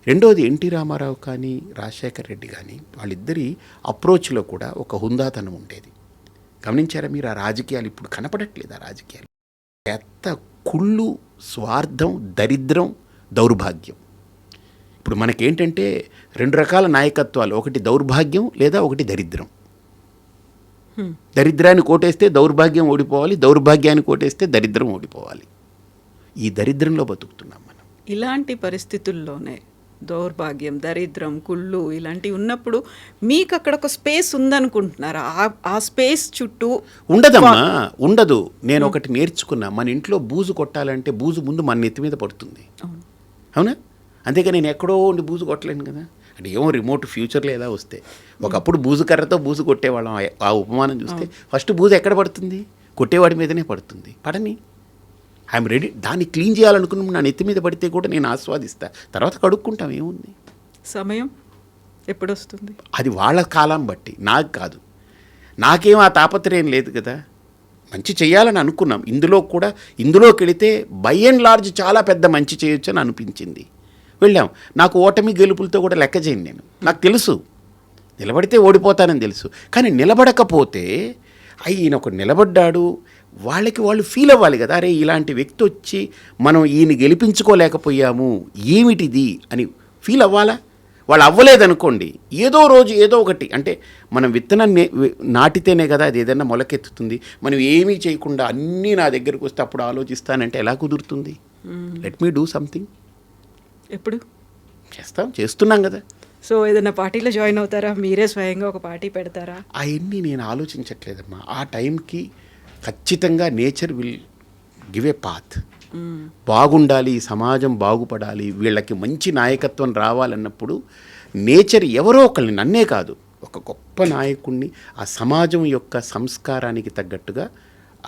రెండోది ఎన్టీ రామారావు కానీ రాజశేఖర్ రెడ్డి కానీ వాళ్ళిద్దరి అప్రోచ్లో కూడా ఒక హుందాతనం ఉండేది. గమనించారా మీరు? ఆ రాజకీయాలు ఇప్పుడు కనపడట్లేదు. ఆ రాజకీయాలు పెద్ద కుళ్ళు, స్వార్థం, దరిద్రం, దౌర్భాగ్యం. ఇప్పుడు మనకేంటంటే 2 రకాల నాయకత్వాలు, ఒకటి దౌర్భాగ్యం లేదా ఒకటి దరిద్రం. దరిద్రాన్ని కోటేస్తే దౌర్భాగ్యం ఓడిపోవాలి, దౌర్భాగ్యాన్ని కోటేస్తే దరిద్రం ఓడిపోవాలి. ఈ దరిద్రంలో బతుకుతున్నాం మనం. ఇలాంటి పరిస్థితుల్లోనే దౌర్భాగ్యం, దరిద్రం, కుళ్ళు ఇలాంటివి ఉన్నప్పుడు మీకు అక్కడ ఒక స్పేస్ ఉందనుకుంటున్నారా? ఆ స్పేస్ చుట్టూ ఉండదమ్మా, ఉండదు. నేను ఒకటి నేర్చుకున్నా, మన ఇంట్లో బూజు కొట్టాలంటే బూజు ముందు మన నెత్తి మీద పడుతుంది. అవునా? అంతేగా నేను ఎక్కడో ఉండి బూజు కొట్టలేను కదా. అంటే ఏమో రిమోట్ ఫ్యూచర్లో ఎలా వస్తే ఒకప్పుడు బూజు కర్రతో బూజు కొట్టేవాళ్ళం. ఆ ఉపమానం చూస్తే ఫస్ట్ బూజు ఎక్కడ పడుతుంది? కొట్టేవాడి మీదనే పడుతుంది. పడని, ఐఎమ్ రెడీ. దాన్ని క్లీన్ చేయాలనుకున్న నా నెత్తి మీద పడితే కూడా నేను ఆస్వాదిస్తా, తర్వాత కడుక్కుంటాం. ఏముంది? సమయం ఎప్పుడు వస్తుంది అది వాళ్ళ కాలం బట్టి, నాకు కాదు. నాకేం ఆ తాపత్రయం లేదు కదా. మంచి చేయాలని అనుకున్నాం. ఇందులోకి వెళితే బై అండ్ లార్జ్ చాలా పెద్ద మంచి చేయొచ్చు అని అనిపించింది. వెళ్ళాం. నాకు ఓటమి గెలుపులతో కూడా లెక్క చేయను నేను. నాకు తెలుసు నిలబడితే ఓడిపోతానని తెలుసు. కానీ నిలబడకపోతే ఈయన ఒక నిలబడ్డాడు, వాళ్ళు ఫీల్ అవ్వాలి కదా. అరే ఇలాంటి వ్యక్తి వచ్చి మనం ఈయన గెలిపించుకోలేకపోయాము, ఏమిటిది అని ఫీల్ అవ్వాలా? వాళ్ళు అవ్వలేదనుకోండి, ఏదో రోజు ఏదో ఒకటి, అంటే మనం విత్తనం నాటితేనే కదా అది ఏదైనా మొలకెత్తుతుంది. మనం ఏమీ చేయకుండా అన్నీ నా దగ్గరకు వస్తే అప్పుడు ఆలోచిస్తానంటే ఎలా కుదురుతుంది? Let me do something. ఎప్పుడు చేస్తున్నాం కదా. సో ఏదైనా పార్టీలో జాయిన్ అవుతారా? మీరే స్వయంగా ఒక పార్టీ పెడతారా? అవన్నీ నేను ఆలోచించట్లేదమ్మా. ఆ టైంకి ఖచ్చితంగా nature will give a path. బాగుండాలి, సమాజం బాగుపడాలి, వీళ్ళకి మంచి నాయకత్వం రావాలన్నప్పుడు నేచర్ ఎవరో ఒకళ్ళని, నన్నే కాదు, ఒక గొప్ప నాయకుడిని ఆ సమాజం యొక్క సంస్కారానికి తగ్గట్టుగా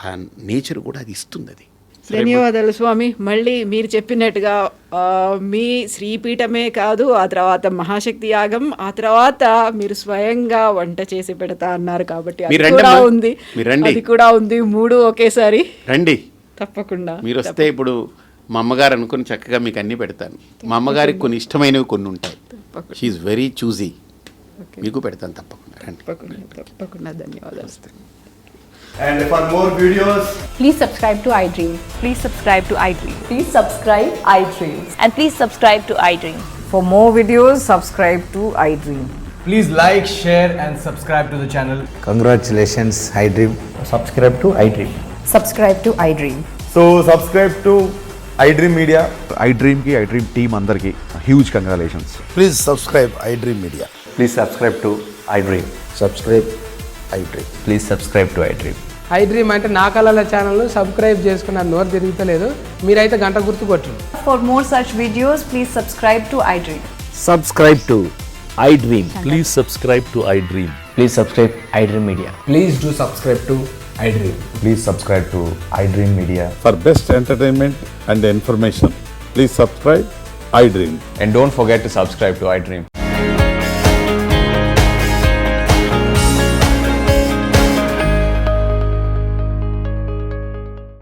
ఆ నేచర్ కూడా అది ఇస్తుంది. అది ధన్యవాదాలు స్వామి. మళ్ళీ మీరు చెప్పినట్టుగా మీ శ్రీపీఠమే కాదు, ఆ తర్వాత మహాశక్తి యాగం, ఆ తర్వాత మీరు స్వయంగా వంట చేసి పెడతా అన్నారు కాబట్టి అది కూడా ఉంది. 3 ఒకేసారి రండి. తప్పకుండా మీరు వస్తే ఇప్పుడు మా అమ్మగారు అనుకుని చక్కగా మీకు అన్నీ పెడతాను. మా అమ్మగారికి కొన్ని ఇష్టమైనవి కొన్ని ఉంటాయి. She's very choosy. మీకు పెడతాను తప్పకుండా. రండి. తప్పకుండా. ధన్యవాదాలు. And for more videos, please subscribe to iDream. Please subscribe to iDream. Please subscribe iDream. And please subscribe to iDream. For more videos, subscribe to iDream. Please like, share and subscribe to the channel. Congratulations, iDream. Subscribe to iDream. Subscribe to iDream. So subscribe to iDream Media. iDream team andarki huge congratulations. Please subscribe iDream Media. Please subscribe to iDream. Subscribe iDream. Please subscribe to iDream. iDream అంటే నా కళల channel subscribe చేసుకున్న నోరు తిరుగుతలేదు. మీరైతే గంట గుర్తు కొట్టండి. For more such videos, please subscribe to iDream. Subscribe to iDream. Please subscribe to iDream. Please subscribe iDream Media. Please do subscribe to iDream. Please subscribe to iDream Media. For best entertainment and information, please subscribe iDream. And don't forget to subscribe to iDream.